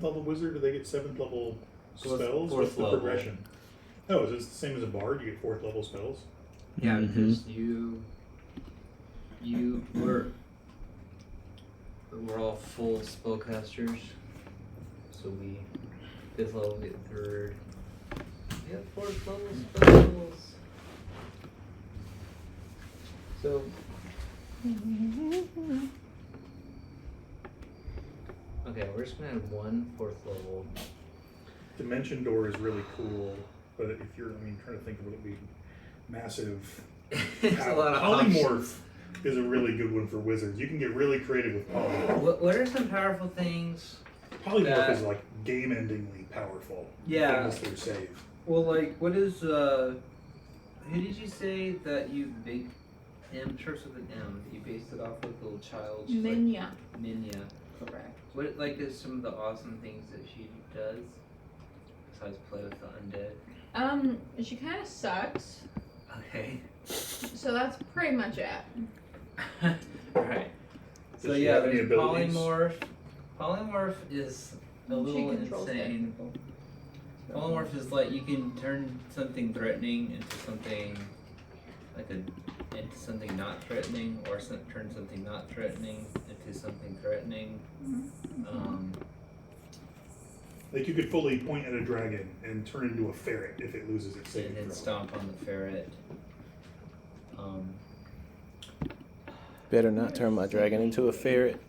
level wizard? Do they get 7th level Fourth- spells? fourth What's the level. progression? Oh, is it the same as a bard? You get 4th level spells? Yeah, because we're all full spellcasters, so we 5th level get 3rd. We have 4th level spells. So okay, we're just gonna have 1 4th level. Dimension Door is really cool, but if you're, trying to think of what would be massive. It's a lot of Polymorph options. is a really good one for wizards. You can get really creative with Polymorph. What are some powerful things? Polymorph is like game-endingly powerful. Yeah. Unless they're save. Well, like, what is, who did you say that you big M, starts with an M, that you based it off of the little child? She's Minya. Like, Minya. Correct. What, like, is some of the awesome things that she does? Besides play with the undead? She kind of sucks. Okay. So that's pretty much it. Right. So Does she yeah, have any there's abilities? polymorph. Polymorph is a She little controls dead insane. people. Polymorph is like you can turn something threatening into something into something not threatening, or turn something not threatening into something threatening. Like you could fully point at a dragon and turn into a ferret if it loses its saving And then throw. stomp on the ferret. Better not turn my dragon into a ferret.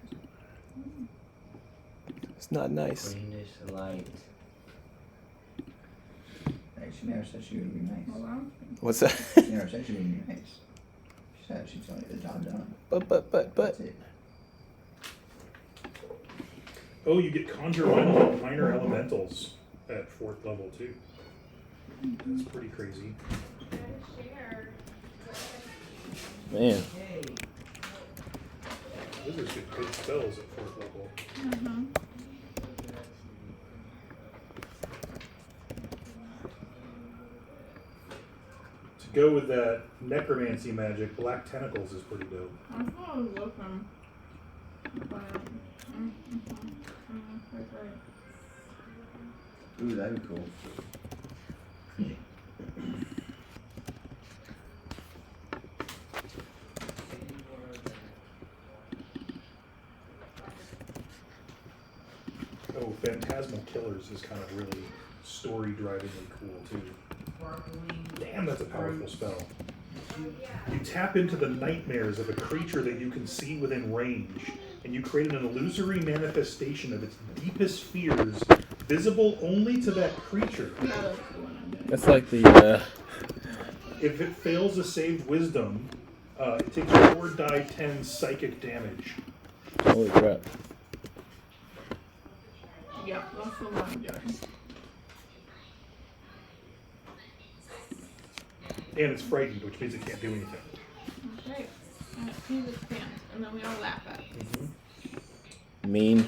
It's not nice. Greenish light. Hey, she never said she would be nice. Hold on. What's that? She never said she would be nice. She said she's gonna get the job done. But. That's it. Oh, you get Conjure Minor Elementals at 4th level too. That's pretty crazy. Man. Hey. Wizards get good spells at 4th level. Mm-hmm. To go with that necromancy magic, Black Tentacles is pretty dope. I thought I was looking. Ooh, that'd be cool. Oh, Phantasmal Killers is kind of really story-drivingly cool too. Damn, that's a powerful spell. You tap into the nightmares of a creature that you can see within range, and you create an illusory manifestation of its deepest fears, visible only to that creature. That's like the, If it fails a saved wisdom, it takes 4 die 10 psychic damage. holy crap. Yeah, that's the one. And it's frightened, which means it can't do anything. Okay. Music pants, and then we all laugh at it. Mean.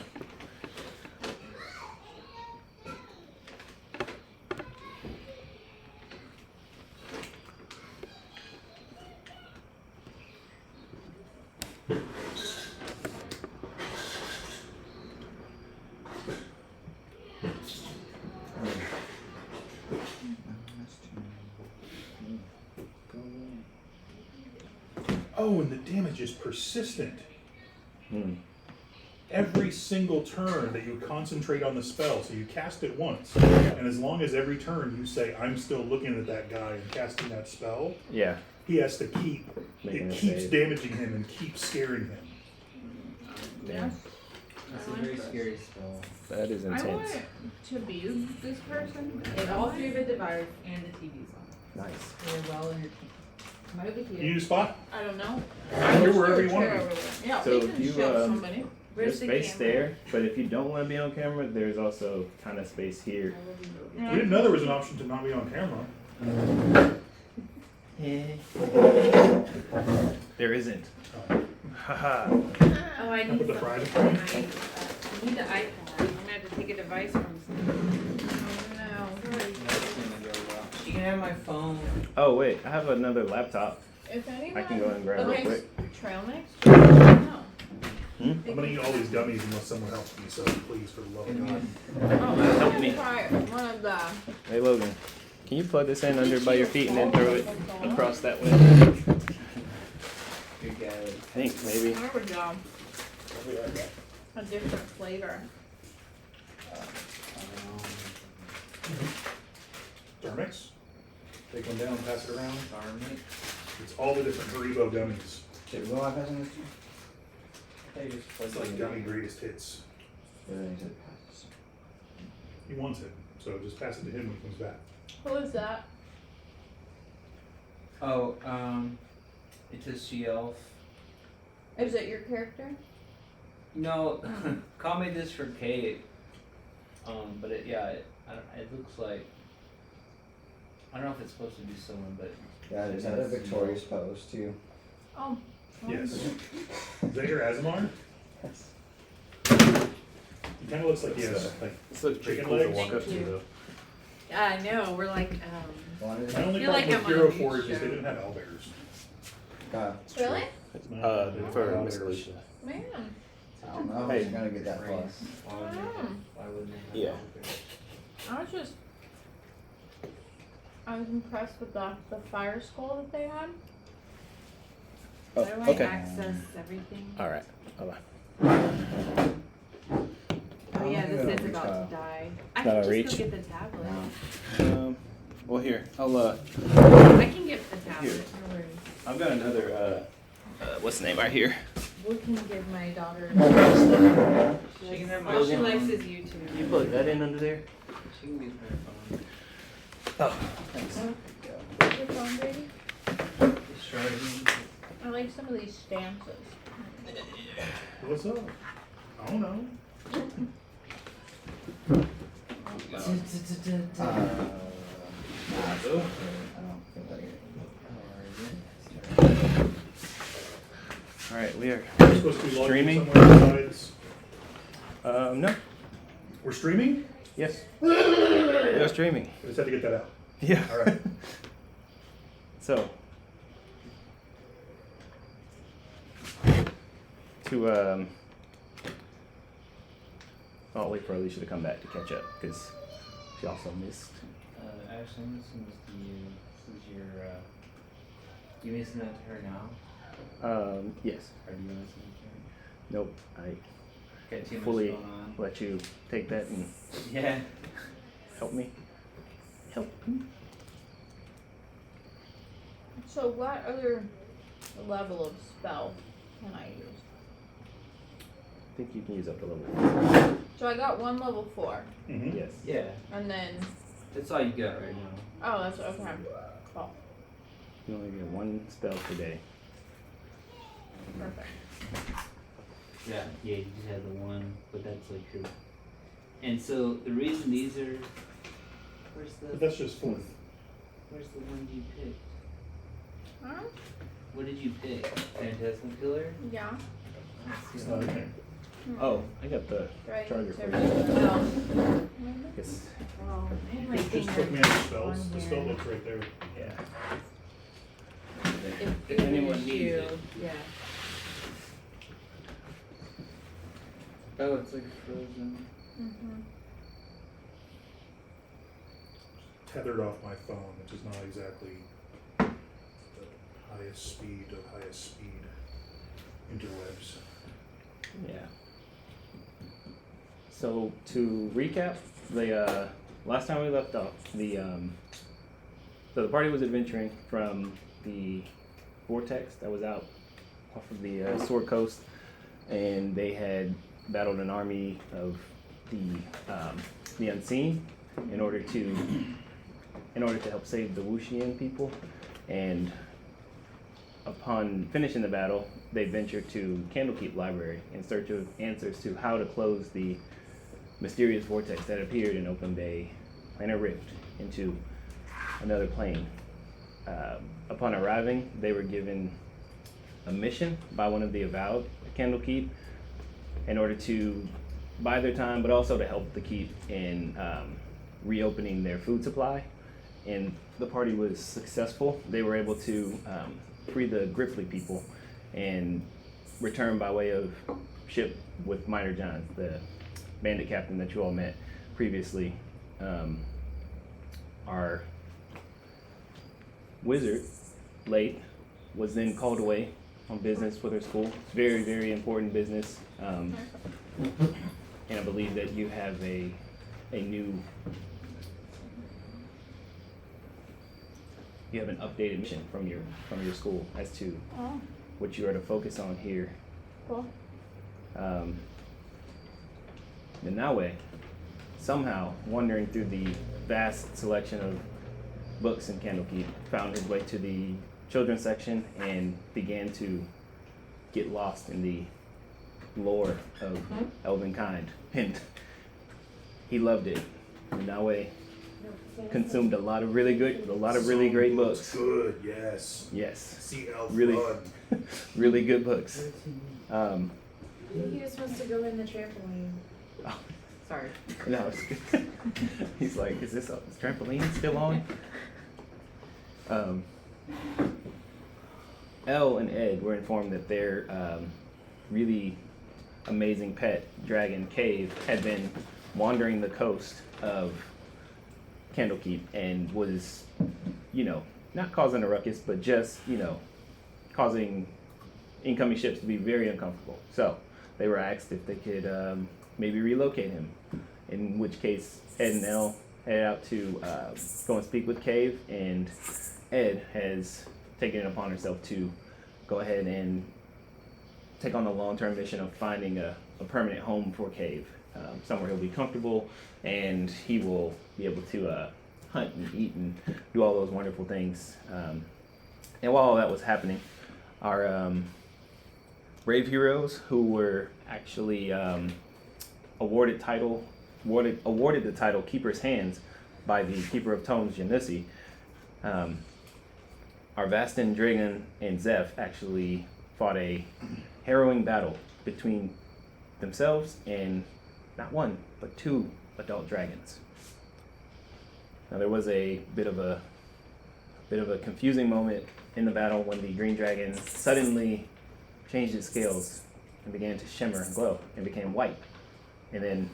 Oh, and the damage is persistent. Hmm. Every single turn that you concentrate on the spell, so you cast it once, and as long as every turn you say, I'm still looking at that guy and casting that spell, Yeah. he has to keep, Making it a keeps save. damaging him and keeps scaring him. Yes. That's a very scary spell. That is I want intense. to be this person. And all 3 of the devices and the TV's on. Nice. They're well entertained. Come over You here. need a spot? I don't know. You're wherever you want to be. Yeah, So we if can you, shove um, somebody. Where's There's the space camera? there, but if you don't want to be on camera, there's also kind of space here. We didn't know there was an option to not be on camera. There isn't. Haha. Oh, I Up need with the some. pride. I need the iPad. I'm gonna have to take a device from someone. No. That's gonna go well. You can have my phone. Oh wait, I have another laptop. If anyone. I can go and grab okay, real quick. Trail mix? No. I'm gonna eat all these gummies unless someone helps me, so please, for the love of God. Oh, Help me. try one of the. Hey Logan, can you plug this in under by your feet and then throw it across that way? You got it. I think maybe. There we go. A different flavor. Darmix? Take one down, pass it around. Garment. It's all the different Haribo gummies. Shit, will I pass on this to you? It's like gummy greatest hits. Yeah, he said pass. He wants it, so just pass it to him when he comes back. Who is that? Oh, it's a she elf. Is it your character? No, call me this for Kate. But it looks like, I don't know if it's supposed to be someone, but Yeah, there's another Victorious pose too. Oh. Yes. Is that your Azamar? Yes. He kinda looks like he has, like, This looks pretty chicken cool to legs. walk up to Thank you. though. Yeah, I know, we're like, My only Feel like problem I'm with on a Hero news Forge is show. they didn't have owlbears. God, Really? For Miss Alicia. Man. I don't know if Hey. you're gonna get that far. why wouldn't they have Yeah. owlbears? I was impressed with the fire skull that they had. Oh, how do I okay. access everything? All right. Bye-bye. Oh yeah, this is Reach about out. to die. I Not can a just reach? go get the tablet. Well here, I'll I can get the tablet, Here. no worries. I've got another what's the name right here? We can give my daughter. She can have my All she phone. likes is YouTube. Can you plug that in under there? She can use my phone. Oh, thanks. Where's your phone, Brady? It's charging. I like some of these stances. What's up? I don't know. Nah, I don't feel like it. All right, we are. We're supposed to be logging Streaming? somewhere besides. No. We're streaming? Yes. We're streaming. I just had to get that out. Yeah. All right. So, I'll wait for Alicia to come back to catch up because she also missed. Actually, I'm listening to you. This is your, you listening to her now? Yes. Or do you listen to her? Nope. I Got too much fully going on. let you take that and Yeah. help me. Help me. So what other level of spell can I use? I think you can use up to level 4. So I got one level 4, Mm-hmm. Yes. Yeah. and then That's all you got right now. oh, that's okay. Cool. You only get one spell per day. Perfect. Yeah, you just have the one, but that's like your. And so the reason these are. Where's But the that's just fourth. Where's the one you picked? Huh? What did you pick? Phantasmal Killer? Yeah. It's not in there. Oh, I got the Right. charger for you. Oh. Yes. Oh, I had my Just finger click me on the on spells. The spell here. book's right there. Yeah. If anyone It's needs you. it. Yeah. Oh, it's like frozen. Mm-hmm. Tethered off my phone, which is not exactly the highest speed of highest speed interwebs. Yeah. So to recap, the last time we left off, so the party was adventuring from the vortex that was out off of the Sword Coast, and they had battled an army of the Unseen in order to help save the Wuxian people. And upon finishing the battle, they ventured to Candlekeep Library in search of answers to how to close the mysterious vortex that appeared in Open Bay, Planar Rift, into another plane. Upon arriving, they were given a mission by one of the Avowed at Candlekeep in order to buy their time, but also to help the Keep in reopening their food supply. And the party was successful. They were able to free the Griffley people and return by way of ship with Miter John, the bandit captain that you all met previously. Our wizard, Late, was then called away on business with her school. It's very, very important business. And I believe that you have a new, you have an updated mission from your school as to Oh, what you are to focus on here. cool. The Nawe, somehow wandering through the vast selection of books in Candlekeep, found his way to the children's section and began to get lost in the lore of elven kind. And he loved it. The Nawe consumed a lot of really great books. Good, yes. Yes, See Elf Really? Run. really good books. He just wants to go in the trampoline. Oh. Sorry. No, it's good. He's like, is this trampoline still on? Elle and Ed were informed that their really amazing pet dragon, Cave, had been wandering the coast of Candlekeep and was, not causing a ruckus, but just, causing incoming ships to be very uncomfortable. So they were asked if they could maybe relocate him, in which case Ed and Elle headed out to go and speak with Cave, and Ed has taken it upon herself to go ahead and take on the long-term mission of finding a permanent home for Cave, somewhere he'll be comfortable and he will be able to hunt and eat and do all those wonderful things. And while all that was happening, our brave heroes who were actually awarded the title Keeper's Hands by the Keeper of Tomes, Janussi, our Vastin, Dragon, and Zeph actually fought a harrowing battle between themselves and not one, but two adult dragons. Now there was a bit of a confusing moment in the battle when the green dragon suddenly changed its scales and began to shimmer and glow and became white. And then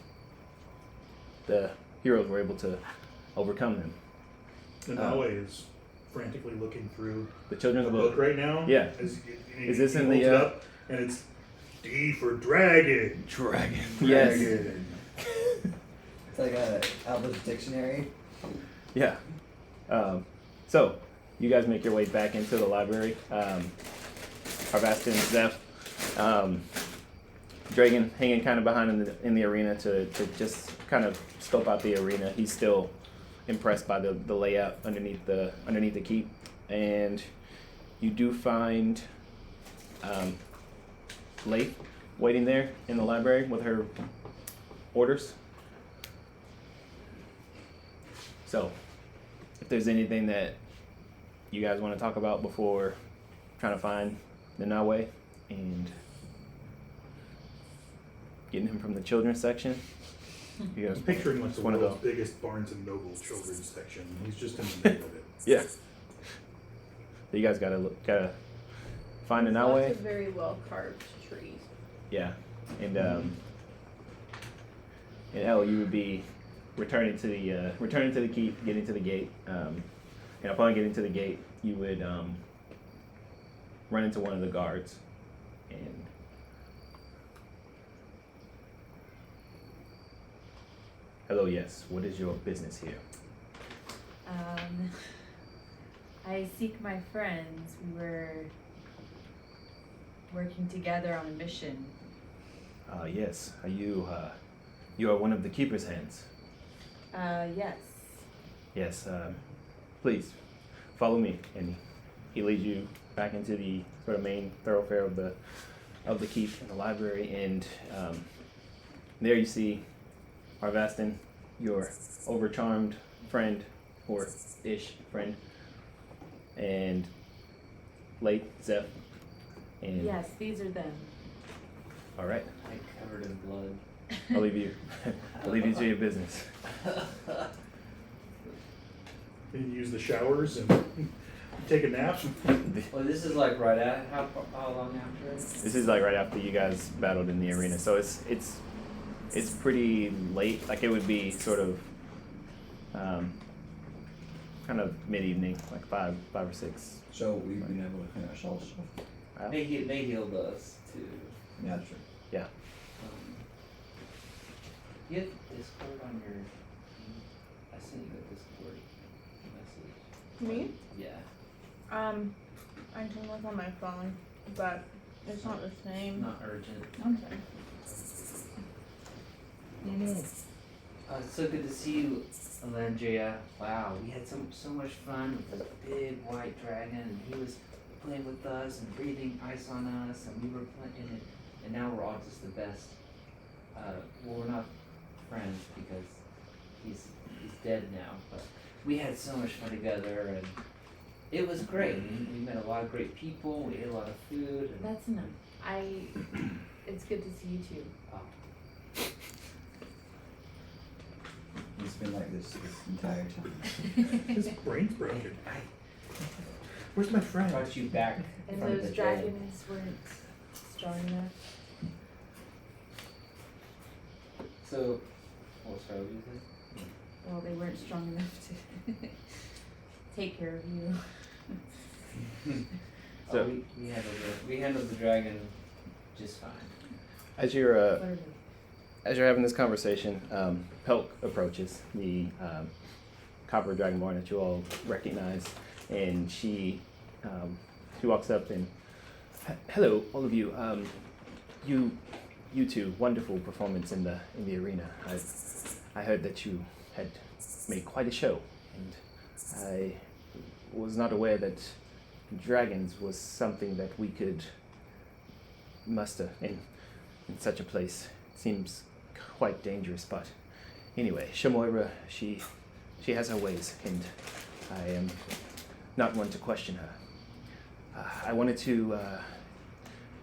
the heroes were able to overcome them. And Nawe is frantically looking through The the children's book book. right now. Yeah. Is this in holds the, it up, and it's D for dragon. Dragon. Yes. Dragon. It's like a Albert's dictionary. Yeah. So you guys make your way back into the library. Harvastin, Zeph, Dragon hanging kind of behind in the arena to just kind of scope out the arena. He's still impressed by the layout underneath the keep, and you do find Leif waiting there in the library with her orders. So, if there's anything that you guys want to talk about before trying to find the Nawe and getting him from the children's section, you guys I'm picturing like the one of world's those. biggest Barnes and Noble children's section. He's just in the middle of it. Yeah. So you guys gotta find the Lots Nawe. of very well carved trees. Yeah, and Elle, you would be returning to the keep, getting to the gate. And upon getting to the gate, you would run into one of the guards, and hello, yes. What is your business here? I seek my friends. We were working together on a mission. Yes. Are you you are one of the keeper's hands? Yes. Yes. Please follow me, and he leads you back into the sort of main thoroughfare of the keep and the library, and there you see Arvastin, your overcharmed friend, or ish friend, and Late Zeph, and Yes, these are them. all right, Like covered in blood. I'll leave you to your business. And use the showers and Take a nap? Well, this is like right at how long after? This is like right after you guys battled in the arena, so it's pretty late. Like it would be sort of kind of mid-evening, like five or six. So we've been able to clean ourselves off. They healed us too. Yeah, that's true. You have Discord on your. I sent you a Discord message. Me? Yeah. I can look on my phone, but it's not the same. Not urgent. I'm sorry. It's so good to see you, Alandria. Wow, we had so much fun with this big white dragon, and he was playing with us and breathing ice on us, and we were playing it, and now we're all just the best. Well, we're not friends because he's dead now, but we had so much fun together, and it was great. We met a lot of great people. We ate a lot of food. And, That's enough. It's good to see you too. It's been like this entire time. His brain's broken. Where's my friend? brought you back And from the those dead. dragons weren't strong enough. So, sorry, what did you say? Well, they weren't strong enough to take care of you. So- we handled the dragon just fine. As you're Clearly. as you're having this conversation, Pelk approaches the copper dragonborn that you all recognize, and she walks up and, hello, all of you. You two, wonderful performance in the arena. I heard that you had made quite a show, and I was not aware that dragons was something that we could muster in such a place. It seems quite dangerous, but anyway, Shamoira, she has her ways, and I am not one to question her. I wanted to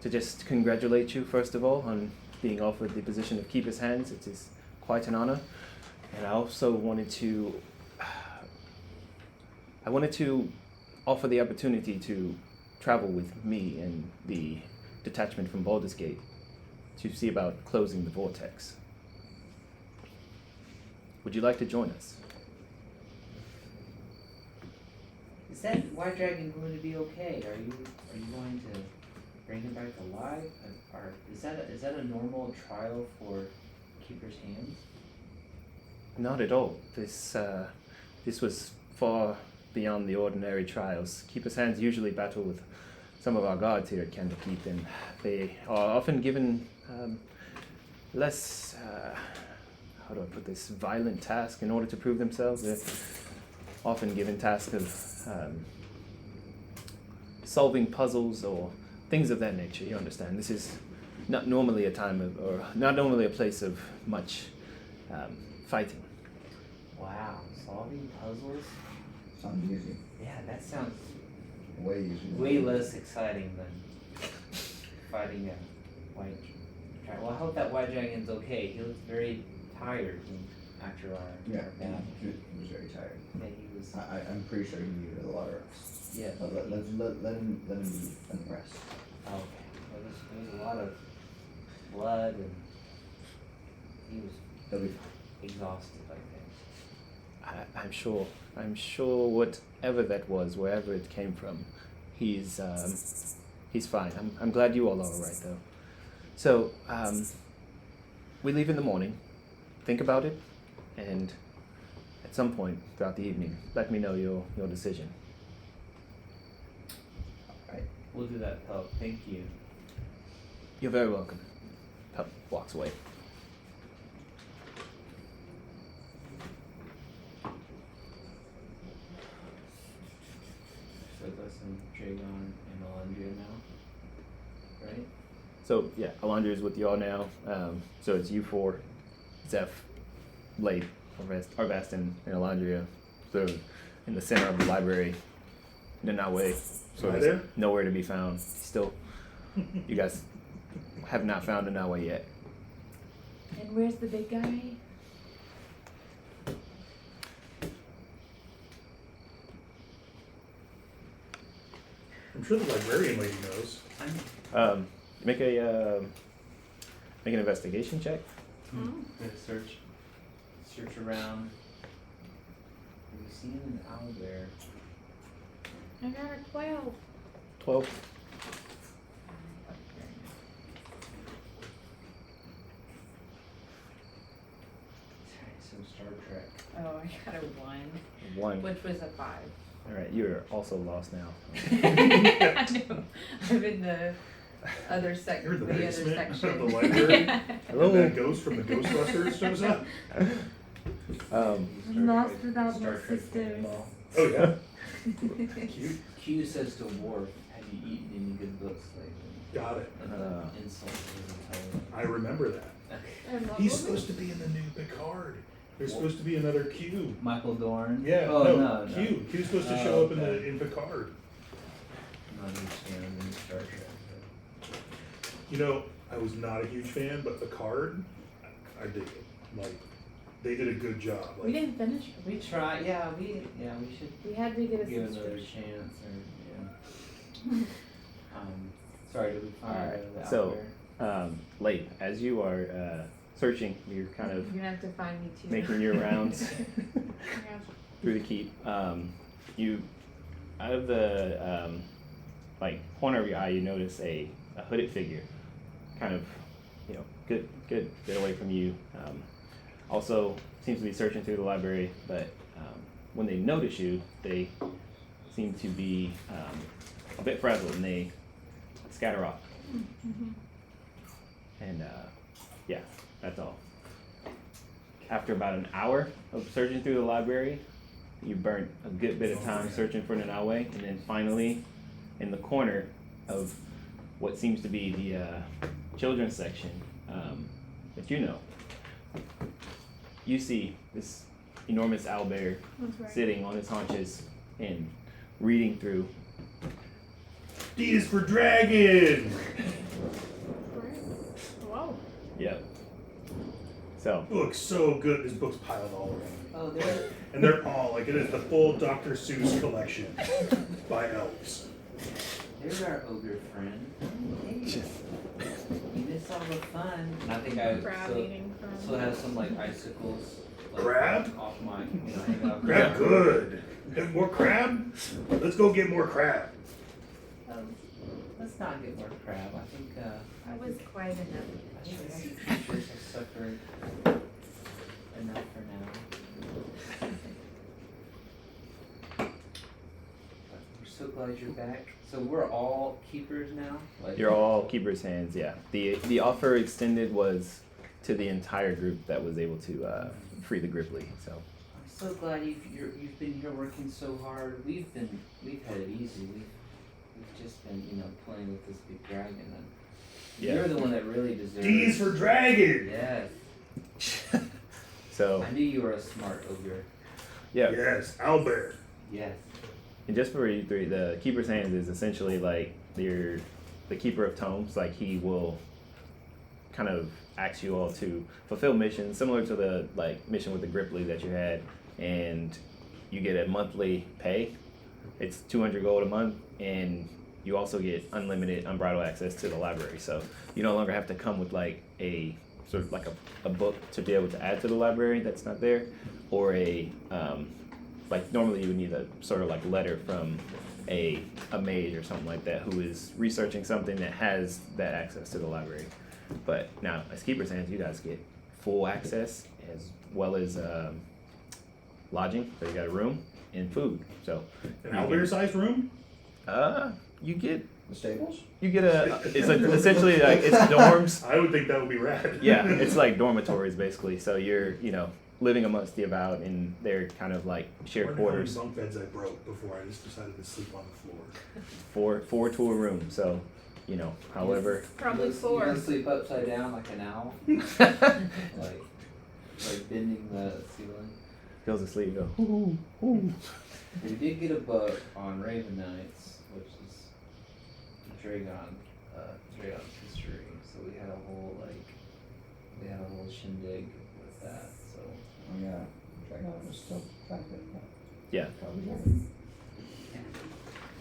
just congratulate you, first of all, on being offered the position of Keeper's Hands. It is quite an honor. And I also wanted to offer the opportunity to travel with me and the detachment from Baldur's Gate to see about closing the vortex. Would you like to join us? Is that white dragon going to be okay? Are you going to bring him back alive? Or is that a normal trial for Keeper's Hands? Not at all. This was far beyond the ordinary trials. Keeper's Hands usually battle with some of our guards here at Candlekeep, and they are often given less, how do I put this, violent task in order to prove themselves. They're often given tasks of solving puzzles or things of that nature, you understand. This is not normally a time of, or not normally a place of much fighting. Wow, solving puzzles? Sounds easy. Yeah, that sounds Way easier. way less exciting than fighting a white dragon. Well, I hope that white dragon's okay. He looked very tired after our Yeah, battle. he was very tired. Yeah, he was. I'm pretty sure he needed a lot of rest. Yeah. Let him be and rest. Okay. Well, there was a lot of blood, and he was He'll be fine. exhausted, I think. I'm sure whatever that was, wherever it came from, he's fine. I'm glad you all are all right though. So, we leave in the morning. Think about it, and at some point throughout the evening, let me know your decision. We'll do that, Pelp. Thank you. You're very welcome. Pup walks away. So that's some Dragon and Alundria now, right? So yeah, Alondra is with y'all now. So it's you four, Zeph, Blade, Arvast, and Alondria. So in the center of the library, Nanawe, sort Am I of there? nowhere to be found. Still, you guys have not found Nanawe yet. And where's the big guy? I'm sure the librarian lady knows. Make an investigation check. Gonna search around. Have you seen an owlbear? I got a 12. 12. So Star Trek. Oh, I got a 1, 1. which was a 5. All right, you're also lost now. I know. I'm in the other You're section. in the other basement section. of the library. Yeah. Hello. And that ghost from the Ghostbusters shows up. I'm lost without Star my Trek sisters. football. Oh yeah. Cute. Q says to Worf, have you eaten any good books lately? Got it. And the insult to his intelligence. I remember that. And what He's was it? supposed to be in the new Picard. There's supposed to be another Q. Michael Dorn? Yeah. Oh, no. Q. Q's supposed to Oh, show up okay. in Picard. I'm not a huge fan of the new Star Trek. You know, I was not a huge fan, but Picard, I dig it. Like, they did a good job. Like, We didn't finish it. We try, we should We had to get a give another subscription. chance, or, yeah. Sorry, did we find Alright, the so- owlbear? Late, as you are searching, you're kind of You're gonna have to find me too. making your rounds Yeah. through the keep. You, out of the like corner of your eye, you notice a hooded figure, kind of, good bit away from you. Also seems to be searching through the library, but when they notice you, they seem to be a bit frazzled and they scatter off. And yeah, that's all. After about an hour of searching through the library, you burnt a good bit of time searching for Nanawe, and then finally, in the corner of what seems to be the children's section, that you see this enormous owlbear That's right. sitting on his haunches and reading through. D is for dragon! Whoa. Yep. So, Book's so good. This book's piled all around. Oh, there, And they're all, like, it is the full Dr. Seuss collection by elves. there's our ogre friend. Hey, you missed all the fun. And I think I Crab still, eating from. still have some like icicles. Like, Crab? Off my, hanging out. Crab good. Have more crab? Let's go get more crab. Let's not get more crab. I think, That was quite enough. I think these creatures have suffered enough for now. We're so glad you're back. So we're all keepers now? Like, you're all keeper's hands, yeah. The offer extended was to the entire group that was able to free the Gripply, so. I'm so glad you've been here working so hard. We've had it easy. We've just been, playing with this big dragon. And Yeah. You're the one that really deserves. D's for dragon! Yes. So, I knew you were a smart ogre. yeah. Yes, owlbear. Yes. And just for you three, the keeper's hands is essentially like the keeper of tomes. Like he will kind of ask you all to fulfill missions similar to the mission with the Gripply that you had, and you get a monthly pay. It's 200 gold a month, and you also get unlimited, unbridled access to the library. So you no longer have to come with like a sort of like a book to be able to add to the library that's not there, or a like normally you would need a sort of like letter from a mage or something like that who is researching something that has that access to the library. But now as keeper's hands, you guys get full access as well as lodging. So you got a room and food. So An owlbear-sized room? you get The stables? it's like essentially like it's dorms. I would think that would be rad. Yeah, it's like dormitories basically. So you're living amongst the about, and they're kind of like shared Wonder how many quarters. bunk beds I broke before I just decided to sleep on the floor. Four to a room. So however. Probably You 4. gonna sleep upside down like an owl? like bending the ceiling? Goes to sleep. Go. Ooh, ooh. We did get a book on Raven Knights, which is Dragon's history. So we had a whole shindig with that. So Oh, yeah. Dragon was still back there. Yeah. Probably dragon.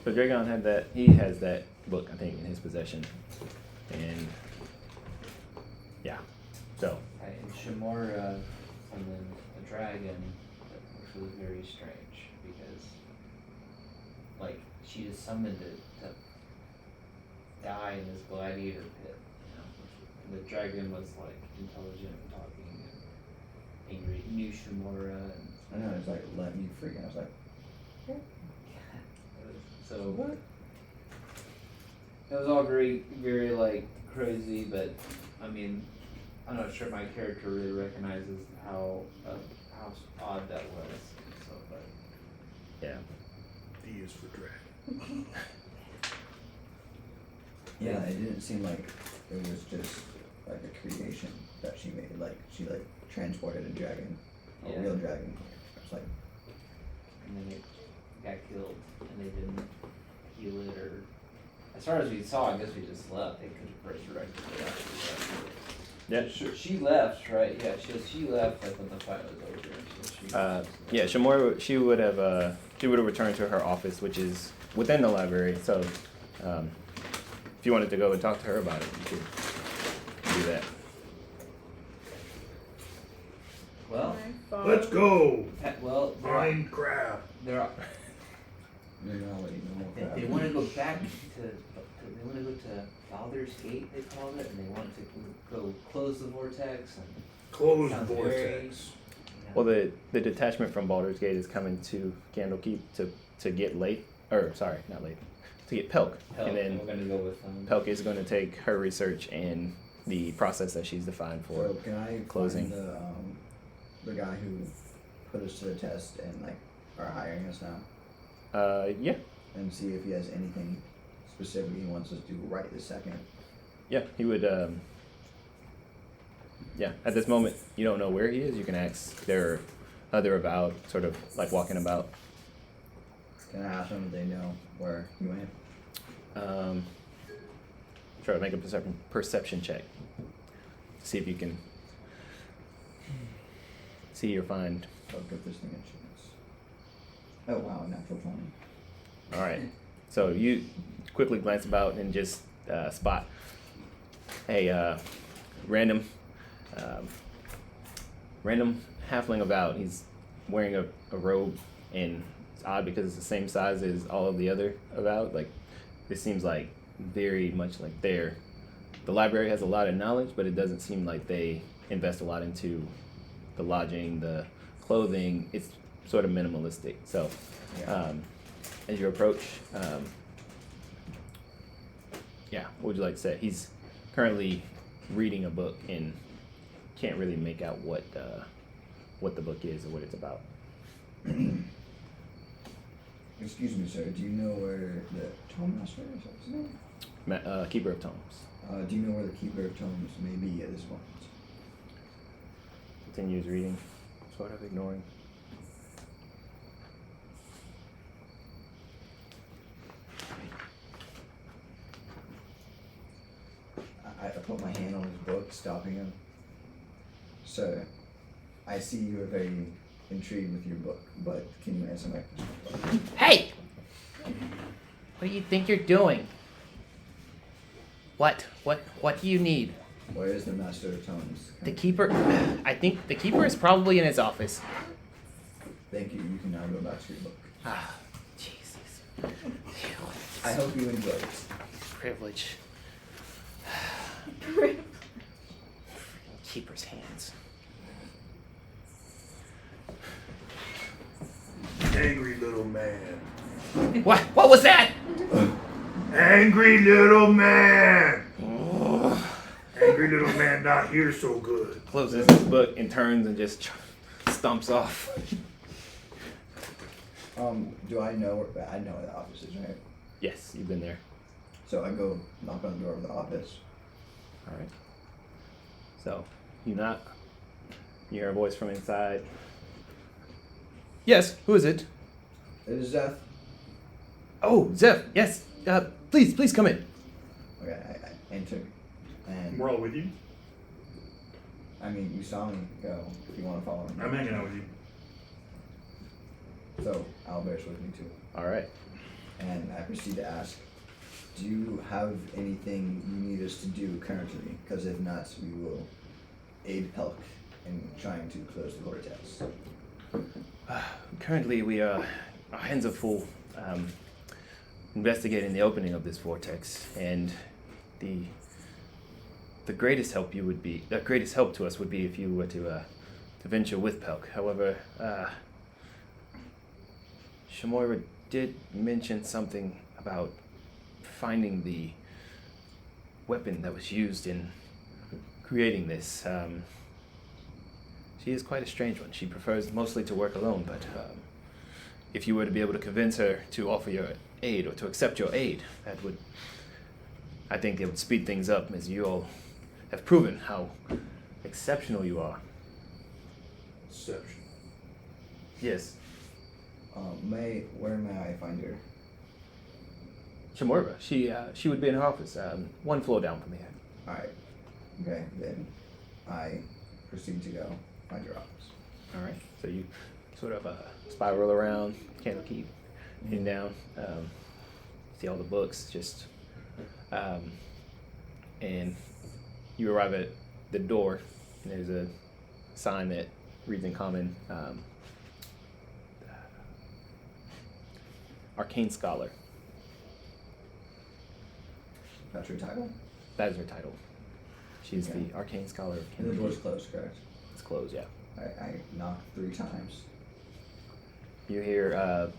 So Dragon had that. He has that book, I think, in his possession, and yeah. So Right, and Shamora summoned a dragon, which was very strange because, like, she just summoned it to die in this gladiator pit. You know, and the dragon was like intelligent and talking and angry. He knew Shamora, and I know, it's like, let me freaking, I was like, so it was all very, very like crazy. But I mean, I'm not sure my character really recognizes how odd that was. So, but yeah. D is for dragon. yeah, it didn't seem like it was just like a creation that she made, like, she like transported a dragon, a Yeah. real dragon. It's like, and then it got killed, and they didn't heal it, or as far as we saw, I guess we just left. They could have resurrected it after we left. Yeah. Sure, she left, right? Yeah, she left like when the fight was over. So she Yeah, Shamora, she would have returned to her office, which is within the library. So, if you wanted to go and talk to her about it, you could do that. Well, My phone. Let's go! well, Find crab. they're you know, what you know, they, crap. they want to go back to they want to go to Baldur's Gate, they called it, and they want to go close the vortex and Closed Sounds vortex. very- Well, the detachment from Baldur's Gate is coming to Candlekeep to get Lathe, or sorry, not Lathe, to get Pelk, Hell, and then we're gonna go with them. Pelk is going to take her research and the process that she's defined for. So can I closing. find the guy who put us to the test and like are hiring us now, Yeah, and see if he has anything specific he wants us to do right this second? yeah, he would. Yeah, at this moment, you don't know where he is. You can ask. They're about, sort of like walking about. Can I ask them if they know where he went? Try to make a perception check. See if you can see or find. I'll give this thing a chance. Oh wow, natural 20. All right. So you quickly glance about and just spot a random halfling about. He's wearing a robe, and it's odd because it's the same size as all of the other about. Like, this seems like very much like the library has a lot of knowledge, but it doesn't seem like they invest a lot into the lodging, the clothing. It's sort of minimalistic. So Yeah. as you approach, yeah, what would you like to say? He's currently reading a book and can't really make out what the book is or what it's about. Excuse me, sir. Do you know where the Tome Master is? What's his name? Keeper of Tomes. Do you know where the Keeper of Tomes may be at this point? Continues reading, sort of ignoring. I put my hand on his book, stopping him. Sir, I see you are very intrigued with your book, but can you answer my question? Hey! What do you think you're doing? What do you need? Where is the Master of Tomes? The keeper, I think the keeper is probably in his office. Thank you. You can now go back to your book. Ah, Jesus. I hope you enjoy it. Privilege. Keeper's hands. Angry little man. What was that? Angry little man. Angry little man not here so good. Closes his book and turns and just stomps off. Do I know where, I know where the office is, right? Yes, you've been there. So I go knock on the door of the office. All right. So you knock. You hear a voice from inside. Yes, who is it? It is Zeph. Oh, Zeph. Yes. Please come in. Okay, I enter. And We're all with you. I mean, you saw me go. If you want to follow me. I'm hanging out with you. So Albert's with me too. All right. and I proceed to ask, do you have anything you need us to do currently? Because if not, we will aid Pelk in trying to close the vortex. Currently, our hands are full investigating the opening of this vortex, and the greatest help to us would be if you were to venture with Pelk. However, Shamora did mention something about finding the weapon that was used in creating this. She is quite a strange one. She prefers mostly to work alone, but if you were to be able to convince her to offer your aid or to accept your aid, I think it would speed things up, as you all have proven how exceptional you are. Exception. Yes. Where may I find her? Shamorva, she would be in her office, one floor down from here. Alright. Okay, then I proceed to go find your office. All right. So you sort of spiral around, candle keep heading down. See all the books, just and you arrive at the door, and there's a sign that reads in common, Arcane Scholar. That's your title? That is her title. She's Okay. the Arcane Scholar of And the Kenrick. door's closed, correct? It's closed, yeah. I knock 3 times. You hear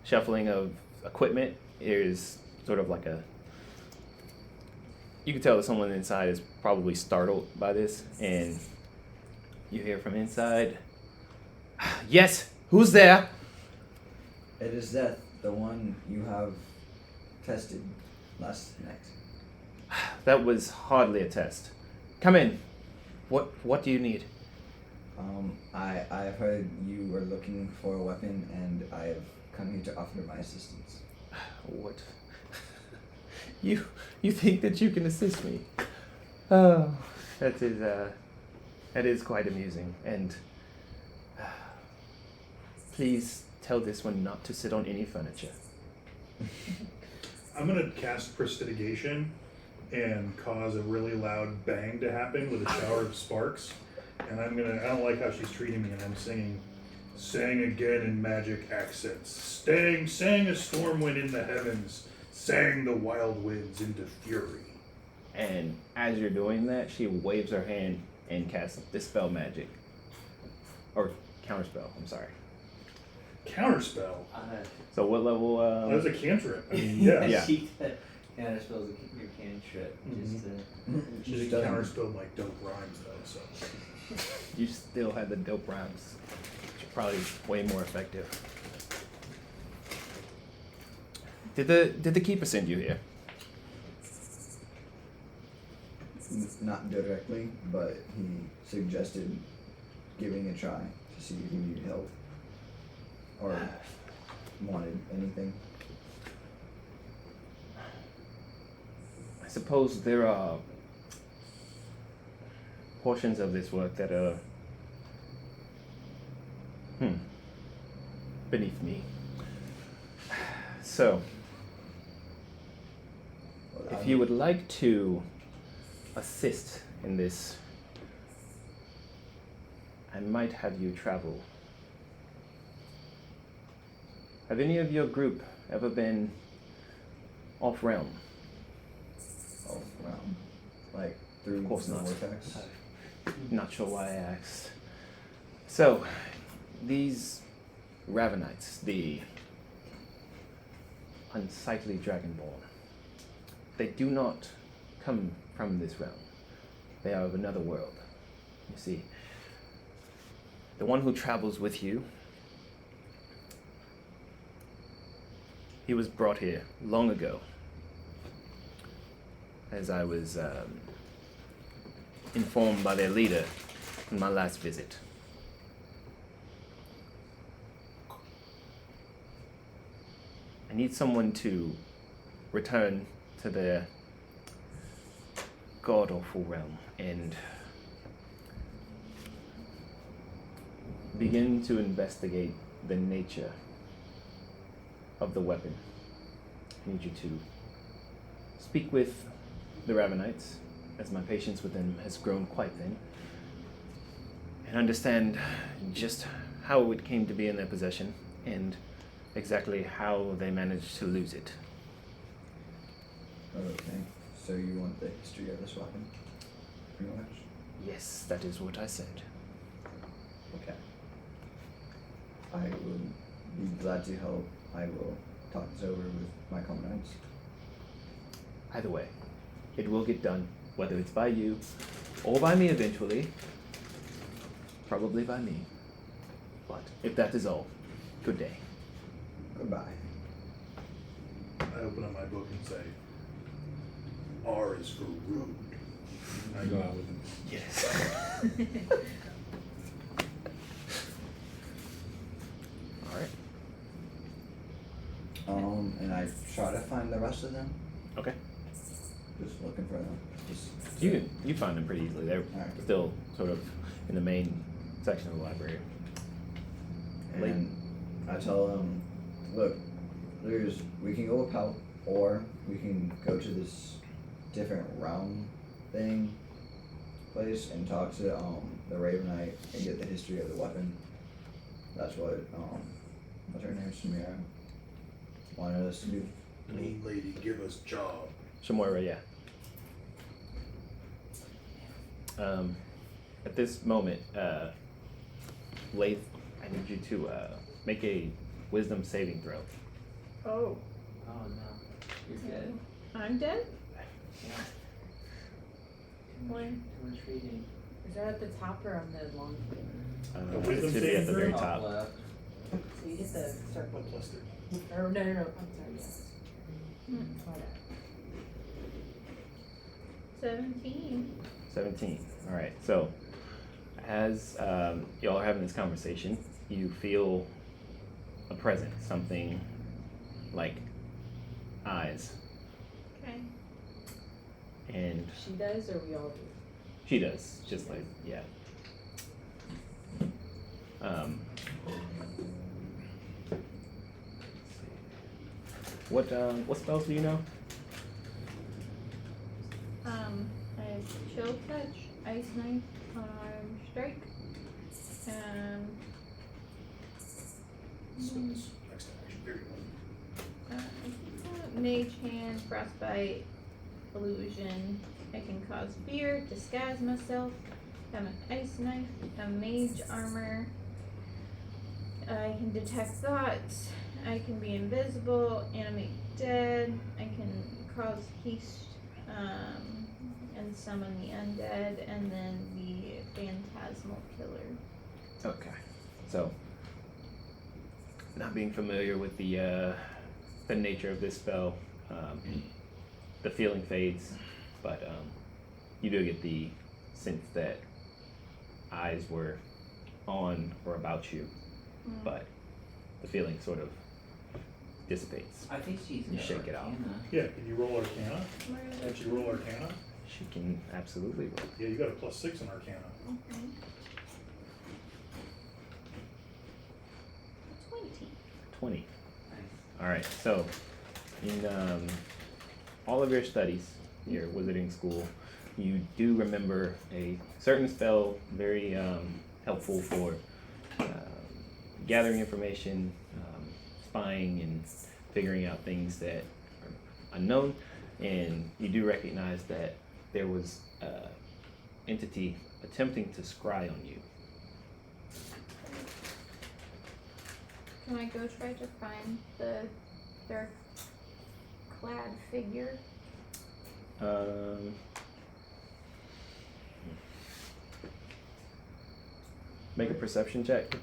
shuffling of equipment. There's sort of like you can tell that someone inside is probably startled by this, and you hear from inside, "Yes, who's there?" It is Death, the one you have tested last night. That was hardly a test. Come in. What do you need? I've heard you were looking for a weapon, and I have come here to offer my assistance. What? You think that you can assist me? Oh, that is quite amusing. And please tell this one not to sit on any furniture. I'm gonna cast Prestidigitation and cause a really loud bang to happen with a shower of sparks. And I don't like how she's treating me, and I'm sang again in magic accents. Sang a storm wind in the heavens, sang the wild winds into fury. And as you're doing that, she waves her hand and casts Dispel Magic. Or Counterspell, I'm sorry. Counterspell? So what level? That's a cantrip. I mean, yeah. Yeah. Counterspell's your cantrip. Just She Just did counterspell like dope rhymes though, so. You still had the dope rhymes. Which are probably way more effective. Did the keeper send you here? Not directly, but he suggested giving a try to see if you needed help or wanted anything. I suppose there are portions of this work that are beneath me. So, if you would like to assist in this, I might have you travel. Have any of your group ever been off-realm? Off realm, like through Of course the not. vortex. Not sure why I asked. So, these Ravenites, the unsightly Dragonborn, they do not come from this realm. They are of another world. You see, the one who travels with you, he was brought here long ago, as I was informed by their leader on my last visit. I need someone to return to their god-awful realm and begin to investigate the nature of the weapon need you to speak with the Ravenites, as my patience with them has grown quite thin, and understand just how it came to be in their possession and exactly how they managed to lose it. Okay. So you want the history of this weapon? Pretty much? Yes, that is what I said. Okay. I will be glad to help. I will talk this over with my commandants. Either way, it will get done, whether it's by you or by me eventually. Probably by me. But if that is all, good day. Goodbye. I open up my book and say, R is for rude. I go out with him. Yes. Alright. And I try to find the rest of them. Okay. Just looking for them. Just You find them pretty easily. They're Alright. still sort of in the main section of the library. And I tell them, look, we can go with help, or we can go to this different realm thing place and talk to the Ravenite and get the history of the weapon. That's what what's her name, Samira, wanted us to do. Mean lady, give us job. Shamora, yeah. At this moment, Lath, I need you to make a wisdom saving throw. Oh, Oh no, you're good. I'm dead? Yeah. Why? Too much reading. Is that at the top or on the long thing? The It wisdom should be at the saving very throw? top. left. So you hit the circle. Plus 3. Or no, I'm sorry, yes. Hmm. Whatever. 17. 17. All right. So, as y'all are having this conversation, you feel a presence, something like eyes, Okay. and She does or we all do? she does, just like yeah. What spells do you know? I have chill touch, ice knife, unarmed strike, and So this next action, very well. mage hand, frostbite, illusion. I can cause fear, disguise myself. Have an ice knife, a mage armor. I can detect thoughts. I can be invisible, animate dead. I can cause haste, and summon the undead, and then the phantasmal killer. Okay. So, not being familiar with the nature of this spell, the feeling fades, but you do get the sense that eyes were on or about you, but the feeling sort of dissipates. I think she's You got shake it out. Arcana. Yeah, can you roll Arcana? Where is Can't you roll Arcana? She can absolutely roll. Yeah, you got a +6 in Arcana. Okay. 20. 20. Nice. All right. So, in all of your studies, your wizarding school, you do remember a certain spell very helpful for gathering information, spying, and figuring out things that are unknown. And you do recognize that there was an entity attempting to scry on you. Can I go try to find the dark clad figure? Make a perception check.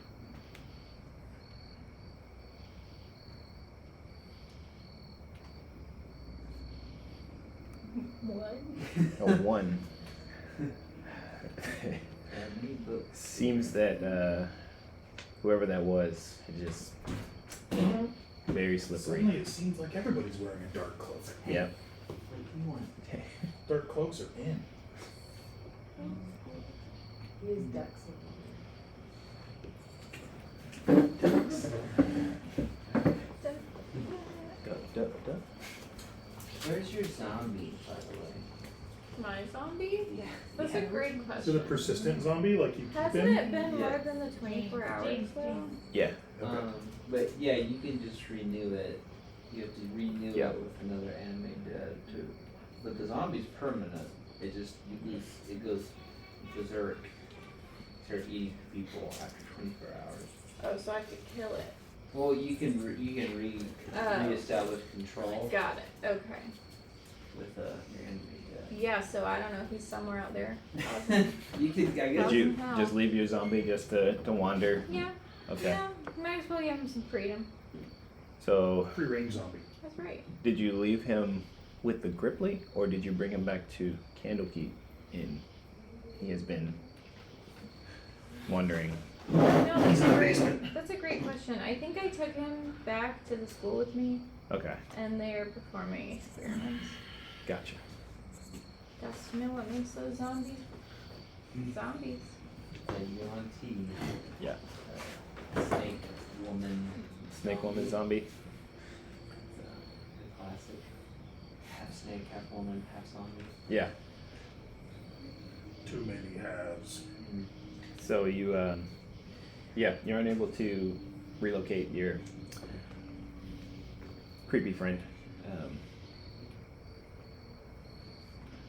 What? A 1. Got me books. Seems that whoever that was is just very slippery. Suddenly it seems like everybody's wearing a dark cloak. Yep. What do you want? Dark cloaks are in. He is ducks. Duh, duh, duh. zombie, by the way? My zombie? Yeah. That's a great Is it a question. persistent zombie like you keep Hasn't him? it been Yeah. more than the 24 hours though? Yeah. Okay. But yeah, you can just renew it. You have to renew Yeah. it with another anime dead too. But the zombie's permanent. It just it goes berserk. Start eating people after 24 hours. Oh, so I could kill it. Well, you can Oh. reestablish control Got it. Okay. with your enemy Yeah, so I don't know if he's somewhere out there. dead. You can, I guess. Did you Hell. just leave your zombie just to wander? Yeah. Okay. Yeah. Might as well give him some freedom. So, Free range zombie. That's right. did you leave him with the Gripply, or did you bring him back to Candlekeep? And he has been wandering. No, He's in the basement. that's a great question. I think I took him back to the school with me, Okay, and they're performing experiments. gotcha. That's you know what makes those zombies zombies. The Yuan-Ti. Yeah. Snake woman. Snake woman zombie. The classic. Half snake, half woman, half zombie. Yeah. Too many halves. So you, you're unable to relocate your creepy friend.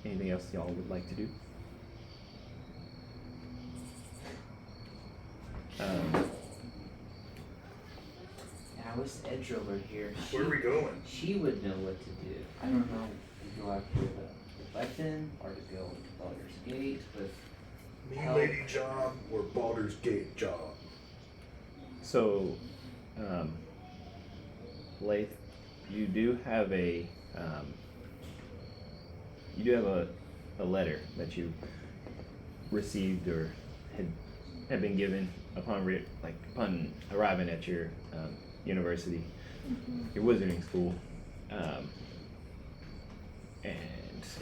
Anything else y'all would like to do? I wish Edge over here. Where are we going? She would know what to do. I don't know to go after the weapon or to go to Baldur's Gate with Mean Help. Lady job or Baldur's Gate job? So, Lath, you do have a a letter that you received or had been given upon upon arriving at your university, your wizarding school, and let's see,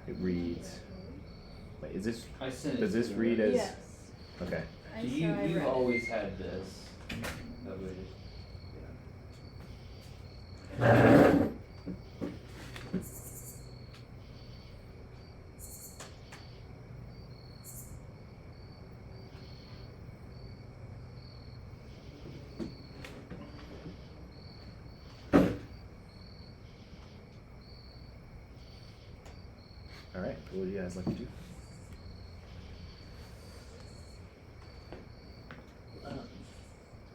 it reads. Wait, is this I sent it does to this you, read right? as Yes. okay? I Do saw you I you've read it. always had this. That way just- All right, what would you guys like to do?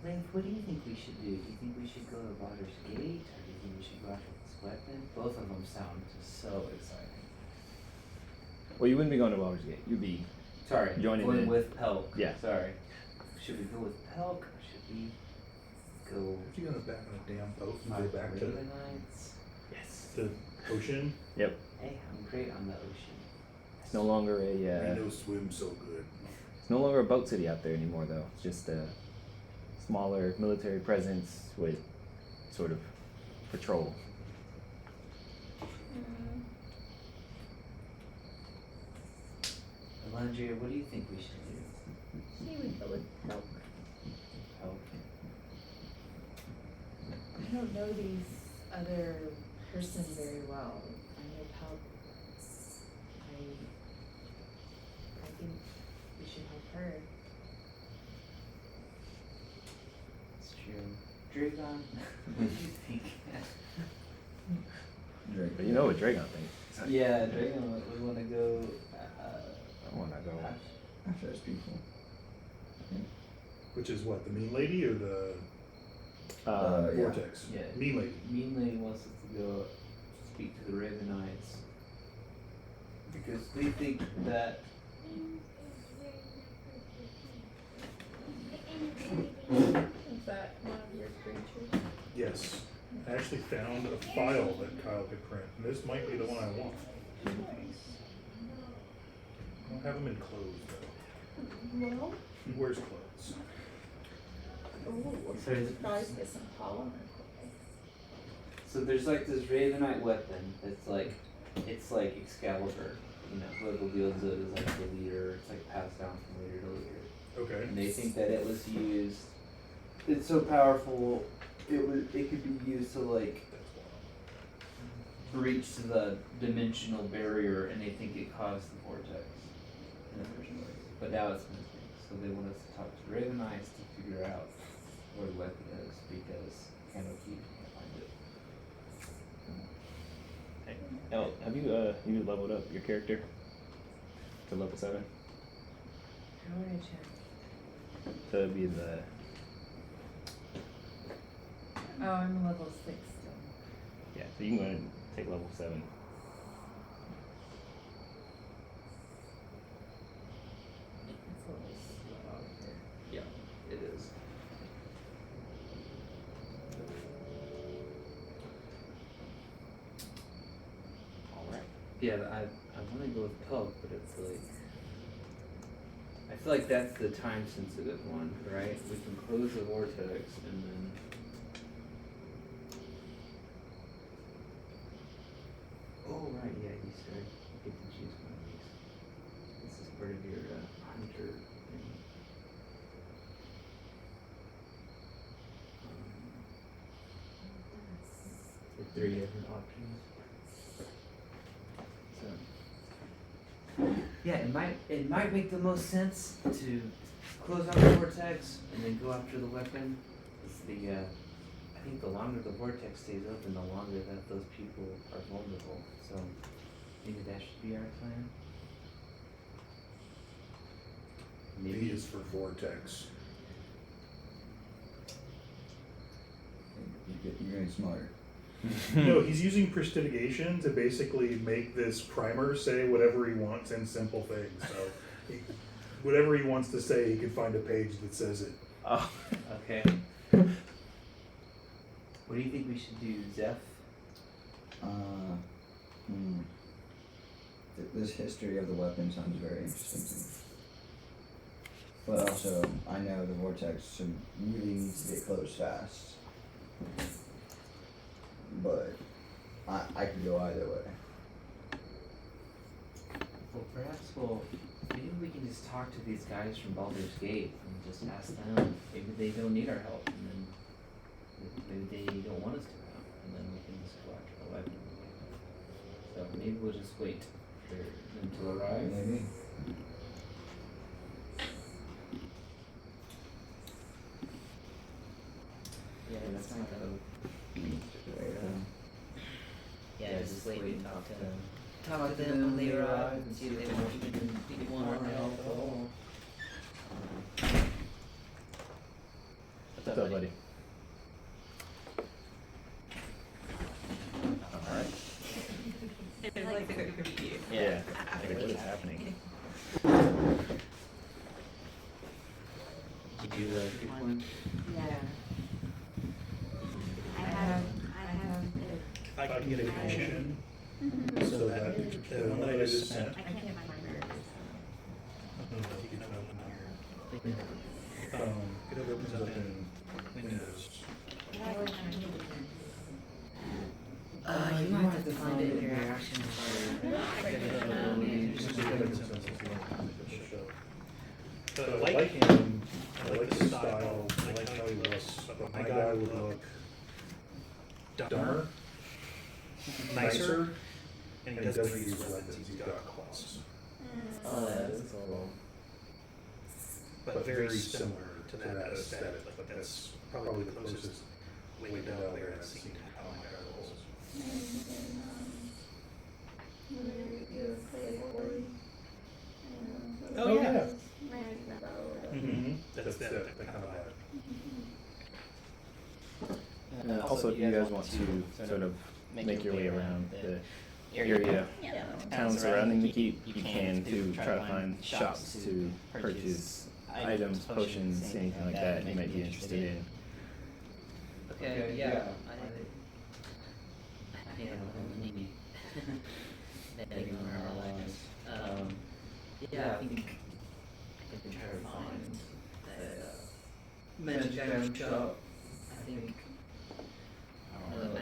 Link, what do you think we should do? Do you think we should go to Baldur's Gate, or do you think we should go after this weapon? Both of them sound just so exciting. Well, you wouldn't be going to Baldur's Gate. You'd be Sorry, Joining going in. with Pelk. Yeah. Sorry. Should we go with Pelk, or should we go If you're gonna back on a damn boat and on go back to Ravenites? yes. the ocean, Hey, I'm great on the ocean. It's no longer a we know swim so good. it's no longer a boat city out there anymore, though. It's just a smaller military presence with sort of patrol. Elandria, what do you think we should do? He would go with help. Pelk? I don't know these other person very well. I know help. I think we should help her. It's true. Dragon, what do you think? But you know what Dragon thinks. Yeah, Dragon would want to go. I want to go. After those people. Which is what, the Mean Lady or the Uh, Yeah. Vortex? Yeah. Mean Lady. Mean Lady wants us to go speak to the Ravenites because they think that Is that one of your creatures? Yes. I actually found a file that Kyle could print, and this might be the one I want. I don't have them in clothes though. Well, He wears clothes. ooh, So is- guys get some polymer. so there's like this Ravenite weapon that's like it's like Excalibur, you know, whoever wields it is like the leader, it's like passed down from leader to leader. Okay. And they think that it was used it's so powerful it could be used to like breached the dimensional barrier and they think it caused the vortex in the first place. But now it's missing. So they want us to talk to Raven Eyes to figure out where the weapon is because Kanoki can't find it. Oh, have you leveled up your character to level 7? How would I check? To be the Oh, I'm level 6 still. yeah. So you can go ahead and take level 7. It's a little slow out here. Yeah, it is. All right. Yeah, I want to go with Pelt, but it's like I feel like that's the time sensitive one, right? We can close the vortex and then. Oh right, yeah, you said you get to choose one of these. This is part of your hunter thing. The 3 different options. So. Yeah, it might make the most sense to close out the vortex and then go after the weapon. It's I think the longer the vortex stays open, the longer that those people are vulnerable. So maybe that should be our plan. V is for vortex. You're getting smarter. No, he's using prestidigitation to basically make this primer say whatever he wants in simple things. So, whatever he wants to say, he can find a page that says it. Oh. Okay. What do you think we should do, Zeph? This history of the weapon sounds very interesting to me. But also, I know the vortex really needs to get closed fast. But I could go either way. Well, perhaps maybe we can just talk to these guys from Baldur's Gate and just ask them. Maybe they don't need our help, and then maybe they don't want us to help, and then we can just go after the weapon. So maybe we'll just wait for them to arrive. Maybe. Yeah, that's not Yeah, just wait and talk to them. Talk to them when they arrive and see if they want our help at all. What's up, buddy? Alright. I like the review. Yeah. Like, what is happening? Did you pick one? Yeah. I have I can get a commission so that the one that I just sent. I can't find where it is. You can open here. It opens up in Windows. You might have to find it in your actions. But I like him, I like his style, I like how he looks, but my guy would look dumber, nicer, and he doesn't use weapons, he's got claws. Oh, that's cool. But very similar to that aesthetic, but that's probably the closest window out there I've seen to how my guy rolls. Oh, yeah. Mm-hmm. That's that kind of vibe. Also, if you guys want to sort of make your way around the area, towns surrounding the keep, you can to try to find shops to purchase items, potions, anything like that you might be interested in. Okay, yeah. I think maybe betting on our lives. Yeah, I think I can try to find that magic item shop. I think.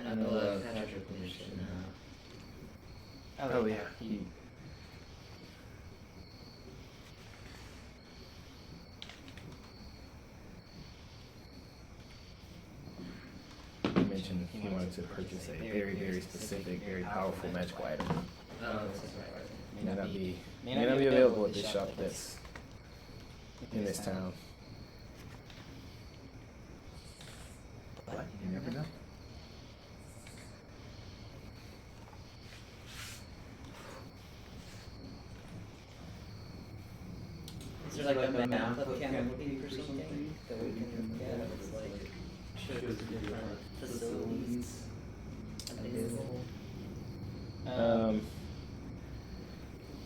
I know Patrick mentioned. Oh yeah. You mentioned information if you wanted to purchase a very, very specific, very powerful magical item. May not be available at this shop that's in this town. But you never know. Is there like a map of Candlekeep or something that we can look at? It's like shows the different facilities available.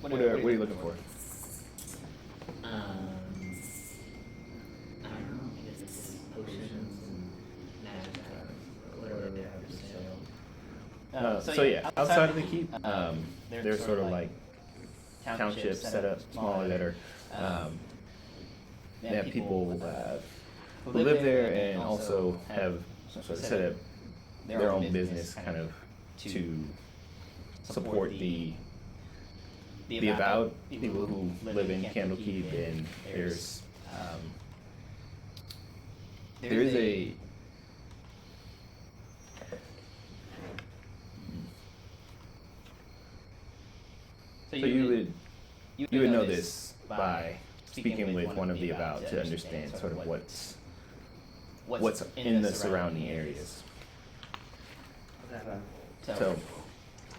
What are you looking for? I don't know. I guess it's potions and magic items or whatever they have for sale. So yeah, outside of the keep, there's sort of like townships set up smaller that are they have people who live there and also have sort of set up their own business kind of to support the avowed people who live in Candlekeep, and there's there is a so you would know this by speaking with one of the avowed to understand sort of what's in the surrounding areas. So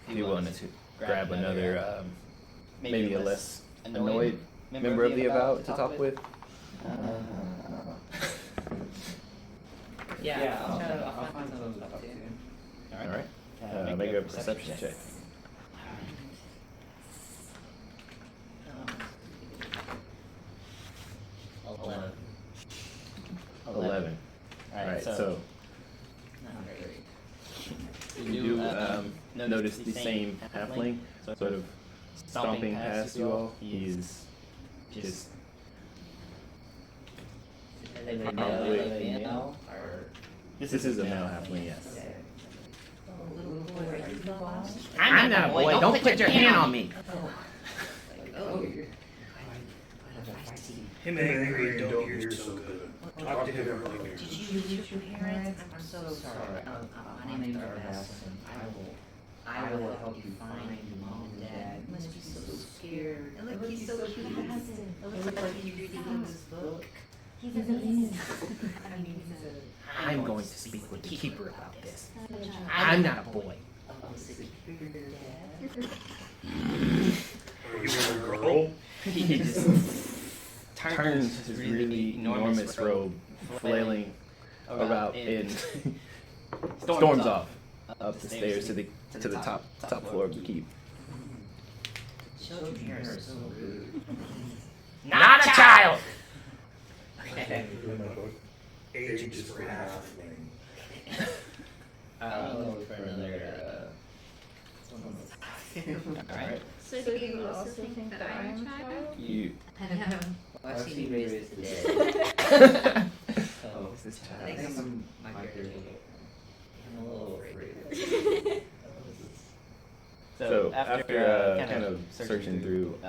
if you wanted to grab another maybe a less annoyed member of the avowed to talk with. Yeah, I'll find someone to talk to. Alright. Make a perception check. 11. Alright, so Not great. you do notice the same halfling sort of stomping past you all. He's just Are they male or? this is a male halfling, yes. Little boy, are you the boss? I'm not a boy. Don't put your hand on me. Oh, you're quite a feisty. Him angry and don't hear so good. Talk to him later. Did you lose your parents? I'm so sorry. My name is Arvasson. I will help you find your mom and dad. You must be so scared. And look, he's so cute. It looks like he's reading this book. He's amazing. I mean, he's a... I'm going to speak with the keeper about this. I'm not a boy. Oh, so you're your dad? Are you a girl? He just turns his really enormous robe, flailing about, and storms off up the stairs to the top floor of the keep. Children here are so rude. Not a child. Okay. In my book, age is for halfling. I'll look for another, Alright, So do you also think that I'm a child? you. Well, I've seen you raise the dead. So, This I think some might be I'm a little afraid. So after kind of searching through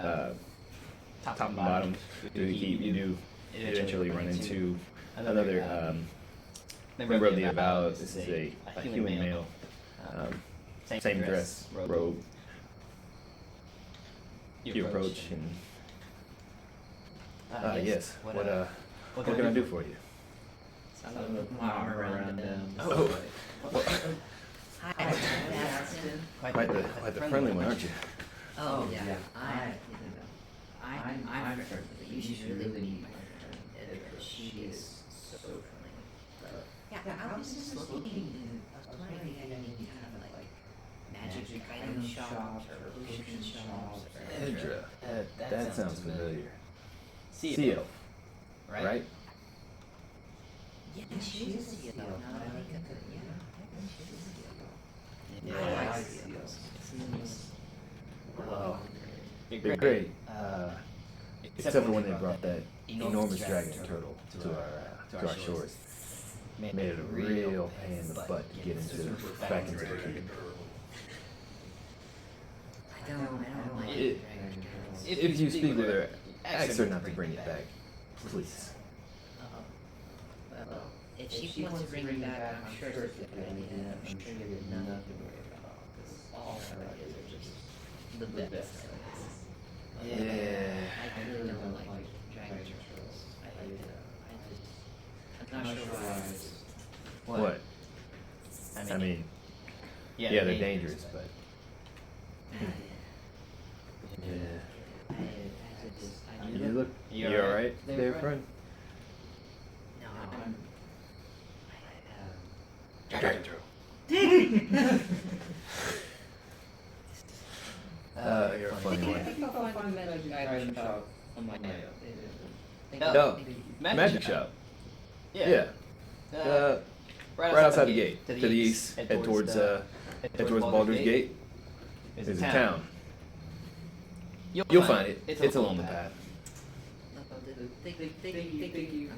top and bottom through the keep, you do eventually run into another member of the avowed. This is a human male, same dress, robe. You approach and yes, what can I do for you? I'm gonna put my arm around them. Oh, Hi, Bastion. quite the friendly one, aren't you? Oh, yeah. I'm friendly, but you should really meet my friend Edgar. She is so friendly. But, yeah, I was just looking and I was wondering if any kind of like magic item shops or potion shops or Edra, that sounds familiar. Seal, right? Yeah, she is a seal. Now that I think of it, yeah. She is a seal. Yeah, I like seals. Seals. Well, they're great. Except for when they brought that enormous dragon turtle to our shores. Made it a real pain in the butt to get back into the keep. I don't like It- dragon turtles. If you speak with her, ask her not to bring it back, please. Well, if she wants to bring you back, I'm sure it's a good idea. I'm sure you have nothing to worry about. Because all her ideas are just the best. Yeah. I really don't like dragon turtles. I'm not sure why. What? I mean, yeah, they're dangerous, but. Yeah. You look. You alright there, friend? No, I'm. Dragon turtle. You're a funny one. I'll find the magic item shop on my No, magic shop. Yeah. Right outside the gate, to the east, head towards Baldur's Gate. There's a town. You'll find it. It's along the path. Thank you.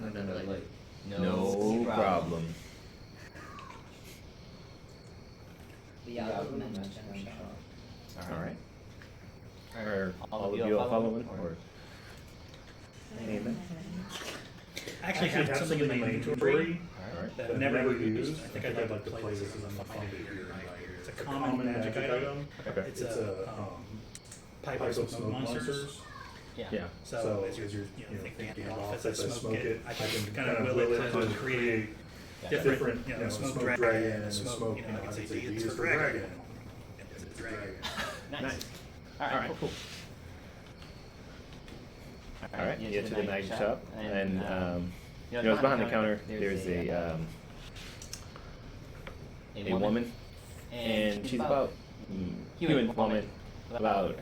No problem. Yeah, I'll go to the magic item shop. All right. Are all of you all following, or? Amen. I actually have something in my inventory All right. that I've never used. I think I'd like to play this as I'm find it here. It's a common magic item. Okay. It's a pipe of smoke monsters. Yeah. So as you're thinking off as I smoke it, I can kind of will it to create different, smoke dragon and smoke, I can say it's for dragon. It's a dragon. Nice. All right. Cool. All right. You get to the magic shop, and it's behind the counter. There's a woman, and she's about human woman, about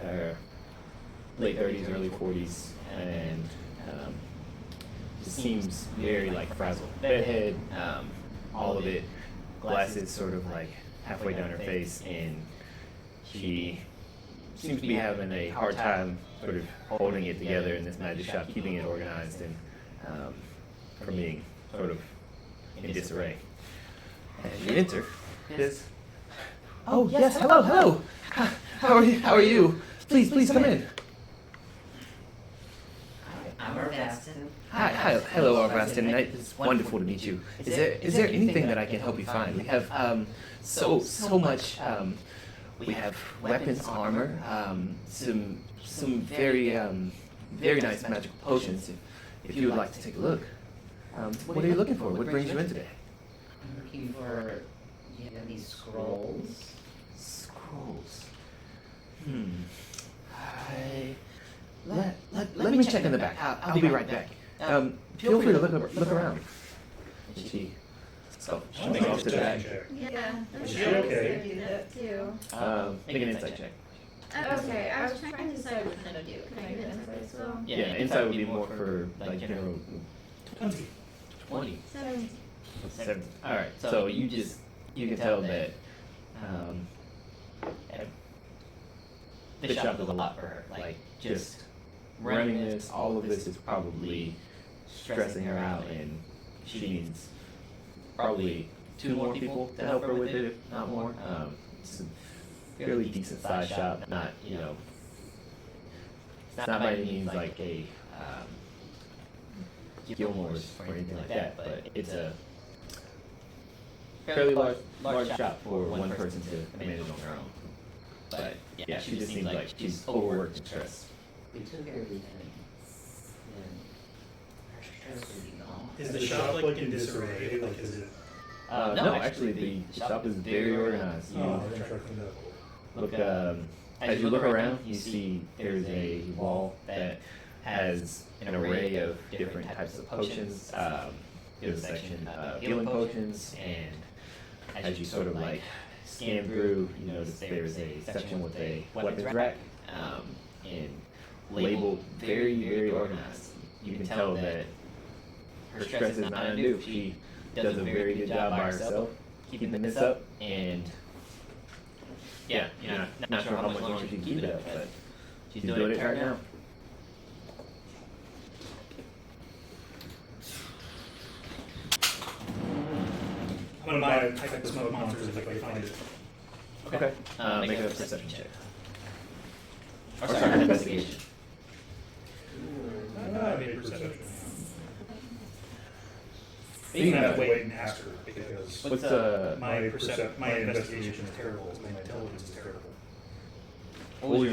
late 30s, early 40s, and just seems very like frazzled. Bedhead, all of it, glasses sort of like halfway down her face, and she seems to be having a hard time sort of holding it together in this magic shop, keeping it organized, and from being sort of in disarray. And you enter. Yes. Oh yes, hello. How are you? Please come in. I'm Arvastin. Hi, hello, Arvastin. It's wonderful to meet you. Is there anything that I can help you find? We have so much. We have weapons, armor, some very nice magical potions. If you would like to take a look. What are you looking for? What brings you in today? I'm looking for these scrolls. Scrolls. Let me check in the back. I'll be right back. Feel free to look around. And she Make off a to the back. check. Yeah. Is she okay? Do that too. Make an insight check. Okay, I was trying to decide what to do. Can I do insight as well? Yeah, insight would be more for like general. 20. 17. 7. All right. So you can tell that the shop is a lot for her. Like just running this, all of this is probably stressing her out, and she needs probably 2 more people to help her with it, if not more. It's a fairly decent sized shop, not it's not by any means like a Gilmore's or anything like that, but it's a fairly large shop for one person to manage on her own. But yeah, she just seems like she's overworked and stressed. We took everything. And our stress will be gone. Is the shop like in disarray? Like is it? No, actually the shop is very organized. You Oh, interesting. look, as you look around, you see there's a wall that has an array of different types of potions. There's a section of healing potions, and as you sort of like scan through, you notice there's a section with a weapons rack, and labeled very organized. You can tell that her stress is not undue. She does a very good job by herself, keeping this up, and yeah, not sure how much longer she can keep it up, but she's doing it right now. I'm gonna buy a type of smoke monsters if I can find it. Okay. Make a perception check. Or sorry, investigation. I made perception. You can have to wait and ask her because What's my investigation is terrible. My intelligence is terrible. what was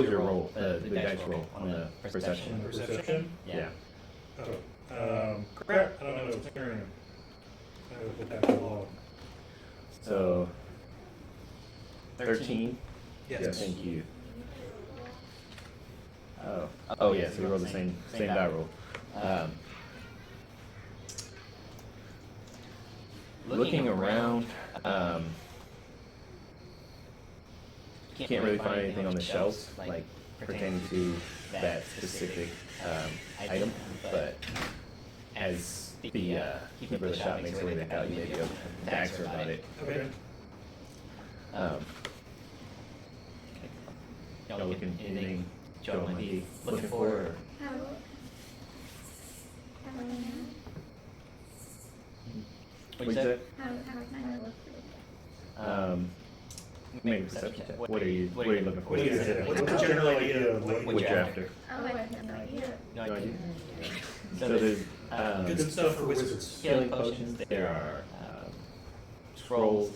your roll? The dice roll on the perception. Perception? Yeah. Oh, crap! I don't know what's carrying him. I gotta put that in the log. So 13. Yes. Thank you. Oh yeah. So we rolled the same die roll. Looking around, can't really find anything on the shelves like pertaining to that specific item, but as the keeper of the shop makes her way back out, you may be able to ask her about it. Okay. Y'all looking anything Joe might be looking for? Or? How What you said? can I look? Make a perception check. What are you looking for? What's the general idea of What you're after? Oh, I have no idea. No idea. So there's good stuff for wizards? healing potions. There are scrolls.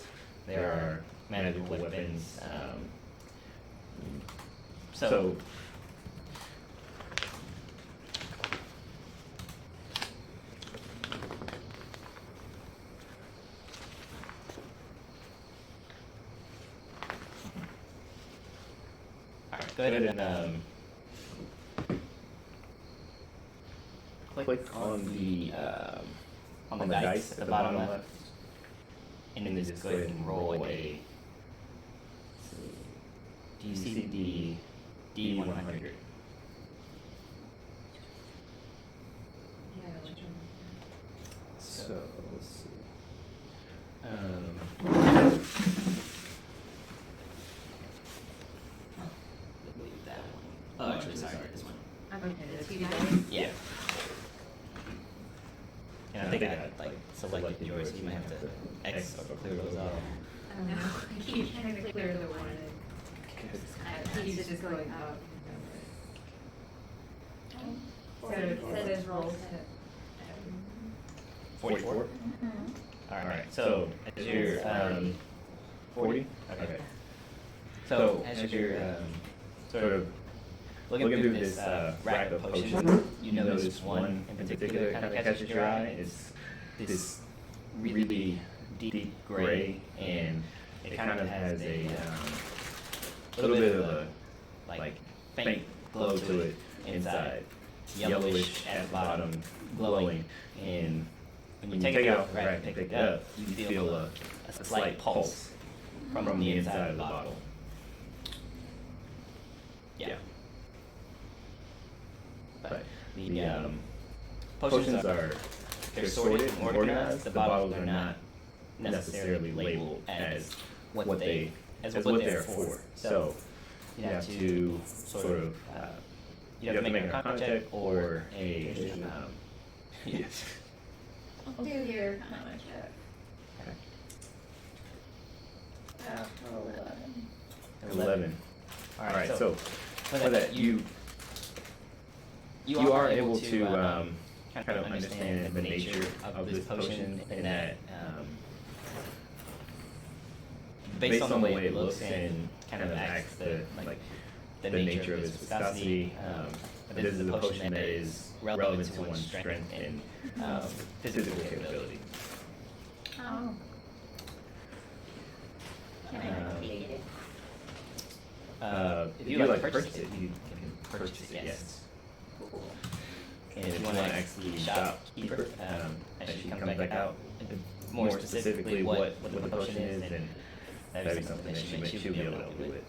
There are magical weapons. So alright, go ahead and click on the dice at the bottom left, and then just go ahead and roll a. Do you see the D100? Yeah, which one? So let's see. I believe that one. Oh, actually, sorry, this one. Okay, the two dice? Yeah. And I think I like selected yours, so you might have to X or clear those off. Oh no, I keep trying to clear the one that keeps just going up. So it says roll to. 44? Alright, so as you're 40? Okay. So as you're sort of looking through this rack of potions, you notice one in particular kind of catches your eye. It's this really deep gray, and it kind of has a little bit of a like faint glow to it inside, yellowish at the bottom, glowing, and when you take it out, right, and pick it up, you feel a slight pulse from the inside of the bottle. Yeah. But the potions are, they're sorted and organized. The bottles are not necessarily labeled as what they're for. So you have to sort of you have to make a con check or a yes. I'll do your comment check. Okay. Oh, 11. 11. All right. So for that, you are able to kind of understand the nature of this potion, and that based on the way it looks and kind of acts the nature of its viscosity, this is a potion that is relevant to one's strength and physical capability. Oh. Can I take it? If you like to purchase it, you can purchase it, yes. Cool. And if you want to actually shop keeper, as she comes back out, more specifically what the potion is, then that'd be something that she'll be able to help you with.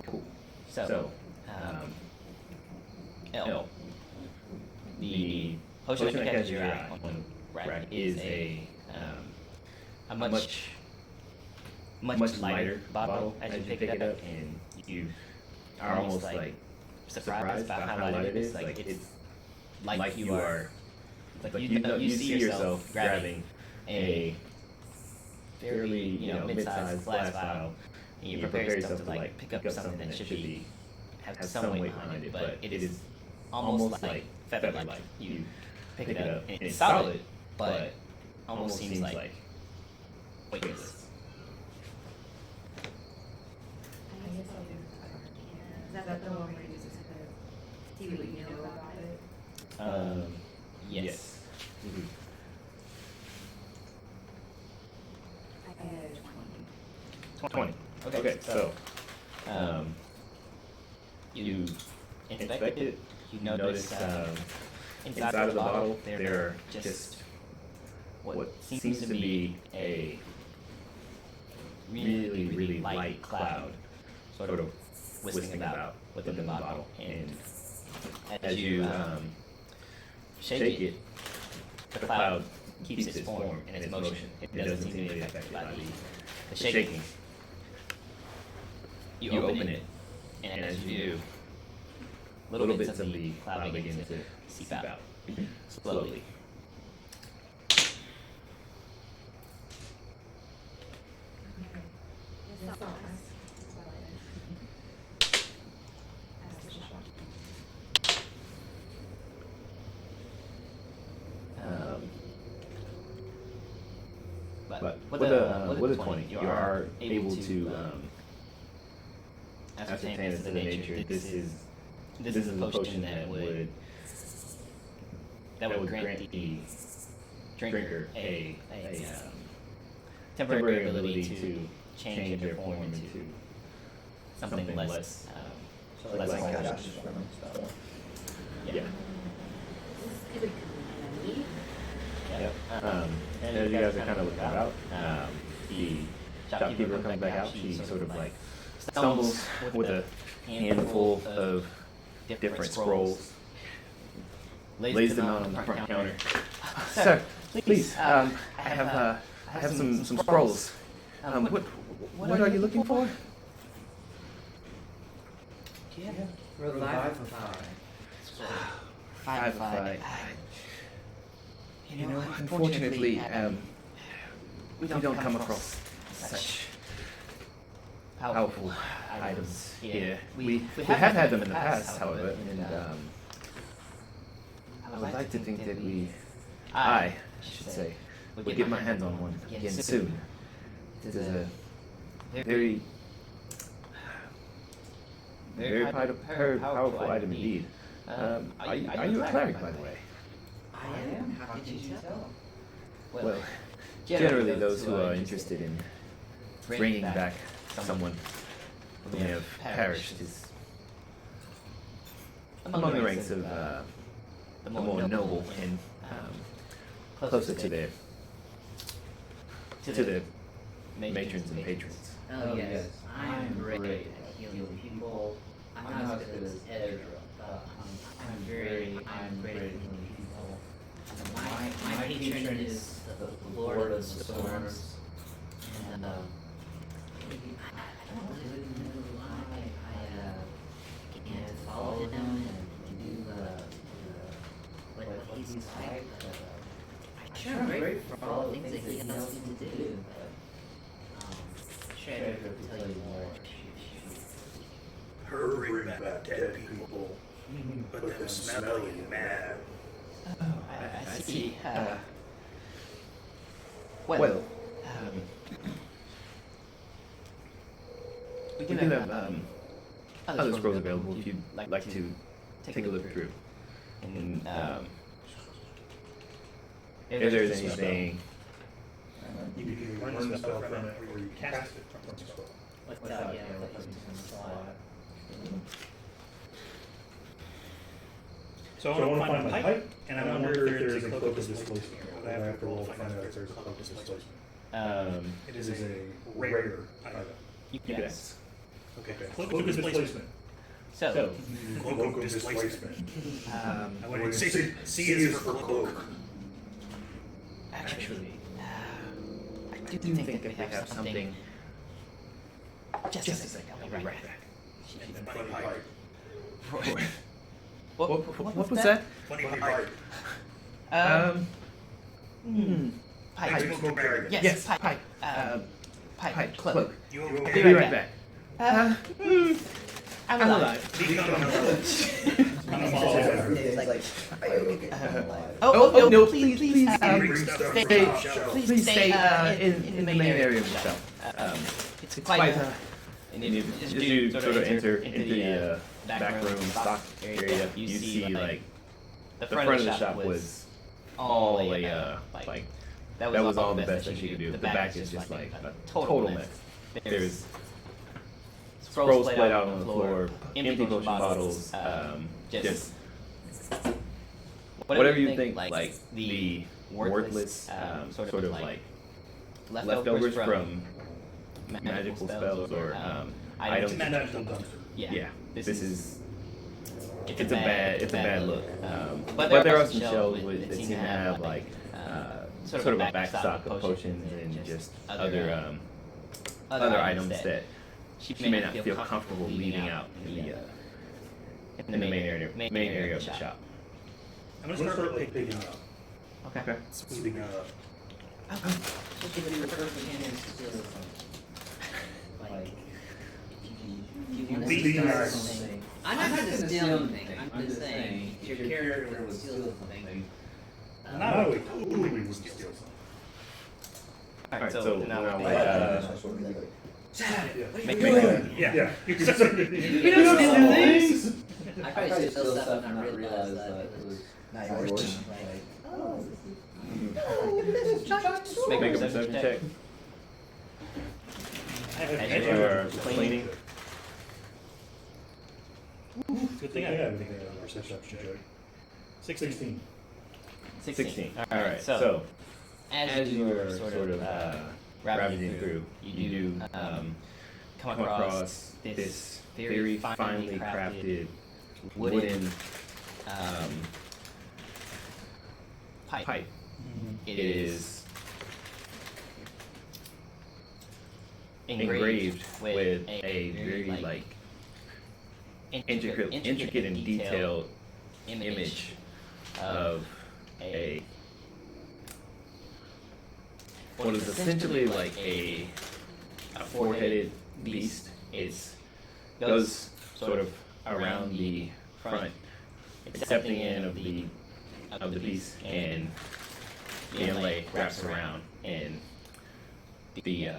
Cool. So, L. The potion that catches your eye on the rack is a much lighter bottle as you pick it up, and you are almost like surprised by how light it is. Like it's like you are, like you see yourself grabbing a fairly mid-sized glass vial, and you prepare yourself to like pick up something that should have some weight behind it, but it is almost like feather-like. You pick it up. And it's solid, but almost seems like weightless. I guess I'll do that. Is that the one where you just kind of see what you know about it? Yes. Mhm. I had 20. 20. Okay, so you inspect it. You notice inside of the bottle there are just what seems to be a really, really light cloud sort of whistling about within the bottle. And as you shake it, the cloud keeps its form and its motion. It doesn't seem to be affected by the shaking. You open it, and as you do, little bits of the cloud begin to seep out slowly. Okay. Yes, I'll ask. Ask the shop. But with a 20, you are able to ascertain as to the nature. This is a potion that would grant the drinker a temporary ability to change their form into something less less Like harmful. Josh's running stuff. Yeah. This is gonna come in handy. Yep. And as you guys are kind of looking out, the shopkeeper comes back out. She sort of like stumbles with a handful of different scrolls, lays them out on the front counter. Sir, please, I have some scrolls. What are you looking for? Revivify. You know, unfortunately, we don't come across such powerful items here. We have had them in the past, however, and I would like to think that I should say, would get my hands on one again soon. It is a very powerful item indeed. Are you a cleric, by the way? I am. How did you tell? Well, generally those who are interested in bringing back someone who may have perished is among the ranks of the more noble and closer to their matrons and patrons. Oh yes, I'm great at healing people. I'm not as good as Edra, but I'm great at healing people. My patron is the Lord of the Storms, and I don't really know why I can follow him and do what he's like. I'm sure I'm grateful for all the things that he tells me to do, but Shredder will tell you more. Her bring back dead people, but them smelly and mad. Oh, I see. Well, we can have other scrolls available if you'd like to take a look through. And if there's anything, You can learn the spell from it, or you cast it from the spell. Without using some slot. So I want to find my pipe, and I wonder if there's a cloak of displacement. I have to roll to find out if there's a cloak of displacement. It is a rare item. you can ask. Okay, cloak of displacement. So, Cloak of displacement. um, I wouldn't say C is for cloak. actually, I do think that we have something. Just a second, I'll be right back. And funny pipe. What was that? Funny pipe. Pipe. Smoke dragon. Yes, pipe. Pipe, cloak. You Be okay? right back. I'm alive. It's like, Oh, no, please, Please stay in the main area of the shop. It's It's quite quite a. and if you sort of enter into the back room stock area, you see like the front of the shop was all a like that was all the best that she could do. The back is just like a total mess. There's scrolls splayed out on the floor, empty potion bottles, just whatever you think like the worthless sort of like leftovers from magical spells or items. Magical dumpster. Yeah, this is it's a bad look. But there are some shelves that seem to have like sort of a backstock of potions and just other items that she may not feel comfortable leaving out in the main area of the shop. I'm gonna start picking up. Okay. Sweeping up. Beating us. I'm not gonna steal anything. I'm just saying, if your character would steal something. Not always. Totally would steal something. Alright, so now Make it. Yeah. You can We don't steal things! I probably steal stuff and not realize that it was not yours. make a perception check. As you are cleaning. Good thing I have anything on perception check. 16. 16. Alright, so as you are sort of ravaging through, you do come across this very finely crafted wooden pipe. It is engraved with a very like intricate and detailed image of what is essentially like a four-headed beast. It goes sort of around the front, except the end of the beast, and the inlay wraps around, and the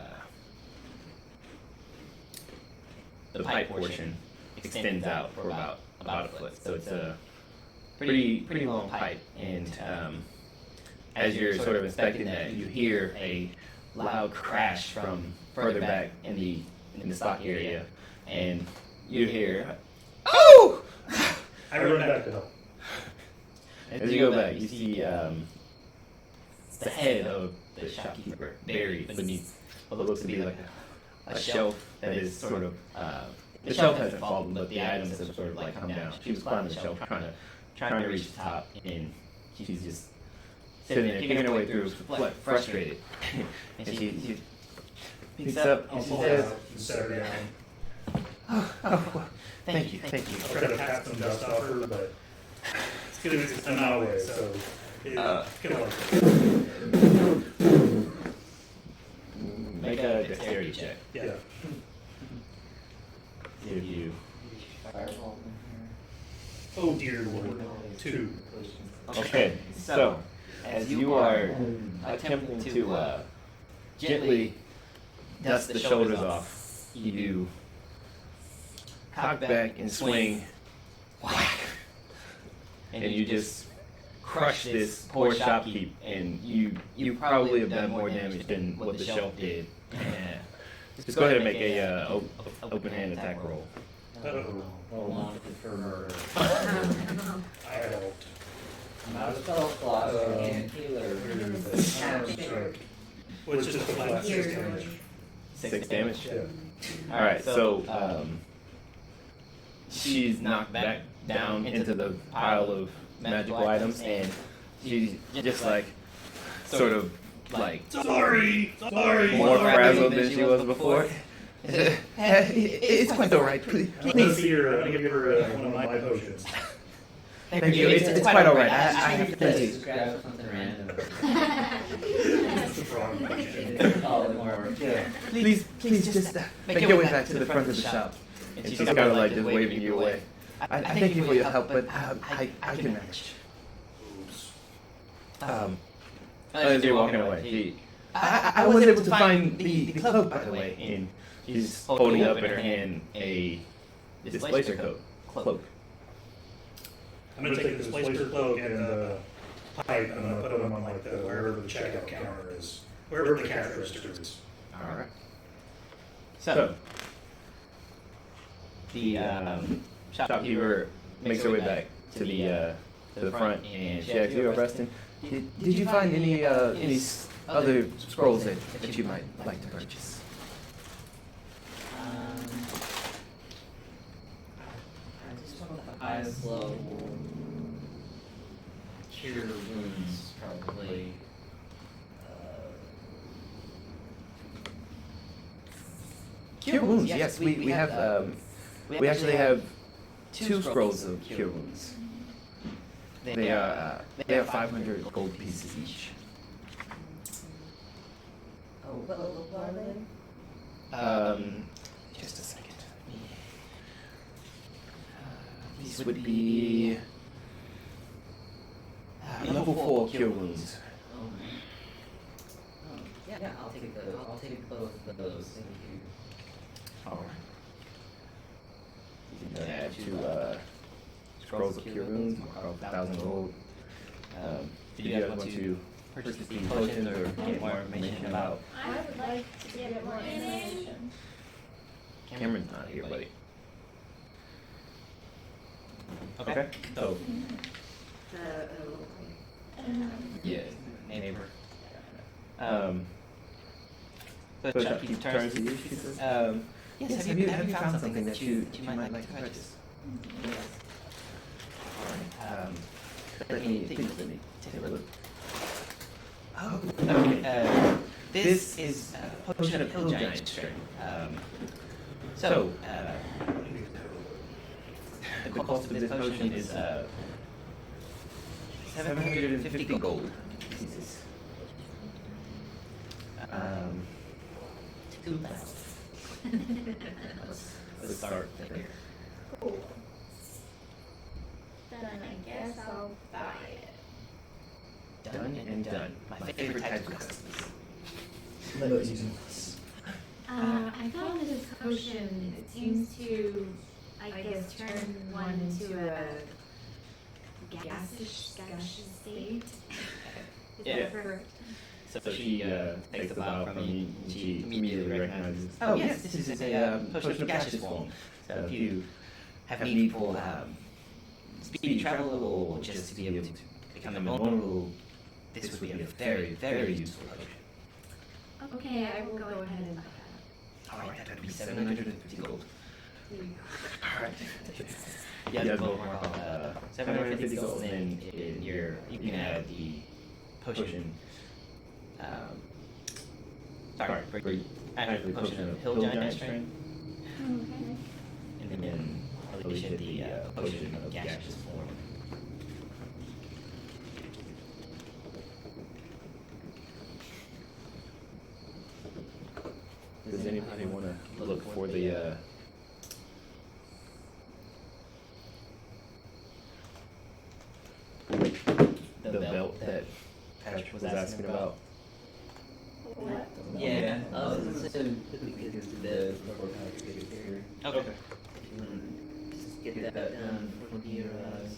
pipe portion extends out for about a foot. So it's a pretty long pipe, and as you're sort of inspecting that, you hear a loud crash from further back in the stock area, and you hear, "Oh!" I run back to help. As you go back, you see the head of the shopkeeper buried beneath what looks to be like a shelf that is sort of the shelf hasn't fallen, but the items have sort of like come down. She was climbing the shelf, trying to reach the top, and she's just sitting there, kicking her way through, frustrated. And she picks up and she says, Set her down. "Oh, thank you." I'll try to pat some dust off her, but it's good it's an hour away, so it's gonna work. Make a dexterity check. Yeah. See if you. Oh dear Lord. 2. Okay, so as you are attempting to gently dust the shoulders off, you cock back and swing, whack, and you just crush this poor shopkeep, and you probably have done more damage than what the shelf did. Just go ahead and make a open hand attack roll. Uh-oh. Wanted for murder. I helped. Not a spell slot, and healer. Well, it's just a flat 6 damage. 6 damage. Yeah. All right, so she's knocked back down into the pile of magical items, and she's just like sort of like Sorry! more frazzled than she was before. It's quite all right, please. I'm gonna give her one of my potions. Thank you. It's quite all right. I have plenty. Just grab something random. That's the wrong potion. Call it more. Please just make your way back to the front of the shop and she's kind of like just waving you away. I thank you for your help, but I can manage. As you're walking away, I was able to find the cloak, by the way, and she's holding up in her hand a displacer cloak. I'm gonna take the displacer cloak and the pipe, and I'm gonna put them on like wherever the checkout counter is, wherever the cash register is. All right. So the shopkeeper makes her way back to the front, and she asks you, Preston, did you find any other scrolls that you might like to purchase? I just want the highest level cure wounds, probably. Cure wounds, yes. We have we actually have 2 scrolls of cure wounds. They are 500 gold pieces each. Oh, what are they? Just a second. These would be level 4 cure wounds. Yeah, I'll take those. I'll take both of those. Thank you. Alright. You can add 2 scrolls of cure wounds, about 1,000 gold. Do you guys want to purchase the potions or get more information about? I would like to get more information. Cameron's not here, buddy. Okay. So, yeah, neighbor. So she turns to you. She says, "Yes, have you found something that you might like to purchase?" Let me take a look. Oh, okay. This is a potion of hill giant strength. The cost of this potion is 750 gold pieces. 2,000. Let's start there. Cool. Then I guess I'll buy it. Done and done. My favorite type of customers. I found this potion. It seems to, I guess, turn one into a gaseous state. Is that correct? So she takes the vial from you, and she immediately recognizes, oh yes, this is a potion of gaseous form. So if you have need for speedy travel or just to be able to become invulnerable, this would be a very, very useful potion. Okay, I will go ahead and buy that. Alright, that would be 750 gold. Alright. Yeah, that's both 750 gold, and then you can add the potion. Actually, the potion of hill giant strength, Okay. and then Alicia the potion of gaseous form. Does anybody want to look for the belt that Patrick was asking about? What? Yeah. So the Okay. just get that done before he arrives.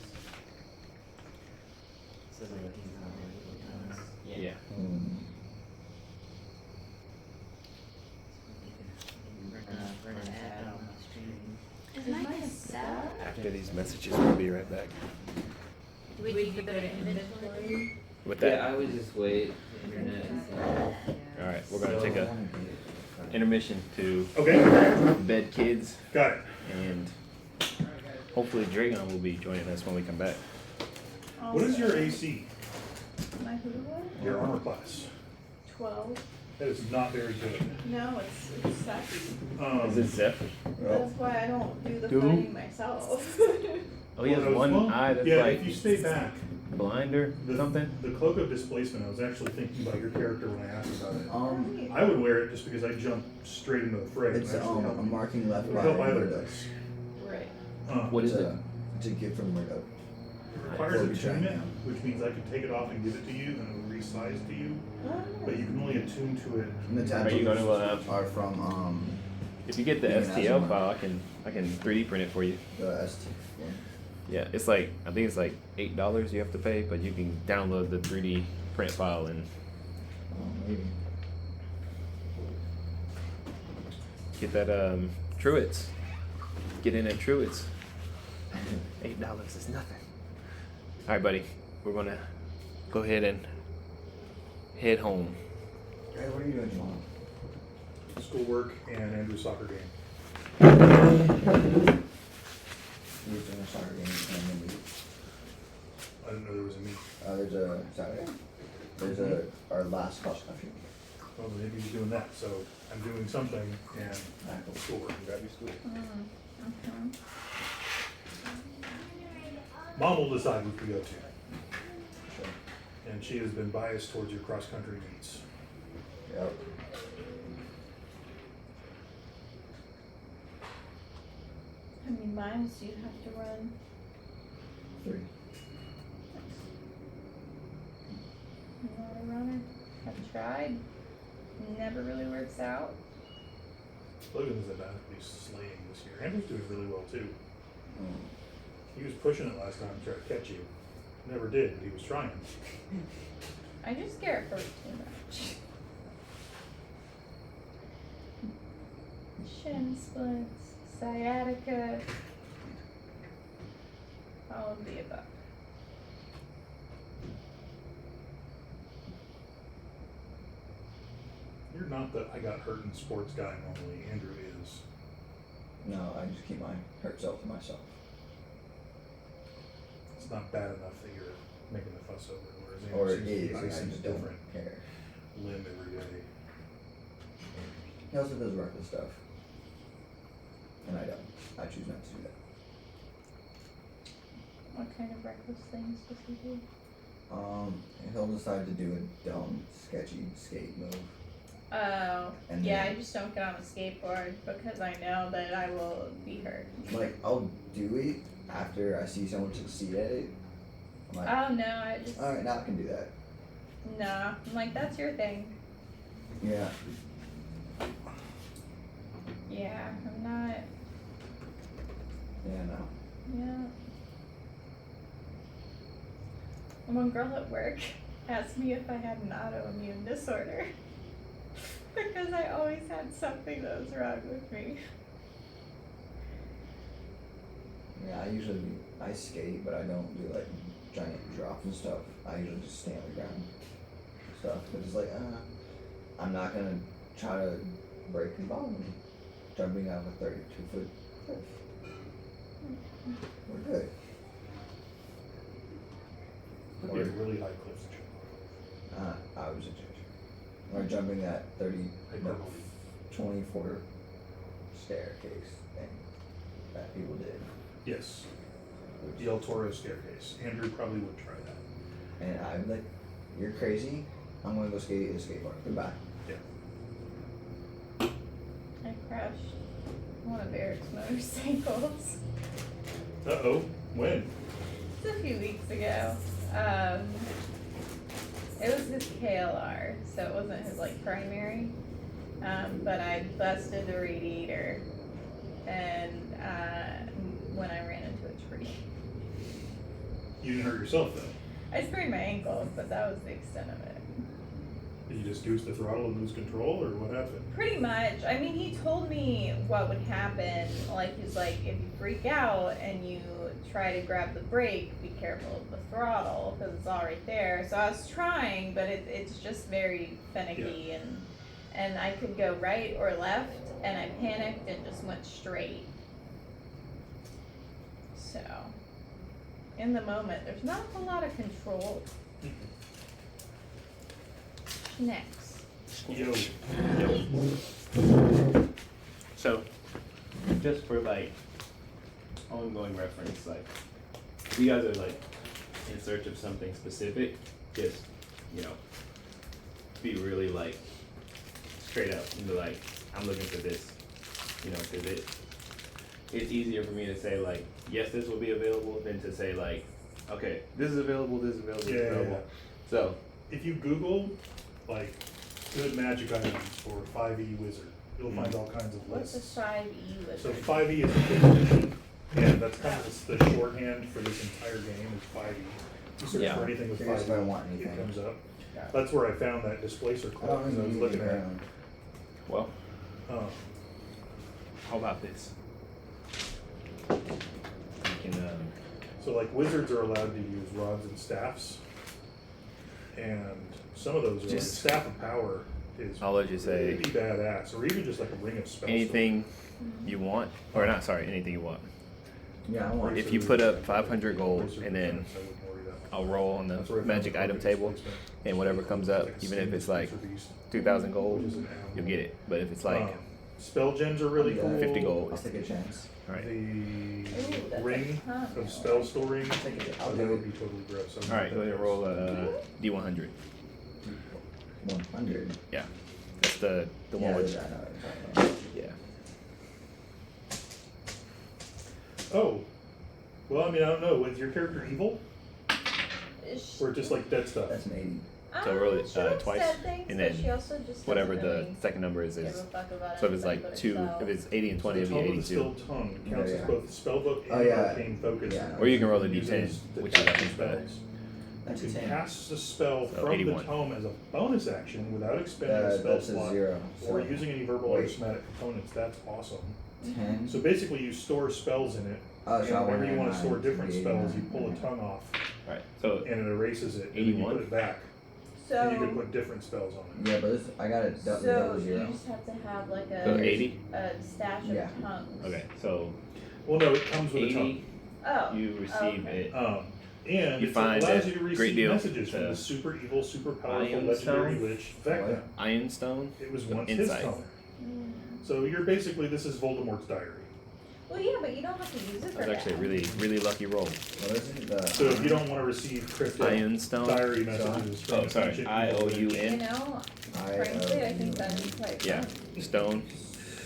So that he's not really done. Yeah. We're gonna add on the stream. Is my stuff? After these messages, we'll be right back. Do we need to go to inventory? With Yeah, that, I would just wait. Internet. all right, we're gonna take a intermission to Okay, bed kids, got it. and hopefully Dragon will be joining us when we come back. What is your AC? My who was? Your armor class? 12. That is not very good. No, it's sucky. Is it Zeph? That's why I don't do the Who? fighting myself. Oh, he has Well, one well, eye that's yeah, like. if you stay back, blind or something? The cloak of displacement, I was actually thinking about your character when I asked about it. Um, I would wear it just because I jump straight into the fray. it's and actually a help- marking left it by would help either of Murdoch. us. Right. What is it? It's a gift from Murdoch. It requires Before we try attunement, now. which means I can take it off and give it to you, and it will resize to you. Oh, But you can only attune to it. And the Are you tattoos gonna, are from If you get the Yeah, STL that's file, I can 3D print it for you. the ST one. Yeah, it's like I think it's like $8 you have to pay, but you can download the 3D print file and Maybe. get that Truits. Get in at Truits. $8 is nothing. All right, buddy. We're gonna go ahead and head home. Hey, what are you doing, John? Schoolwork and Andrew's soccer game. You're doing a soccer game and then we, I didn't know there was a meet. there's a Saturday. There's our last cross country. Well, maybe he's doing that, so I'm doing something and schoolwork. Grab your school. mhm. Mom will decide which we go to, Sure. and she has been biased towards your cross-country meets. Yep. How many miles do you have to run? 3. I'm not a runner. I've tried. Never really works out. Logan is about to be slaying this year. Andrew's doing really well too. Mm. He was pushing it last time to try to catch you. Never did, but he was trying. I just scare it first too much. Shin splints, sciatica, all of the above. You're not the I got hurt in sports guy normally. Andrew is. No, I just keep my hurt self to myself. It's not bad enough that you're making a fuss over it, Or whereas it Andrew is, seems to I be a just don't different care. limb every day. He also does reckless stuff. And I don't. I choose not to do that. What kind of reckless things does he do? He'll decide to do a dumb, sketchy skate move. Oh, And yeah, then- I just don't get on a skateboard because I know that I will be hurt. Like, I'll do it after I see someone succeed at it. I'm like, Oh no, I just, alright, now I can do that. nah, I'm like, that's your thing. Yeah. Yeah, I'm not, Yeah, no. yeah. And one girl at work asked me if I had an autoimmune disorder because I always had something that was wrong with me. Yeah, I skate, but I don't do like giant drops and stuff. I usually just stay on the ground and stuff. But it's like, I'm not gonna try to break the bottom jumping out of a 32-foot cliff. We're good. Would be a really high cliff to jump I was a judge. Or jumping that 30, no, off. 24 staircase thing that people did. Yes, the El Toro staircase. Andrew probably would try that. And I'm like, you're crazy. I'm gonna go skate at a skate park. Goodbye. I crashed one of Eric's motorcycles. Uh-oh, when? It's a few weeks ago. It was his KLR, so it wasn't his like primary. But I busted the radiator, and when I ran into a tree, You didn't hurt yourself though. I sprained my ankle, but that was the extent of it. Did you just goose the throttle and lose control, or what happened? Pretty much. I mean, he told me what would happen. Like, he's like, if you freak out and you try to grab the brake, be careful of the throttle because it's all right there. So I was trying, but it's just very finicky, and I could go right or left, and I panicked and just went straight. So, in the moment, there's not a lot of control. Next. Yo. So, just for like ongoing reference, like you guys are like in search of something specific, just, you know, be really like straight up and be like, I'm looking for this, you know, because it's easier for me to say like, yes, this will be available than to say like, okay, this is available, this is available, this is Yeah. available. So, If you Google like good magic items for 5e wizard, you'll find all kinds of What's lists. a 5e wizard? So 5e is a fifth edition, and that's kind of the shorthand for this entire game is 5e. You search Yeah. for anything with Curious if I 5e, want it anything. comes up. Yeah. That's where I found that displacer I clip, don't because I was need looking it at, around. well, um, how about this? You can, so like wizards are allowed to use rods and staffs, and some of those are like Just- staff of power is I'll let you say pretty badass, or even just like a ring of spells. anything you want, or not, sorry, anything you want. Yeah, I want If you put up 500 gold and then I'll roll on the That's where I found magic the item perfect table, displacement. and whatever comes up, Like a even if it's single like Displacer beast, 2,000 gold, which is an animal. you'll get it. But if it's like, Um, spell gems are really Yeah. cool. 50 gold. I'll take a chance. alright, The Ooh, that's ring a ton. of spell storing, I'll take it. I'll that do would it. be totally gross. I don't know alright, go what ahead and that roll is. a D100. 100. Yeah, that's the one Yeah, with, I know what you're talking about. yeah. Oh, well, I mean, I don't know. Was your character evil, Is or just like dead stuff? That's an 80. So roll it, she likes twice, sad things, and but then she also just whatever doesn't the really second number is. give a fuck about So if it's anybody like but 2, herself. if it's 80 and 20, The it'd tome be of the 82. still tongue counts as Yeah. both spellbook and Oh, yeah. arcane focus. Yeah. Or you can roll a Uses D10, the which is I casting think the, spells. That's You a can 10. cast a spell So from 81. the tome as a bonus action without expending a spell That's a slot 0. or So using any verbal or Wait. somatic components. That's awesome. 10. So basically, you store spells in it. Oh, And so I whenever you want to 199 store different to be spells, you 89. pull a tongue off right, so and it erases it. And then you 81? put it back. And you can So, put different spells on it. Yeah, but this, I got a so double you 0. just have to have like so a 80? stash of Yeah. tongues. Okay, so Well, no, it comes with a 80, tongue. Oh. you receive okay. it. And You it find allows a you to great receive deal messages from to the super evil, super powerful Iron legendary Stone? lich Vecna. Ironstone. It was With once insight. his tongue. Mm. So you're basically, this is Voldemort's diary. Well, yeah, but you don't have to use it for That's actually a that. really, really lucky roll. What is it? The, So if you don't want to receive cryptic Ironstone. diary messages from Oh, sorry. ancient IOUN. evil lich. You know, frankly, I think that is quite Yeah, fun. stone.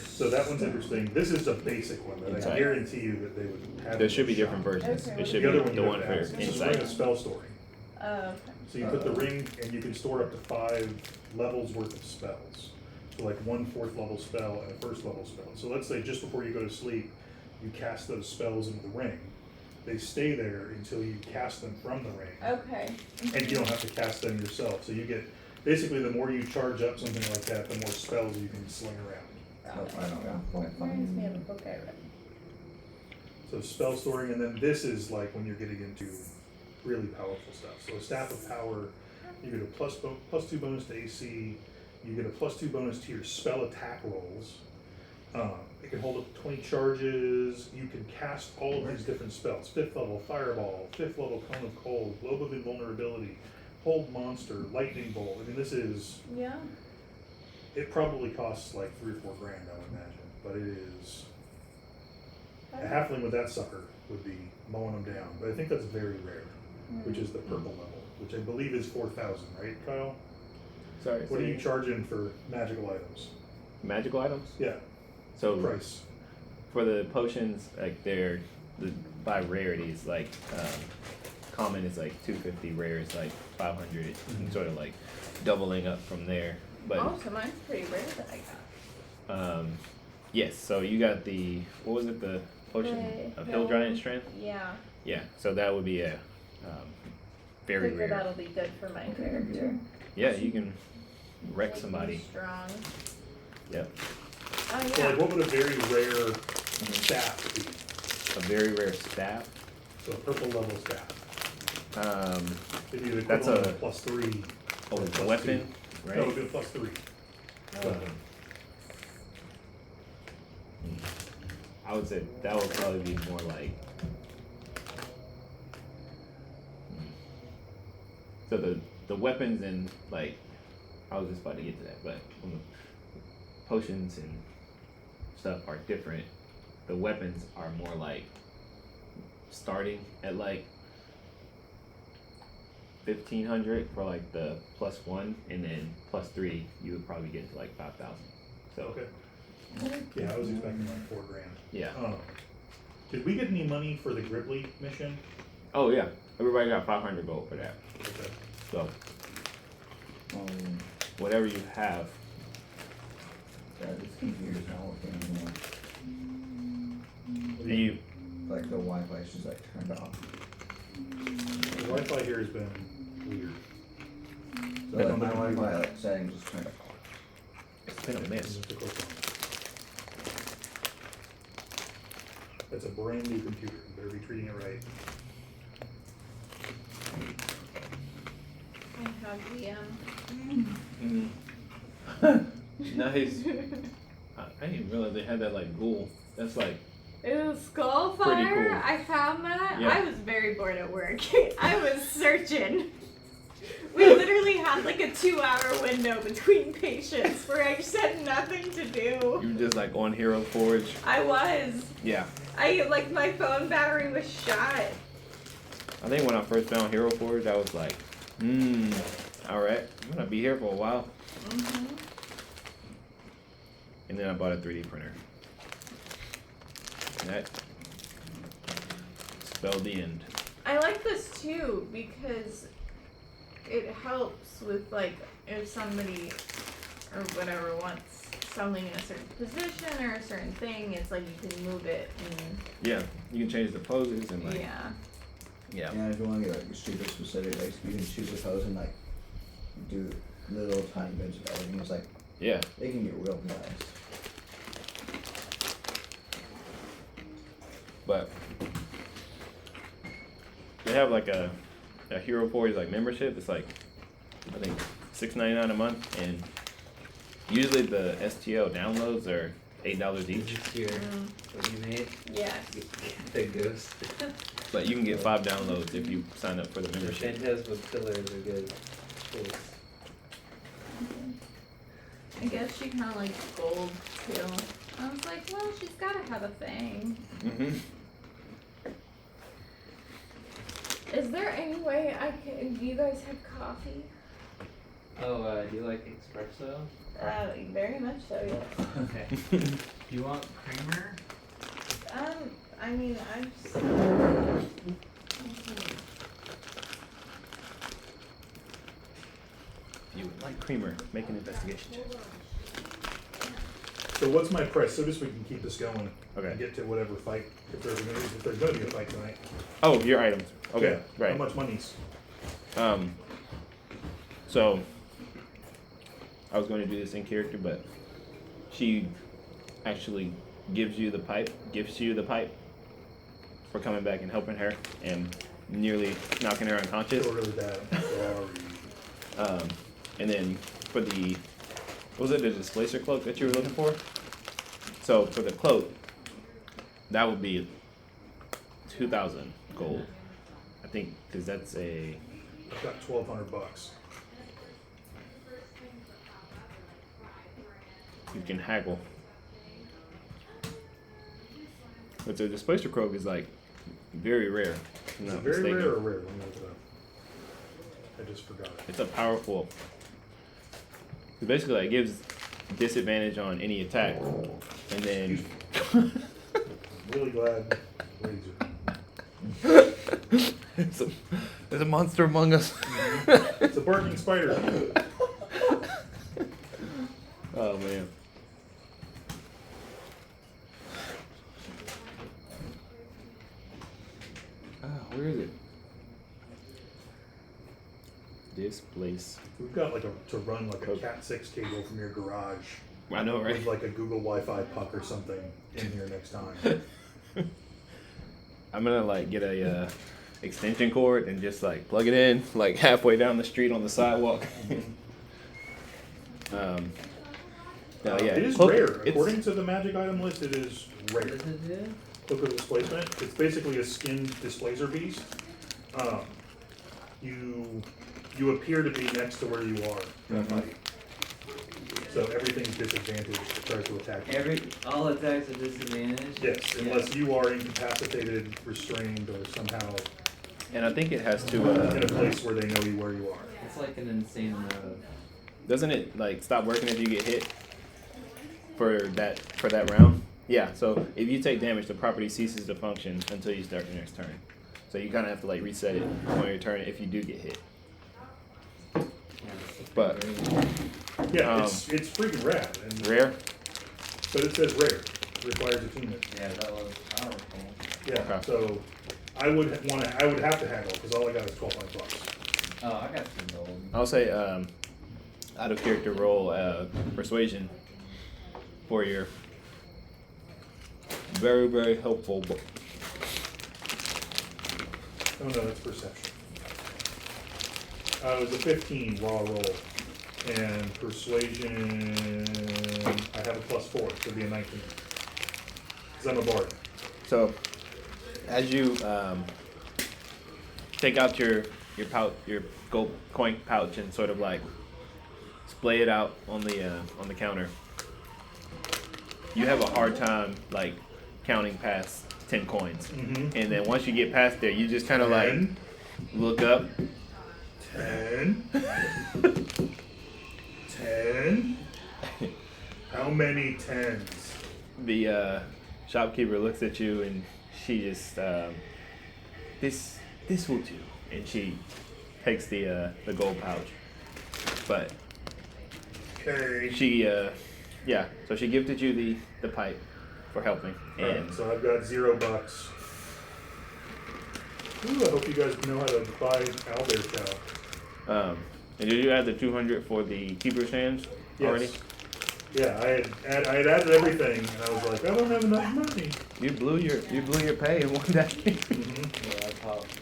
So that one's interesting. This is a basic one that I Insight. guarantee you that they would have. There should be in the different shop. versions. Okay, It should The be other one the you one have for to ask. This is insight. a spell story. Okay. So you put the ring and you can store up to 5 levels worth of spells. So like 1 4th level spell and a 1st level spell. So let's say just before you go to sleep, you cast those spells into the ring. They stay there until you cast them from the ring. Okay. And you don't have to cast them yourself. So you get, basically the more you charge up something like that, the more spells you can sling around. Oh, I don't know. Point Reminds me of a book I read. So spell storing, and then this is like when you're getting into really powerful stuff. So a staff of power, you get a +2 bonus to AC, you get a +2 bonus to your spell attack rolls. It can hold up to 20 charges. You can cast all of these different spells: 5th level fireball, 5th level cone of cold, globe of invulnerability, hold monster, lightning bolt. I mean, this is, Yeah. it probably costs like 3 or 4 grand, I would imagine, but it is. A halfling with that sucker would be mowing them down, but I think that's very rare, which is the purple level, which I believe is 4,000, right, Kyle? Sorry. What are say you charging for magical items? Magical items? Yeah, So price. for the potions, like they're by rarities. Like common is like 250, rare is like 500, and sort of like doubling up from there. But Oh, so mine's pretty rare that I got. yes, so you got the, what was it, the potion of Hill Giant Strength? Yeah. Yeah, so that would be a very Figure rare. that'll be good for my character. Yeah, you can wreck Make me somebody. Strong. Yep. Oh So yeah. like, what would a very rare staff be? A very rare staff. So a purple level staff. Um, It'd be the That's equivalent a- of +3. oh, or a +2. weapon, No, right? it would be a +3. I would say that would probably be more like. So the weapons and like, I was just about to get to that, but when the potions and stuff are different, the weapons are more like starting at like 1,500 for like the +1, and then +3 you would probably get to like 5,000. So Okay. Yeah, I was expecting like $4,000. yeah. Did we get any money for the Gribbly mission? Oh yeah, everybody got 500 gold for that. Okay. So whatever you have. Yeah, this computer's not working anymore. And you Like the Wi-Fi's just like turned off. The Wi-Fi here has been weird. So like my Wi-Fi like settings just turned off. it's been a mess. Just a quick one. That's a brand new computer. You better be treating it right. I have the Nice. I didn't realize they had that like ghoul. That's like Ew, Skullfire? Pretty cool. I found that. Yeah. I was very bored at work. I was searching. We literally had like a 2-hour window between patients where I just had nothing to do. you were just like on Hero Forge. I was. Yeah. My phone battery was shot. I think when I first found Hero Forge, I was like, alright, I'm gonna be here for a while. And then I bought a 3D printer. And that spelled the end. I like this too because it helps with like if somebody or whatever wants something in a certain position or a certain thing, it's like you can move it and Yeah, you can change the poses and like, yeah. And if you want to get like super specific, like you can choose a pose and like do little tiny bits of everything. It's like yeah. they can get real nice. But they have like a Hero Forge like membership. It's like I think $6.99 a month, and usually the STL downloads are $8 Did each. you hear what you made? Yeah. The ghost. But you can get 5 downloads if you sign up for the The membership. Phantasmal pillars are good. Cool. I guess she kinda likes gold too. I was like, well, she's gotta have a thing. Mm-hmm. Is there any way I can? Do you guys have coffee? Oh, do you like espresso? Very much so. Yes. Okay. Do you want creamer? I mean, I'm just. If you would like creamer, make an investigation check. So what's my price? So just we can keep this going. Okay. And get to whatever fight, if there's gonna be a fight tonight. Oh, your items. Okay, Yeah. right. How much money's? So I was going to do this in character, but she actually gives you the pipe for coming back and helping her and nearly knocking her unconscious. Feel really bad. Sorry. And then for the, what was it, the displacer cloak that you were looking for? So for the cloak, that would be 2,000 gold. I think, because that's a, I've got $1,200. you can haggle. But the displacer cloak is like very rare. if I'm Is it not very mistaken. rare or rare? Let me look it up. I just forgot it. It's a powerful. It basically like gives disadvantage on any attack, and then. Really glad Razor. There's a monster among us. It's a barking spider. Oh man. Where is it? This place. We've got like to run like a Cat 6 cable from your garage I know, right? with like a Google Wi-Fi puck or something in here next time. I'm gonna like get a extension cord and just like plug it in like halfway down the street on the sidewalk. No, yeah, It is cloak- rare. it's- According to the magic item list, it is What rare. does it do? Cloak of Displacement. It's basically a skinned displacer beast. You appear to be next to where you are in a fight. So everything's disadvantaged that tries to attack you. All attacks are disadvantaged? Yes, unless you are incapacitated, restrained, or somehow And I think it has to. in a place where they know where you are. It's like an insane amount of. Doesn't it like stop working if you get hit for that round? Yeah. So if you take damage, the property ceases to function until you start your next turn. So you kind of have to like reset it on your turn if you do get hit. But Yeah, it's freaking rad. And, rare. but it says rare. Requires attunement. Yeah, that was powerful. Yeah. Okay. So I would have to haggle because all I got is $12. Oh, I got some gold. I'll say out of character roll persuasion for your very, very helpful book. Oh no, that's perception. It was a 15 raw roll. And persuasion, I have a +4, so it'd be a 19. Because I'm a bard. So as you take out your gold coin pouch and sort of like splay it out on the counter, you have a hard time like counting past 10 coins. Mm-hmm. And then once you get past there, you just kind of like look up. 10. 10. How many 10s? The shopkeeper looks at you and she just this will do, and she takes the gold pouch. But Okay. she yeah, so she gifted you the pipe for helping. Alright, And so I've got $0. Ooh, I hope you guys know how to buy owlbear chow. and did you add the 200 for the keeper's hands already? Yes. Yeah, I had added everything, and I was like, I don't have enough money. You blew your pay in one day. Mm-hmm. Yeah, I popped.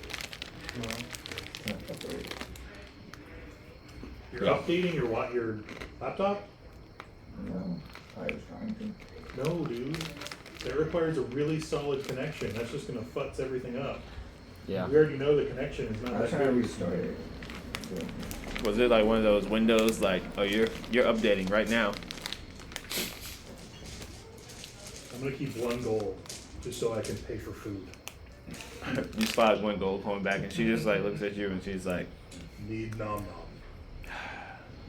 You're updating your laptop? No, I was trying to. No, dude. That requires a really solid connection. That's just gonna futz everything up. Yeah. We already know the connection is not I was that trying to good. restart it. Was it like one of those windows like, oh, you're updating right now? I'm gonna keep 1 gold just so I can pay for food. You slide 1 gold coin back, and she just like looks at you and she's like, Need nom nom.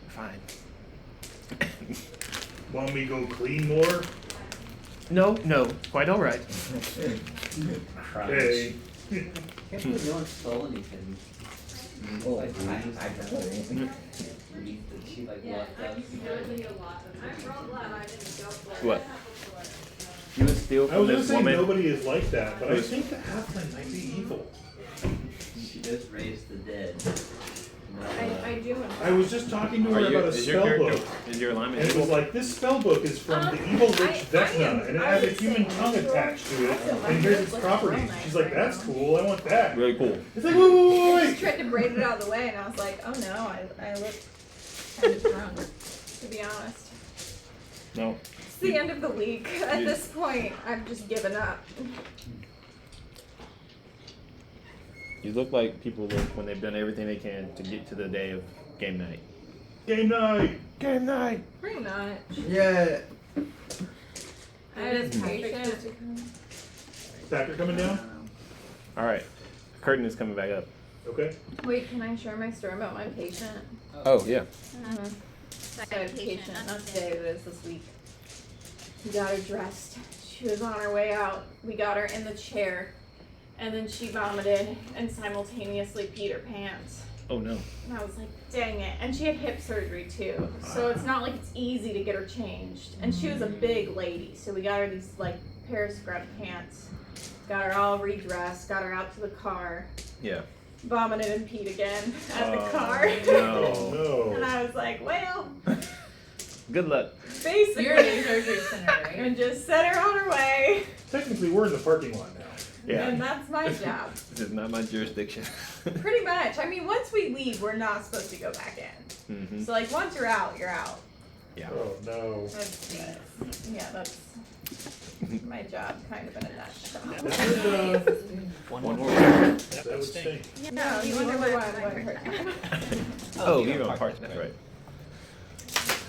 fine. Want me go clean more? No, quite all right. Okay. Can't believe no one stole anything. Oh, Like, I definitely. She like left us. What? You would steal I from was gonna this say woman? nobody is like that, but I Who's- think the halfling might be evil. She just raised the dead. I do. I was just talking to her about a is your spell character, book, is your alignment and it was evil? like, this spell book is from the evil witch Vecna, and it has a human tongue attached to it, and here's its properties. She's like, that's cool, I want that. Really cool. It's like, wait. Just tried to braid it out of the way, and I was like, oh no, I look kind of drunk, to be honest. No. It's the end of the week. At You- this point, I've just given up. You look like people look when they've done everything they can to get to the day of game night. Game night. Game night! Pretty much. Yeah. I was patient. Stacker coming down? Alright. Curtain is coming back up. Okay. Wait, can I share my story about my patient? Oh, yeah. Second patient, not today, but it's this week. We got her dressed. She was on her way out. We got her in the chair. And then she vomited and simultaneously peed her pants. Oh, no. And I was like, dang it. And she had hip surgery too. So it's not like it's easy to get her changed. And she was a big lady. So we got her these like pair of scrub pants. Got her all redressed. Got her out to the car. Yeah. Vomited and peed again at the Oh, car. no. And No. I was like, well, Good luck. basically. You're in the surgery center, right? And just set her on her way. Technically, we're in the parking lot now. Yeah. And that's my job. This is not my jurisdiction. Pretty much. I mean, once we leave, we're not supposed to go back in. Mm-hmm. So, like, once you're out, you're out. Yeah. Oh, no. That's, yeah, that's my job, kind of in a nutshell. That would, One more. that would stink. No, you wonder why I'm hurt. Oh, you're on part-time, that's right.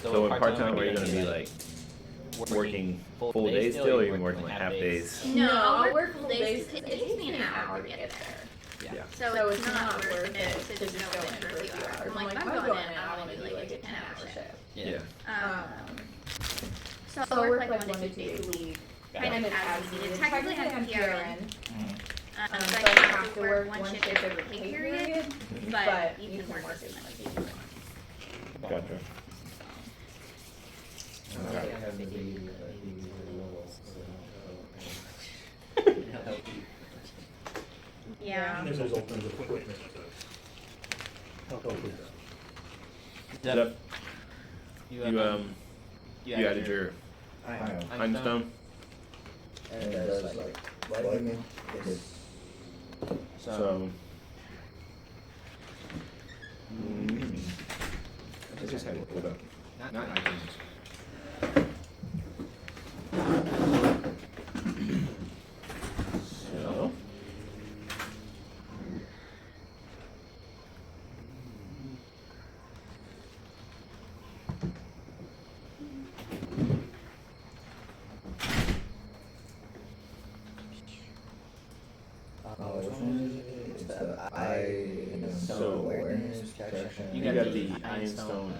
So in part-time, are you going to be like working full days still, or are you working like half days? No, I'll work full days. It takes me an hour to get there. Yeah. So it's not worth it to just go in for a few hours. I'm like, if I'm going in, I want to do like a 10-hour shift. Yeah. So I work like 1 to 2 days a week, kind of as needed. Technically I'm PRN. So I have to work 1 shift over pay period, but you can work as much as you want. Gotcha. Yeah. And there's also tons of equipment to help with that. Yep. You added your Time Stone. And it does like lightning. It's So. I just had it pulled up. Not items. So. which one is it? It's the eye So- awareness protection. You got the Iron Stone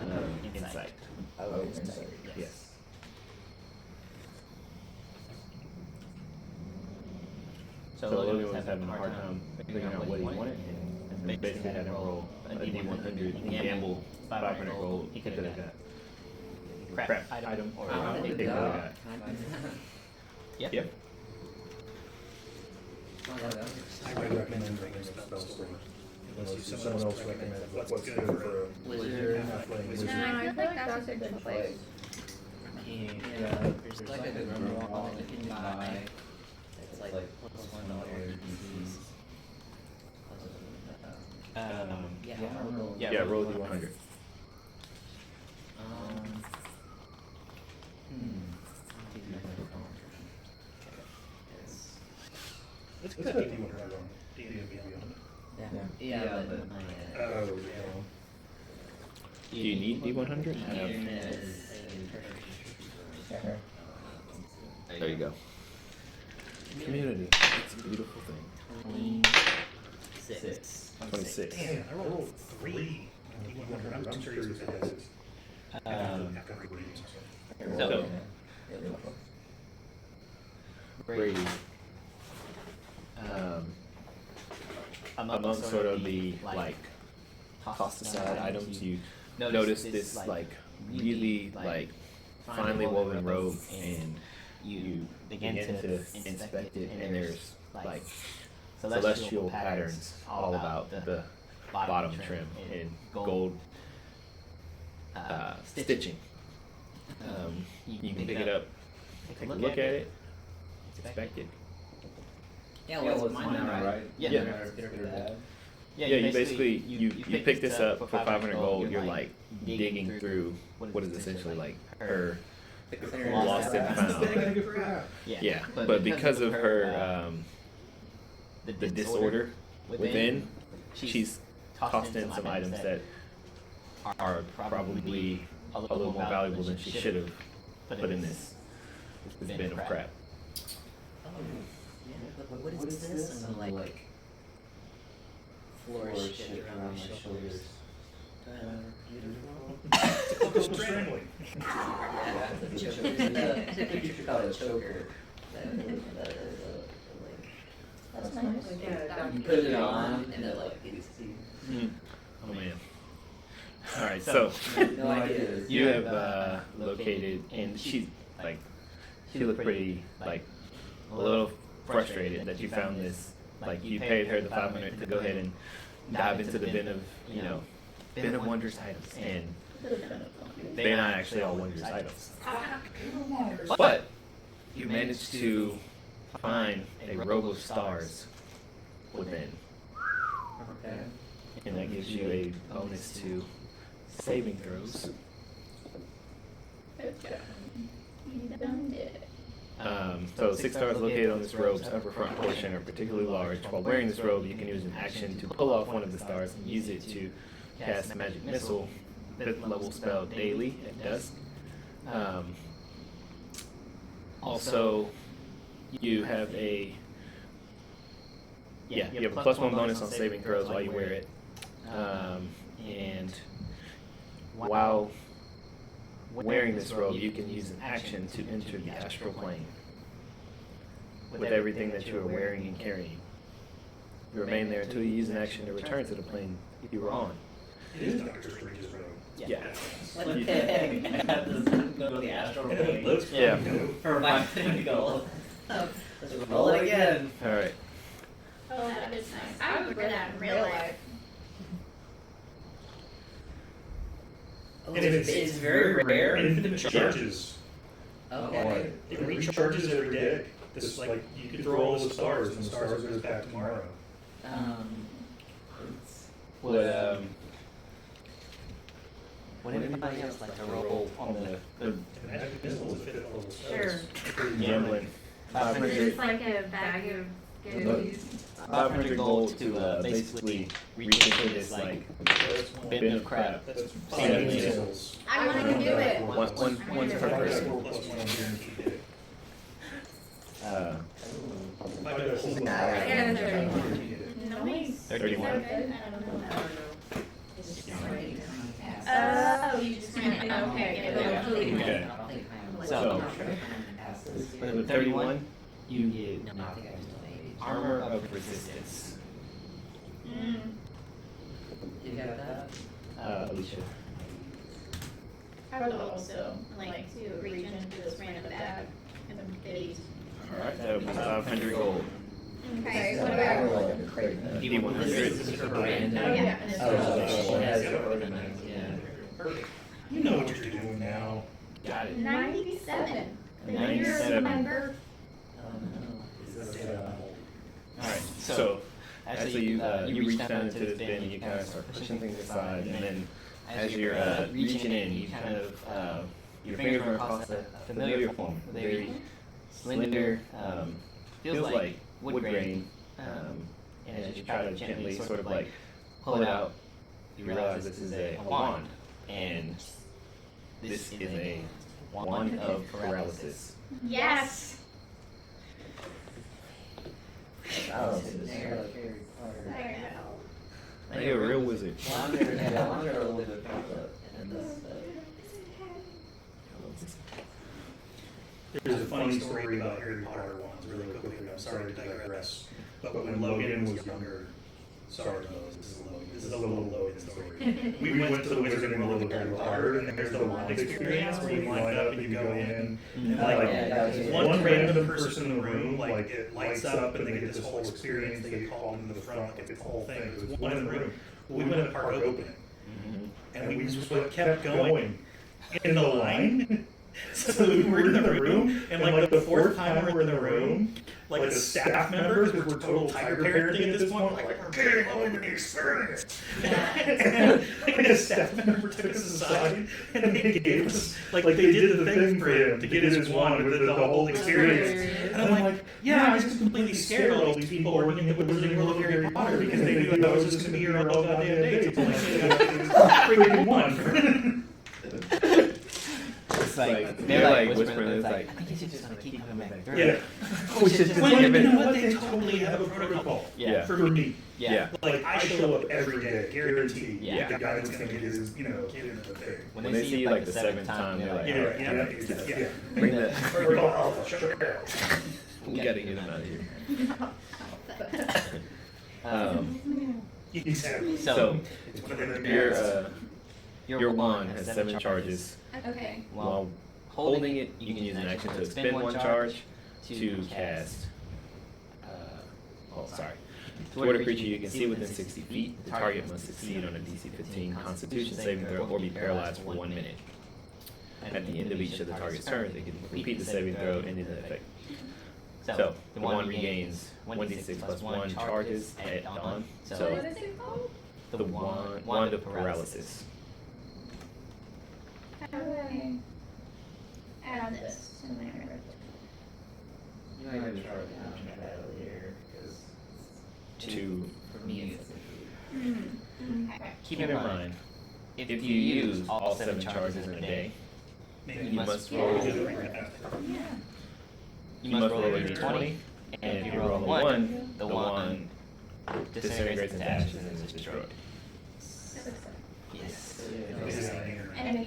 Insight. Oh, insight. Yes. So Logan was having a hard time figuring out what he wanted, and basically had to roll a D100 and gamble 500 gold. He could have got crap item or he could have got. Yep. I would recommend bringing a spell storage. Unless someone else recommends what's good for a Wizard. halfling No, wizard. I feel like that's a good choice. Yeah, there's like a grimoire that you can buy. It's like +1 DCs. Yeah, roll D100. It's good if you want to run D&D Beyond. Yeah, but Oh, Do you need D100? There you go. Community. It's a beautiful thing. 26. damn, I rolled 3 on D100. I'm curious what that is. After I read it. So, Brady. Among sort of the like tossed aside items, you notice this like really like finely woven robe, and you begin to inspect it, and there's like celestial patterns all about the bottom trim and gold stitching. You can pick it up, take a look at it, inspect it. yeah, well, it's mine now, right? Yeah. Yeah, you basically you pick this up for 500 gold. You're like digging through what is essentially like her lost and found. Yeah, but because of her the disorder within, she's tossed in some items that are probably a little more valuable than she should have put in this bin of crap. What is this? And I'm like, flourish shit around my shoulders. Typical strangling. You should call it a choker. That's nice. You put it on and it like it's Oh man. All right, so no idea. you have located, and she's like, she looked pretty like a little frustrated that you found this. Like you paid her the 500 to go ahead and dive into the bin of bin of wondrous items, and they're not actually all wondrous items. But you managed to find a robe of stars within, Okay. and that gives you a bonus to saving throws. You done it. So 6 stars located on this robe's upper front portion are particularly large. While wearing this robe, you can use an action to pull off one of the stars and use it to cast Magic Missile, 5th level spell daily at dusk. Also, you Yeah, you have a +1 bonus on saving throws while you wear it. And while wearing this robe, you can use an action to enter the astral plane with everything that you are wearing and carrying. You remain there until you use an action to return to the plane you were on. It is Doctor Strange's robe. Yeah. What the heck? I have to go to the astral plane. Looks Yeah. pretty dope. For my thing to go. Let's roll it again. All right. Oh, that is nice. I would wear that in real life. Oh, And it's very rare. Infinite charges. Okay. It recharges every day. This like you could throw all the stars, and the stars goes back tomorrow. It's, Would anybody else like to roll on the And magic missiles fit all the Sure. stars. Gambling. It's like a bag of goodies. 500 gold to basically reach into this like bin of crap. That's Same missiles. I want to do it. One's per person. +1 on guaranteed hit. Uh, I got a whole lot. Yeah, Guaranteed hit. Nice. 31. I don't know. Oh, Oh, you just kind of, okay. Okay. So, with 31, you get armor of resistance. Mm. you got that? Alicia. I would also like to reach into this random bag and some goodies. Alright, that would be 500 gold. Okay, what I about? would like a crate. D100. This is her brand. Oh, yeah. and it's- Oh, She has it organized, yeah. Perfect. You know what you're doing now. Got it. 97. The year of 97. my birth. Alright, so as you reach down into this bin, you kind of start pushing things aside, and then as you're reaching in, you kind of your fingers run across a familiar form, very slender, feels like wood grain, and as you try to gently sort of like pull it out, you realize this is a wand, and this is a wand of paralysis. Yes. Like a real wizard. There's a funny story about Harry Potter wands, really quickly. I'm sorry to digress. But when Logan was younger, sorry, Logan, this is a little Logan story. We went to the Wizarding World of Harry Potter, and there's the wand experience where you line up and you go in, and like one random person in the room, like it lights up and they get this whole experience. They get called into the front, like it's the whole thing. It was one in the room. We went at park opening, and we just kept going in the line. So we were in the room, and like the fourth time we're in the room, like the staff members, because we're total tiger parenting at this point, like we're getting over the experience. And like a staff member took us aside, and they gave us, like they did the thing for him to get his wand with the whole experience. And I'm like, yeah, I was just completely scared of all these people working at the Wizarding World of Harry Potter because they knew that I was just going to be here all goddamn day to freaking one. It's like, they're like whispering, it's like, I think you should just want to keep coming back through. Yeah. We should just Well, give you it. know what? They totally have a protocol Yeah. for me. Yeah. Like, I show up every day, guaranteed. Yeah. The guy that's gonna get his, kid into the thing. When they see you like the seventh time, they're like, Yeah, yeah. Bring that. Or call Alpha, shut your mouth. We gotta get him out of here. Exactly. So, It's one of them Your guys. your wand has 7 charges. Okay. While holding it, you can use an action to expend 1 charge to cast. Toward a creature you can see within 60 feet, the target must succeed on a DC 15 Constitution saving throw or be paralyzed for 1 minute. At the end of each of the target's turns, they can repeat the saving throw and end the effect. So, the wand regains 1d6 plus 1 charges at dawn. What So, is it called? the wand of paralysis. How do I add this to my repertoire? You might have tried to mention that earlier, because To for me, it's Okay. keep in mind, if you use all 7 charges in a day, you must roll. You must roll a d20, and if you roll a 1, the wand disintegrates into ashes and is destroyed. Yes. And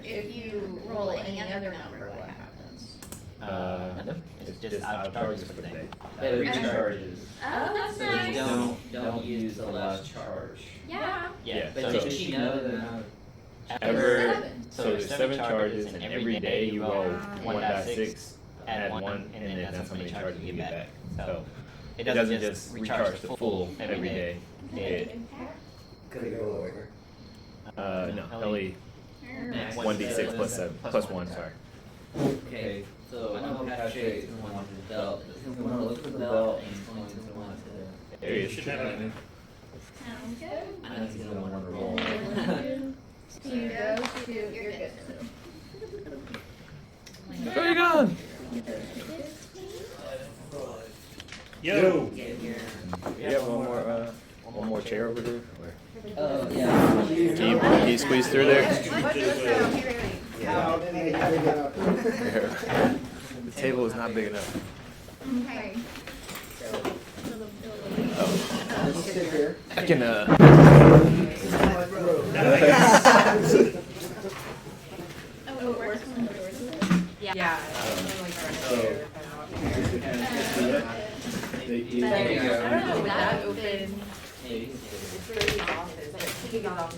if you roll any other number, what happens? No, it's just out of charges for the day. It recharges. Oh, that's So you nice. don't use the last charge. Yeah. Yeah, But so did she know the amount of so there's 7 charges, and every day you roll 1d6, add 1, and then that's how many charges you get back. So it doesn't just recharge the full every day. It, Could it go over? no, only 1d6 plus 7, plus 1, sorry. Okay, so I know Patrick is the one with the belt. He's going to look for the belt and he's going to want to. There he is. Sounds good. I know he's going to want to roll. So you go to, you're good. Where are you going? Yo! You have one more chair over there? Oh, yeah. Can you squeeze through there? Yeah. The table is not big enough. Okay. Let's sit here. I can, Oh, it works when the doors are open? Yeah. There you I don't know, go. with that open, Maybe. it's really office, like kicking off.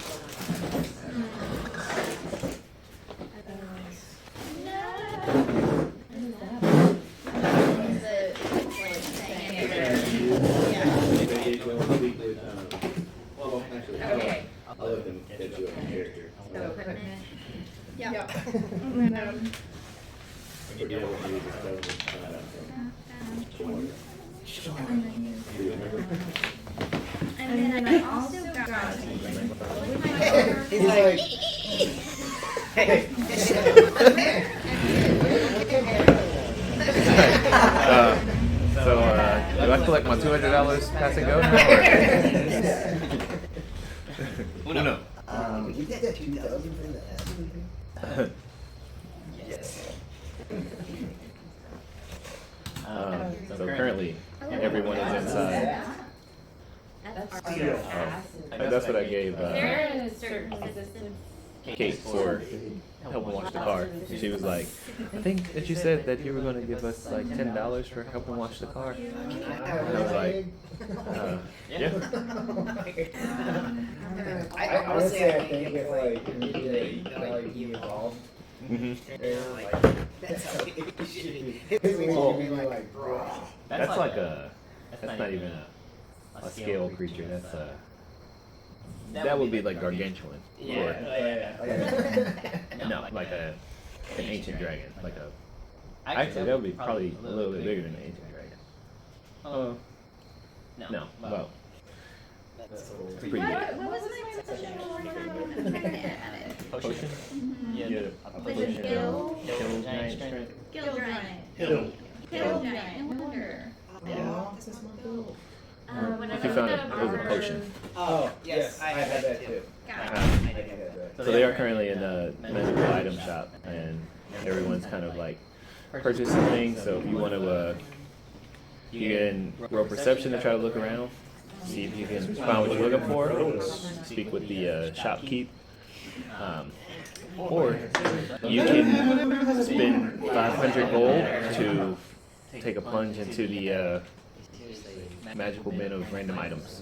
Okay. I'll let them get you a character. So equipment. Yeah. I forget what you use Do you remember? And then I also got. He's like, do I collect my $200 pass and go? Uno. you get that 2,000 for that? Yes. So currently, everyone is inside. That's what I gave There is a certain resistance. Kate for helping wash the car. She was like, I think that you said that you were going to give us like $10 for helping wash the car. And I was like, yeah. I honestly, I think if like you evolve, Mhm. that's how it should be. It's really like, bro. That's like that's not even a scale creature. That's that would be like gargantuan. Or, no, like an ancient dragon. Like actually, that would be probably a little bit bigger than an ancient dragon. No, well, That's a little pretty big. What was my position one more time? I'm trying to add it. Potion? Yeah. Yeah, a Was it potion. Gil? Kill giant strength. Gill giant. Hill. Gill giant. No wonder. If you found it, it was a potion. Oh, yes, I had that too. Got it. I had that. So they are currently in a magical item shop, and everyone's kind of like purchasing things. So if you want to, you can roll perception to try to look around, see if you can find what you're looking for. Speak with the shopkeep, or you can spend 500 gold to take a plunge into the magical bin of random items.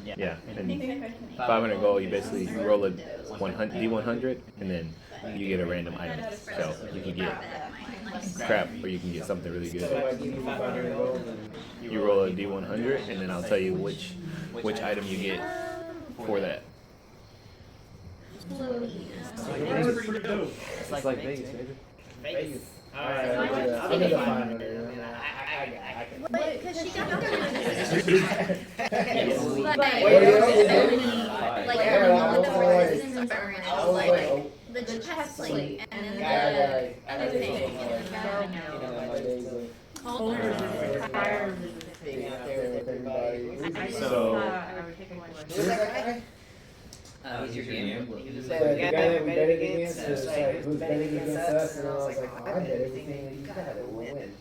Yeah, and 500 gold, you basically roll a D100, and then you get a random item. So you can get crap, or you can get something really So I good. give you 500 gold and You roll a D100, and then I'll tell you which item you get for that. That's pretty dope. It's like Vegas, baby. Vegas. Alright, I'll do the 500. Wait, because she got the resistance and burn, it was like the chest plate and then the other thing. He's your game. He was The like, guy that we betted against was like, who's betting against us? And I was like, oh, I bet everything that you got will win.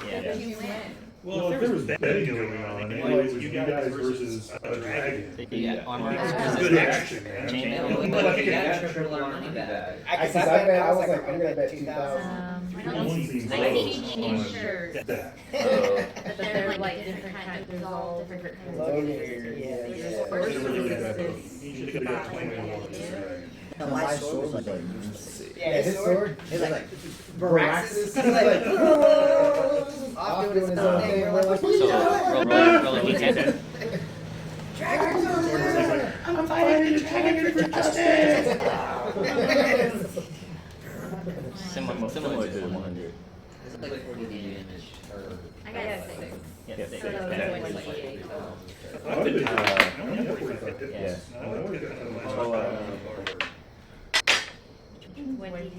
yeah. You win. Well, if there was betting going on, it was you guys versus a dragon. Yeah. Armor It's is good action, man. chainmail. But You gotta triple our money back. I was like, I'm gonna bet 2,000. One seems I low see on t-shirts. that. But they're like different kinds, there's all different kinds of Logan, figures. yeah, There's yeah. It's a horses, really good bet. there's You should have got 21 on this dragon. And my sword was like useless. Yeah, his sword is like Baraxis. He's like, off doing his own thing. We're like, So roll a d10. I'm fighting the dragon for justice. Similar to the 100. It's like 40 damage. I got 6. Yeah, So that was 28 total. I would have been. Yeah. I would have been. Well, What do you do?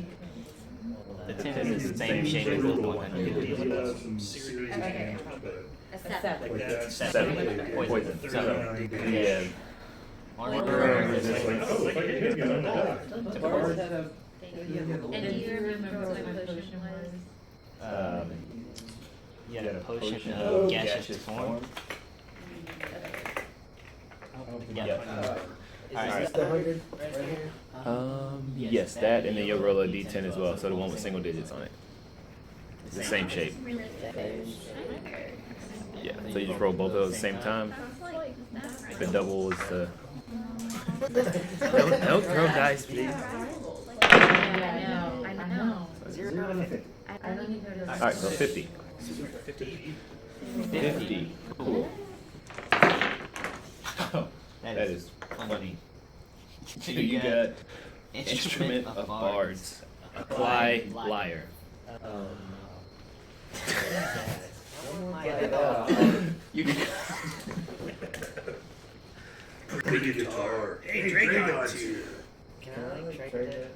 the 10 is the same shape as the 100. Some serious Okay. damage, but A 7. like that's 7 poison. 7. Yeah. Armor is just like, oh, if I get hit, I'm gonna die. And do you remember what my potion was? You had a potion of gaseous form. Is Alright. this the 100 right here? Yes, that, and then you'll roll a d10 as well, so the one with single digits on it. It's the same shape. Yeah, so you just roll both of those at the same time. The double is the. Don't throw dice, please. Yeah, I know. 0 to 50. I don't even know. Alright, so 50. 50. Cool. That is funny. So you got Instrument of Bards. Apply Lyre. You can. Pretty guitar. Hey, Dragon's here. Can I like trade it?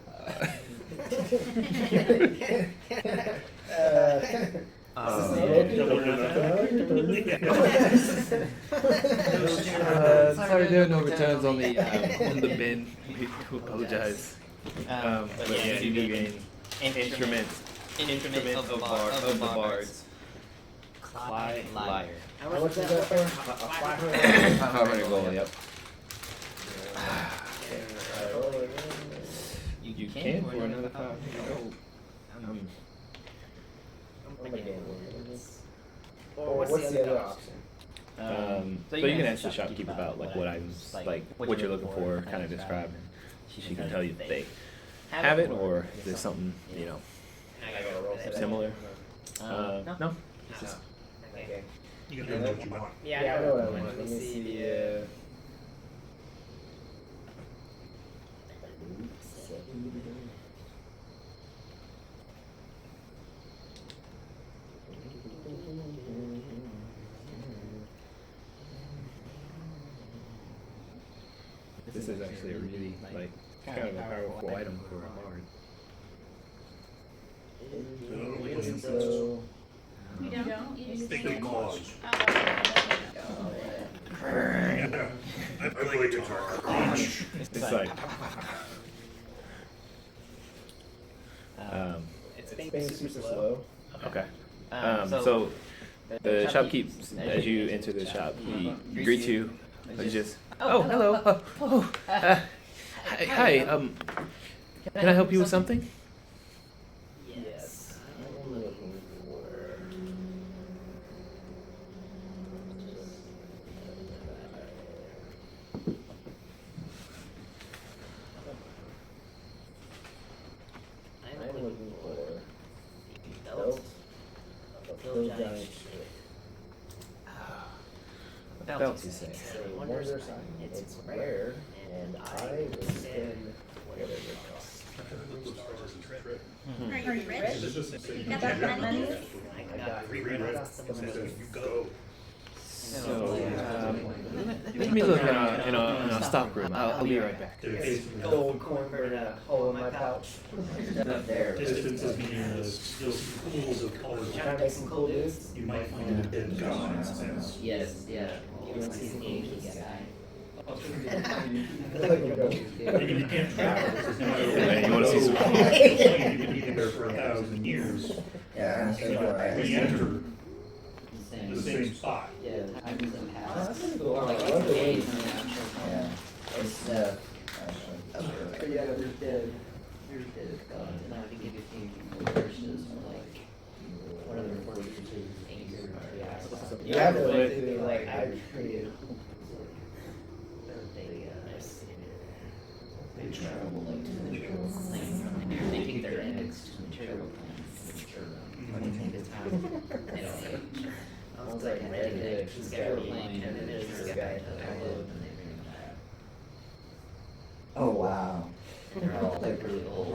Sorry, there are no returns on the bin. We do apologize. But yeah, you do gain instrument of the bards. Apply Lyre. How much was that for? 500 gold, yep. You can for another 500 gold. Or what's the other option? So you can ask the shopkeep about like what items, like what you're looking for, kind of describe, and she can tell you if they have it or if there's something, you know, similar. No. It's just- Okay. You can do what you want. Yeah, I know what I want. Let me see the. This is actually a really like kind of a powerful item for a bard. So, You don't? You just Think of claws. Oh, I play guitar. Crunch. It's like it's being super slow. okay. So the shopkeep, as you enter the shop, he greets you. He just, oh, hello. Hi. Can I help you with something? Yes. I'm looking for. I'm looking for belt of Phil Giant shit. Belt, you say? It's a wonder sign. It's rare, and I will spend whatever it costs. Are you rich? It's just You got that money? I got 3 reds. you go. So, let me look in our stock room. I'll be right back. Gold coin burned in a hole in my pouch. Up there. Distances meaning you'll see pools of colors. Trying to make some cool dudes. You might find a dead god incense. Yes, yeah. You wanna see some cool Asian dudes? guy. You can't travel. There's no Hey, you wanna see some- You could be there for 1,000 years. Yeah, We enter Same. this same spot. Yeah, the time doesn't Oh, pass. that's pretty cool. Or like I it's love it. days in the actual time. Yeah. It's actually. But yeah, they're dead. You're dead. God, and I think if you think versus like what other forces anger or yeah. You have to live through like I created. They travel like to the material plane from there. They take their index to the material plane. When they take the time, they don't age. I was like, red index, this guy we're playing, and then there's this guy to upload, and they bring him back. Oh wow. And they're all like really old.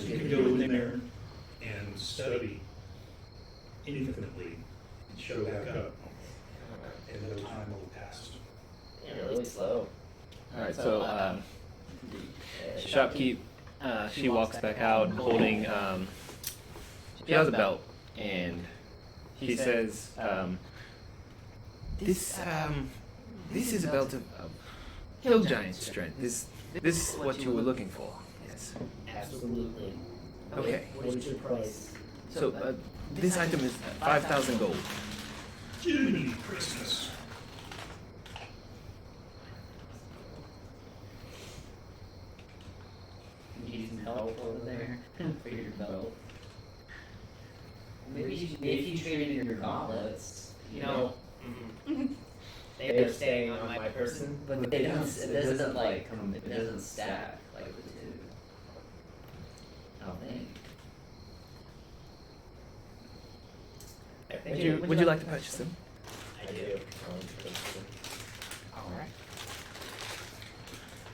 You can go in there and study infinitely and show back up, and no time will have passed. Yeah, really slow. Alright, so, shopkeep, she walks back out holding, she has a belt, and he says, this is a belt of hill giant strength. This is what you were looking for. Yes. Absolutely. Okay. What is your price? So, this item is 5,000 gold. Jiminy Christmas. You need some help over there for your belt. Maybe you traded in your gauntlets. You know, they're staying on my person, But they don't. It doesn't like come. It doesn't stack like the two. I don't think. Would you like to purchase them? I do. Alright.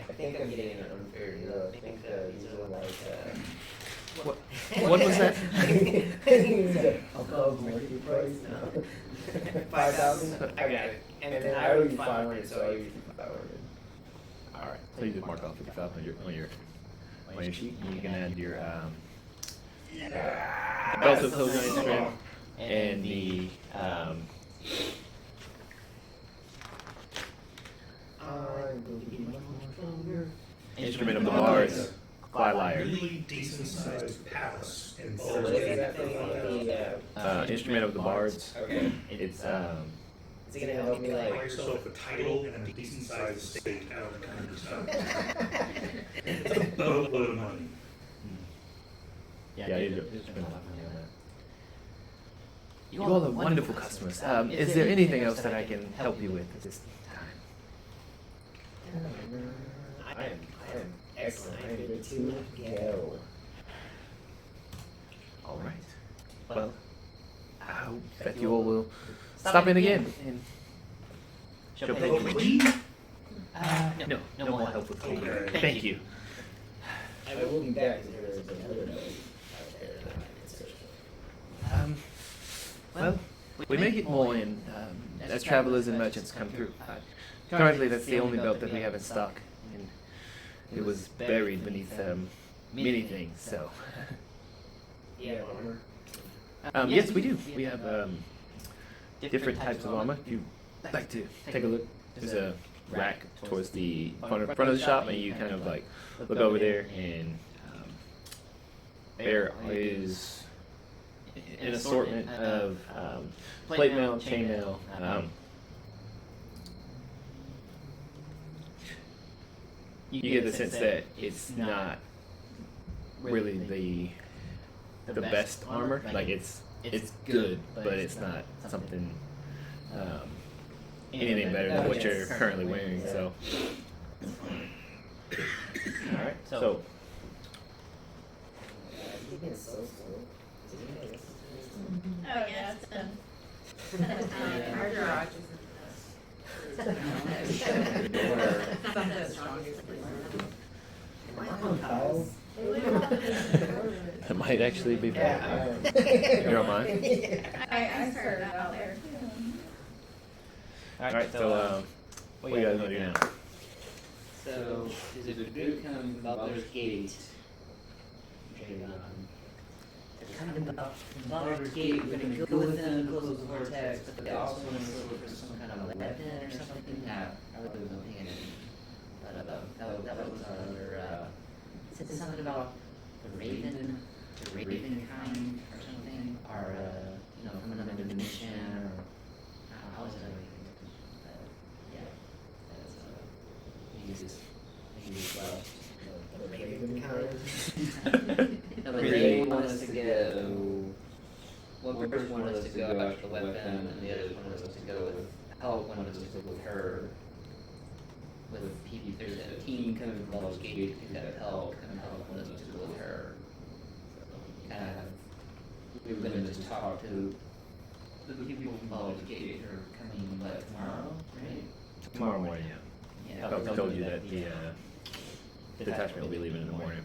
I think I'm getting an unfair deal. I think these are like. What was that? Above market price. No. 5,000. I got it. And then I owe you 500, so I owe you 500. Alright, so you just mark off 55 on your sheet, and you can add your, belt of hill giant strength, and the, instrument of the bards, fly lyre. Really decent sized palace in What is that thing with the, Instrument of the bards. okay. It's Is it gonna help me Buy like? yourself a title and a decent sized estate out of the countryside. It's a boatload of money. yeah, you spend a lot of money on that. You all are wonderful customers. Is there anything else that I can help you with at this time? I am excellent. I'm ready to go. All right. Well, I hope that you all will stop in again and show patronage. No more help with cleaning. Thank you. I will be back because there is another note out there that I'm in search of. Well, we may get more in as travelers and merchants come through. Currently, that's the only belt that we have in stock, and it was buried beneath many things. So, Yeah, armor. yes, we do. We have different types of armor. If you'd like to take a look, there's a rack towards the front of the shop, and you kind of like look over there, and there is an assortment of plate mail, chain mail. You get the sense that it's not really the best armor. Like it's good, but it's not something anything better than what you're currently wearing. So, all right. So, You've been so slow. Oh, yeah, it's done. Our garage that might actually be better. You don't mind? I started out there. All right. So, what you guys gonna do now? So, there's a group coming from Butler's Gate. They're coming about Butler's Gate. We're gonna go with them, close the vortex, but they also want us to look for some kind of weapon or something. I really wasn't paying attention. But that was our other, said something about the raven kind or something. Our, you know, from another dimension or how is it everything? But yeah, that's he just left. The Raven encounters. No, but they want us to go. One person wanted us to go after the weapon, and the other wanted us to go with help. Wanted us to go with her. With people, there's a team coming from Baldur's Gate who got help, and help wanted us to go with her. So kind of, we were gonna just talk to the people from Baldur's Gate who are coming like tomorrow, right? Tomorrow morning, yeah. Yeah. I told you that the detachment will be leaving in the morning.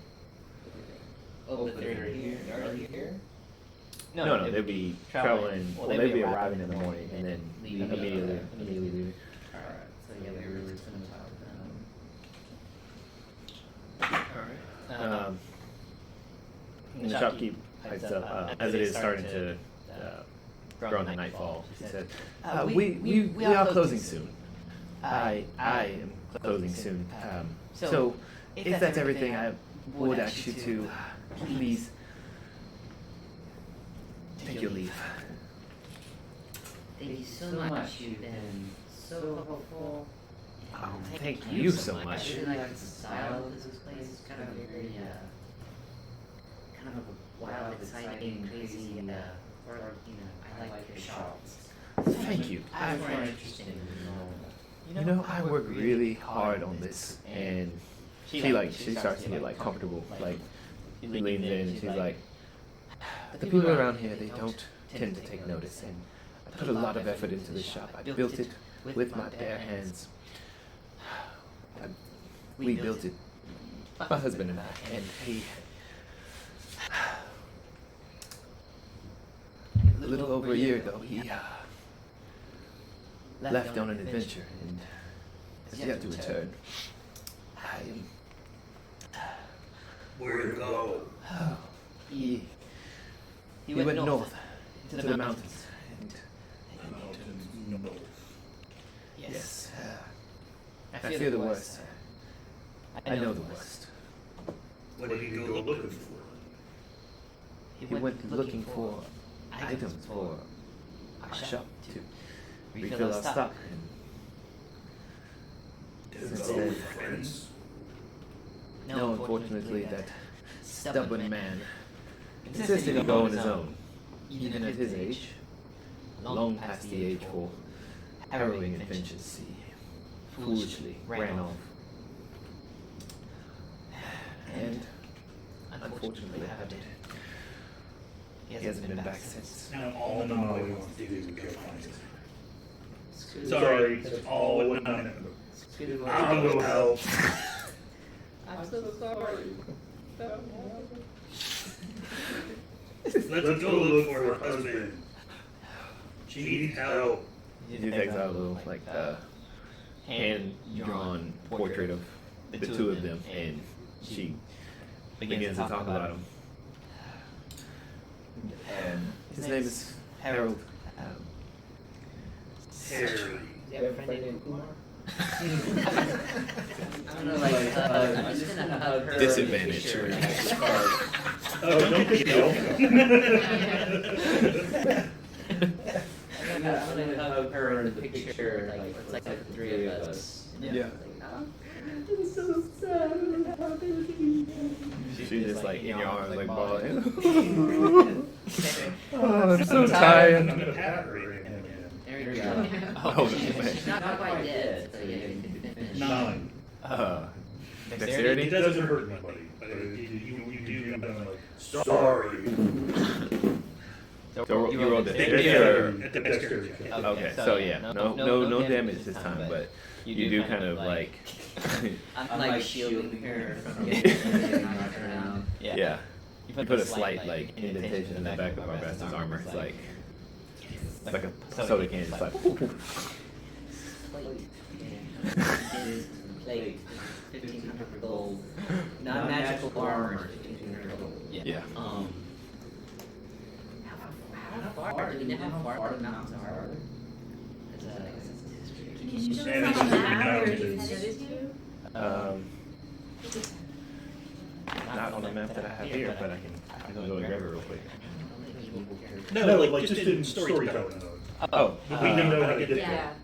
Oh, but they're here. They're already here. No, they'll be traveling. Well, they'll be arriving in the morning and then immediately leaving. Alright. So yeah, we were just gonna talk to them. Alright. And the shopkeep hides up as it is starting to grow into nightfall. She said, "We are closing soon. I am closing soon. So if that's everything, I would ask you to please take your leave." Thank you so much. You've been so helpful. Oh, thank you so I much. really like the style of this place. It's kind of very, kind of a wild, exciting, crazy, or, you know, I like your shots. Thank you. I'm more interested in You know, I work really hard on this, and she starts to get like comfortable, like she leans in and she's like, "The people around here, they don't tend to take notice, and I put a lot of effort into this shop. I built it with my bare hands. We built it, my husband and I, and he, a little over a year ago, he left on an adventure and has yet to return. Where'd it go? He went north to the mountains and North. yes, I fear the worst. I know the worst. What did he go looking for? He went looking for items for our shop to refill our stock. And Did since he go then, with friends? no, unfortunately, that stubborn man insisted to go on his own, even at his age, long past the age for harrowing adventures. He foolishly ran off. And unfortunately, that happened. He hasn't been back since. Now all Nolly wants to do is go find him. Sorry, it's all what Nolly. I'll go help. I'm so sorry. Let's go look for her husband. She needs help. He takes out a little, like, hand-drawn portrait of the two of them, and she begins to talk about him. His name is Harold. Harry. Do you have a friend named Kumar? I'm gonna like I'm just gonna hug her. Disadvantage. Sure. Oh, don't pick it I'm gonna hug her in the picture, like it's like the three of us. Yeah. I'm so sad. She's just like in your arms, like bawling. Oh, I'm so tired. I'm gonna pat her again. There you go. Oh, She's not quite dead, so you can finish. 9. Dexterity? It doesn't hurt anybody, but you do kind of like, sorry. So you rolled dexterity? Dexterity. Okay, so yeah, no damage this time, but you do kind of like. I'm like shielding her from getting knocked around. Yeah. You put a slight like indentation in the back of our bastard's armor. It's like a soda can, just like. Plate, 1,500 gold. Non-magical armor, 1,500 gold. Yeah. How far? Do we know how far the mountains are? Can you show And us it's on the just map where mountains. it's headed to? Not on the map that I have here, but I can go and grab it real quick. playable character? No, like just in storytelling mode. Oh, We didn't know how to get it Yeah. done.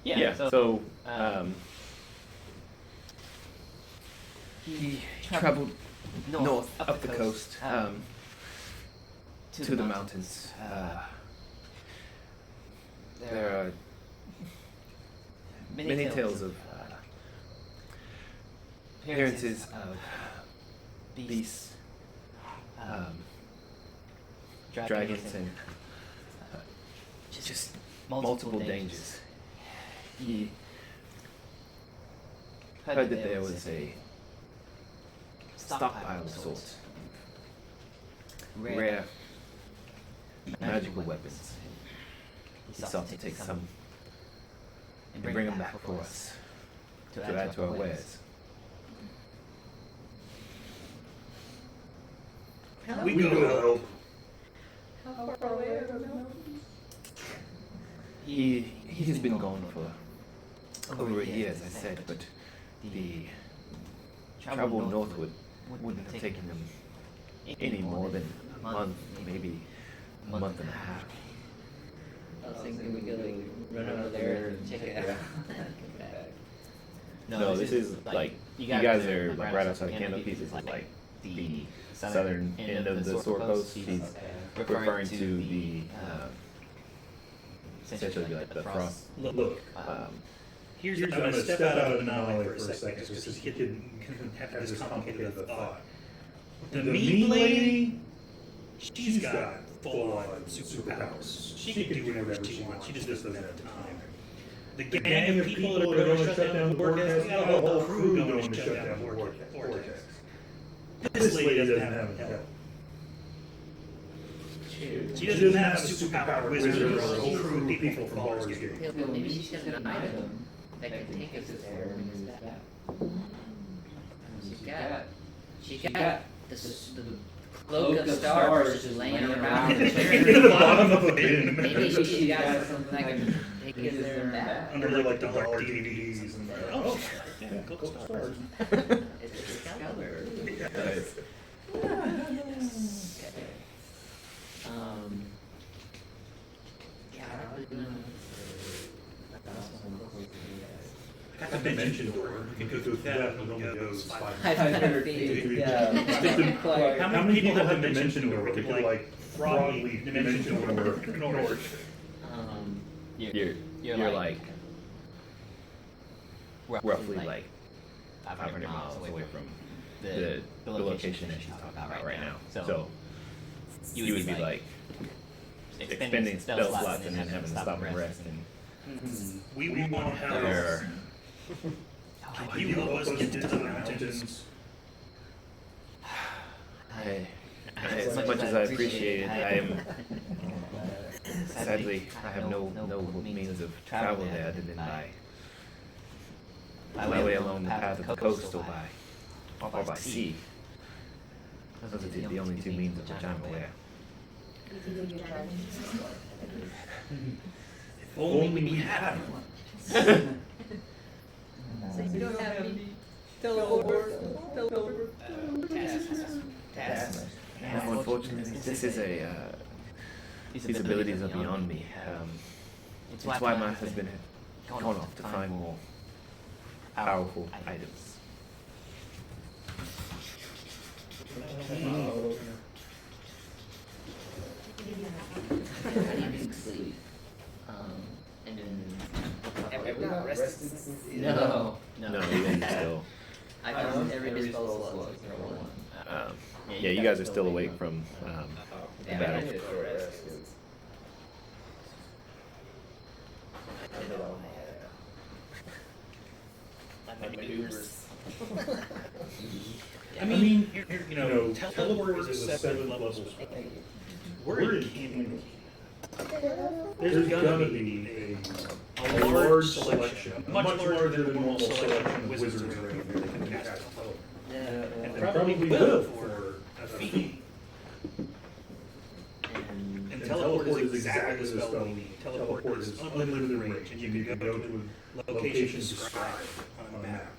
yeah. So, He traveled north up the coast to the mountains. There are many tales of appearances of beasts, dragons, and just multiple dangers. He heard that there was a stockpile of sorts, rare magical weapons. He sought to take some and bring them back for us to add to our wares. We go help. How far away are the mountains? He has been gone for over a year, as I said, but the travel northward wouldn't have taken them any more than a month, maybe a month and a half. I was thinking we could like run over there and check it out. No, this is like you guys are like right outside of Candlekeep. This is like the southern end of the Sword Coast. He's referring to the essentially like the frost. Look, here's I'm going to step out of Denali for a second, just so he can have this complicated thought. The meat lady, she's got full-on superpowers. She can do whatever she wants. She just doesn't have time. The gang of people that are going to shut down the vortex, we got a whole crew going to shut down the vortex. This lady doesn't have any help. She doesn't have a superpower wizard or a whole crew of people from Baldur's Gate. Yeah, well, maybe she's got an item that can take us there and bring us back. She's got the cloak of stars just laying around the In the bottom of a bin. Maybe she got something that can take us there and back. Under like the dollar DVDs and oh, yeah, Cook Stars. It's Excalibur. Yes. Yeah, I don't really know. I dimension door. You can go through that, it only goes 500 feet. Yeah. How many people have dimension door? We could like frog leap dimension door north. You're like roughly like 500 miles away from the location that she's talking about right now. So you would be like expending spell slots and then having to stop and rest. And We want help. there Can you help us get to the mountains? as much as I appreciate it, I am sadly I have no means of travel there other than by way along the path of the coast or by sea. Those are the only two means of which I'm aware. If only we had one. So you don't have any teleport? No, unfortunately, this is these abilities are beyond me. It's why my husband had gone off to find more powerful items. Sleep. And then Have we not rested since the no. No, even still. I found every disposal slot except for one. Yeah, you guys are still awake from the I battle. need to go rest 'cause I know all my maneuvers. I mean, you know, teleport is a 7-level spell. We're in Kingdom. There's gonna be a large selection, much larger than normal selection of wizards around here that can cast teleport. And probably will for a fee. And teleport is exactly the spell we need. Teleport is unlimited range, and you can go to a location described on a map.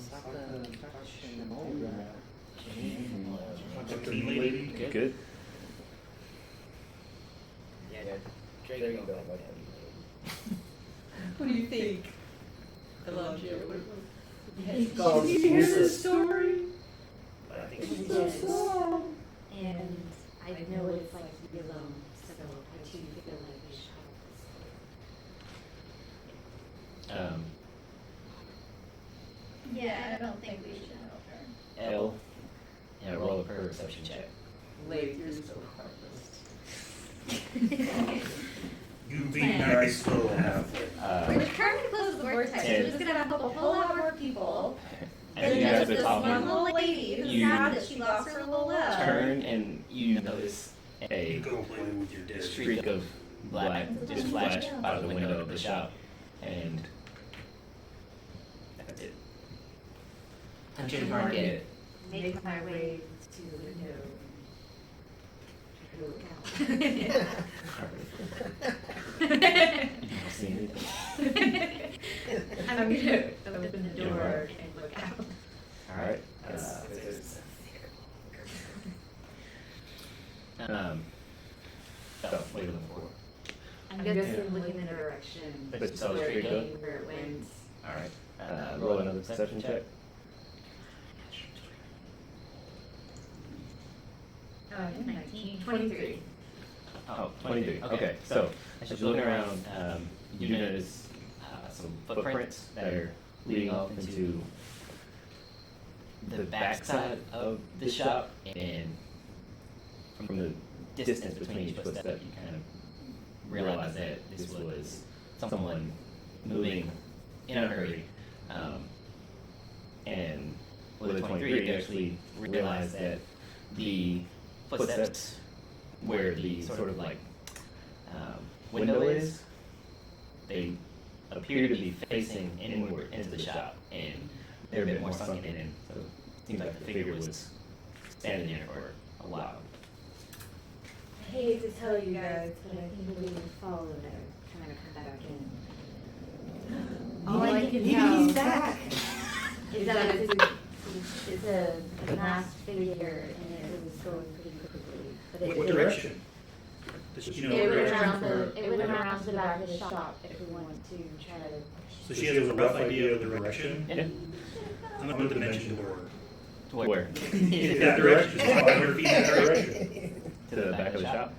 Stop the construction mold. Like the meat lady, Good. Yeah, Draco don't like that. What do you think? I love you. Called Did you hear the useless. story? But I think It's she's so sad. And I know what it's like to be alone, so I too feel like we should help this. Yeah, I don't think we should help her. L. Yeah, roll a perception check. Late, you're so heartless. You being nice little halfway. We're trying to close the vortex. We're just gonna help a whole lot more people. And And you guys there's have been this one talking. little lady who's You sad that she lost her little love. Turn and you notice You a go play with your dish. streak of black just flash out of the window of the shop, and that's it. Punching hard at it. Make my way to the window. Look out. You don't see anything. I'm gonna open the door and look out. All right. So what are you looking for? I'm guessing looking in the direction But you saw the where streak go? where it went. All right. Roll another perception check. Oh, 19, 23. Oh, 23. Okay, so as you're looking around, you do notice some footprints that are leading off into the backside of the shop, and from the distance between each footstep, you kind of realize that this was someone moving in a hurry. And with a 23, you actually realize that the footsteps where the sort of like window is, they appear to be facing inward into the shop, and they're a bit more sunken in. So it seems like the figure was standing there for a while. I hate to tell you guys, but I think we would follow them, trying to come back in. All I can tell is that it's a masked figure, and it was going pretty quickly. But What direction? Does she know what It went direction? around the back of the shop if we want to try to. So she has a rough idea of the direction? Yeah. I'm going to dimension door. To where? That direction, 500 feet in that direction. To the back of the shop?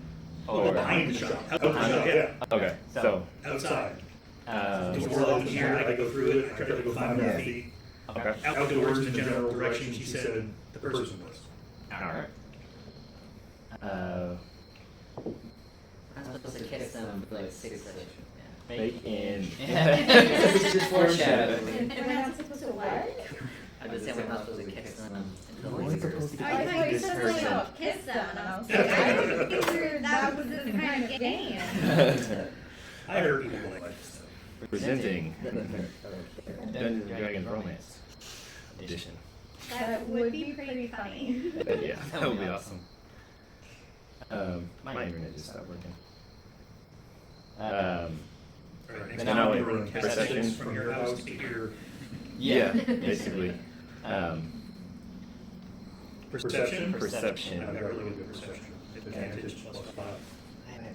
Or behind the shop. Out the shop, yeah. Okay, so. Outside. Because we're open here, I could go through it, I try to go 500 feet. Okay. Outdoors in the general direction, she said the person was. Alright. I'm supposed to kiss them for like 6 seconds. Make and. It's just foreshadowing. Am I not supposed to what? I'm just saying we're not supposed to kiss them until We're later. supposed to I thought you said something about kiss them, and I was like, I didn't figure that was this kind of game. I heard people like this stuff. Presenting Dungeons and Dragons Romance Edition. That would be pretty funny. Yeah, that would be awesome. My internet just stopped working. Alright, next Then time I'll we're run running perception. perceptions from your house to here. Yeah, basically. Perception? Perception. I've got really good perception. Advantage +5.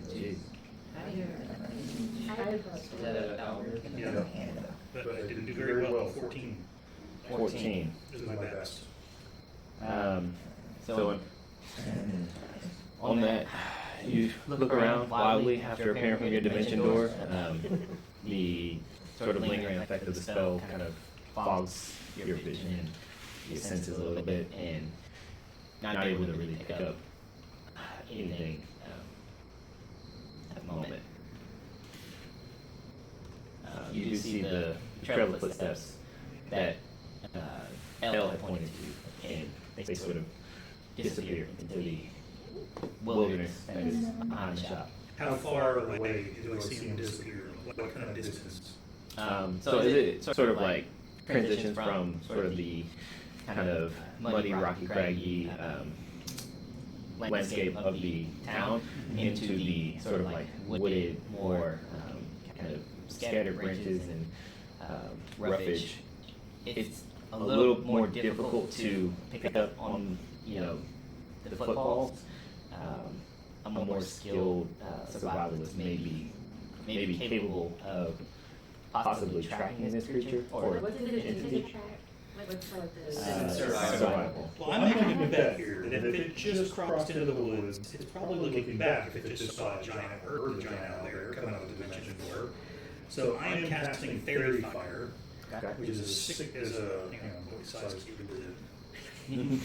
Jeez. Yeah. But I didn't do very well, 14. 14. This is my best. So on that, you look around wildly after appearing from your dimension door. The sort of lingering effect of the spell kind of fogs your vision and your senses a little bit, and not able to really pick up anything at the moment. You do see the trail of footsteps that Elle had pointed to, and they sort of disappear into the wilderness that is behind the shop. How far away do I see them disappear? What kind of distance? So is it sort of like transitions from sort of the kind of muddy, rocky, craggy landscape of the town into the sort of like wooded, more kind of scattered branches and roughage? It's a little more difficult to pick up on, you know, the footballs, a more skilled survivalist may be capable of possibly tracking this creature or What's it entity. track? What's like the Survival. Well, I'm making a bet here that if it just crossed into the woods, it's probably looking back if it just saw a giant bird, a giant owlbear coming out of the dimension door. So I am casting Fairy Fire, which is hang on, what size cube is it?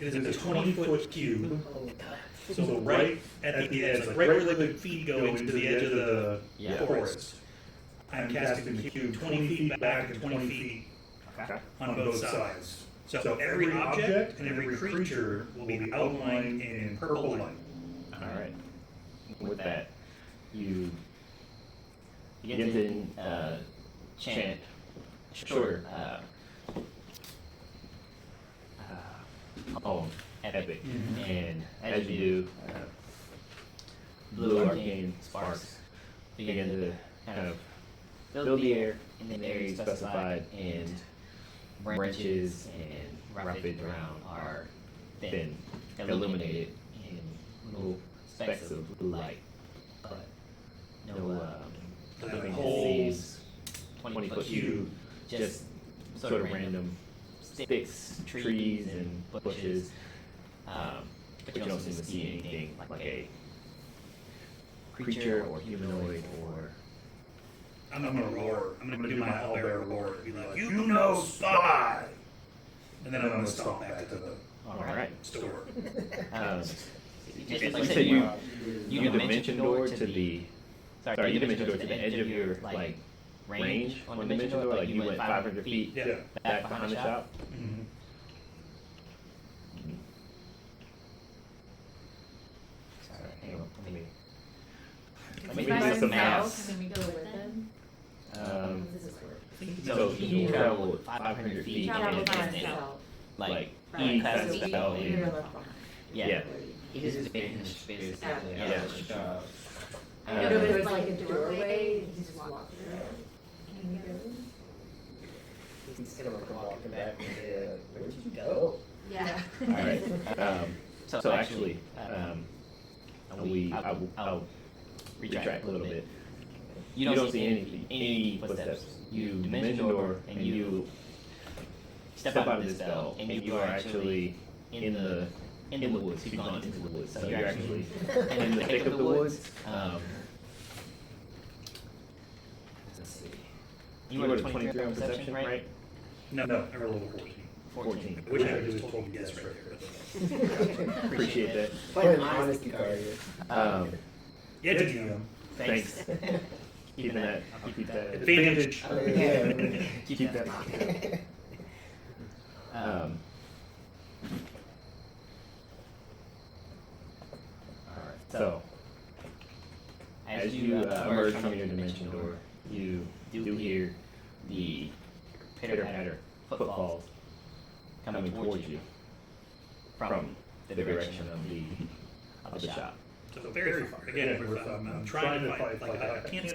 It is a 20-foot cube. So right at the edge, like right where the feet go into the edge of the forest. I'm casting the cube 20 feet back and 20 feet on both sides. So every object and every creature will be outlined in purple light. Alright. With that, you begin to chant shorter poem, epic. And as you do, blue arcane sparks begin to kind of fill the air in the area you specified, and branches and rapid ground are then illuminated in little specks of blue light. But no living disease, 20-foot cube, just sort of random sticks, trees, and bushes. But you don't seem to see anything like a creature or humanoid or. I'm gonna roar. I'm gonna do my owlbear roar and be like, "You know, spy!" And then I'm gonna stomp back to the store. Just like I said, you dimension door to the. Sorry, you dimension door to the edge of your like range on the dimension door. Like you went 500 feet back behind the shop. Mm-hmm. Sorry, hang on. Let If we me do find some them math. can we go with them? How does this work? So he traveled 500 feet. Travel by and himself. like Right. he cast a So spell we in. were left behind. Yeah. It is basically Yeah. I know there was like a doorway, you just walk through it. Can you go? He's gonna walk back and say, where'd you go? Yeah. All right. So actually, I'll retract a little bit. You don't see any footsteps. You dimension door and you step out of this spell, and you are actually in the woods. You've gone into the woods, so you're actually in the thick of the woods. Let's see. You were 23 on perception, right? No, I rolled a 14. 14. I wish I could just told you guess right there. Appreciate that. Play an honesty card here. Yeah, DM. Thanks. Keep that. Advantage. Keep that locked in. Alright, so as you emerge from your dimension door, you do hear the pitter-patter footfalls coming towards you from the direction of the shop. So very far. Again, I'm trying to fight, like I can't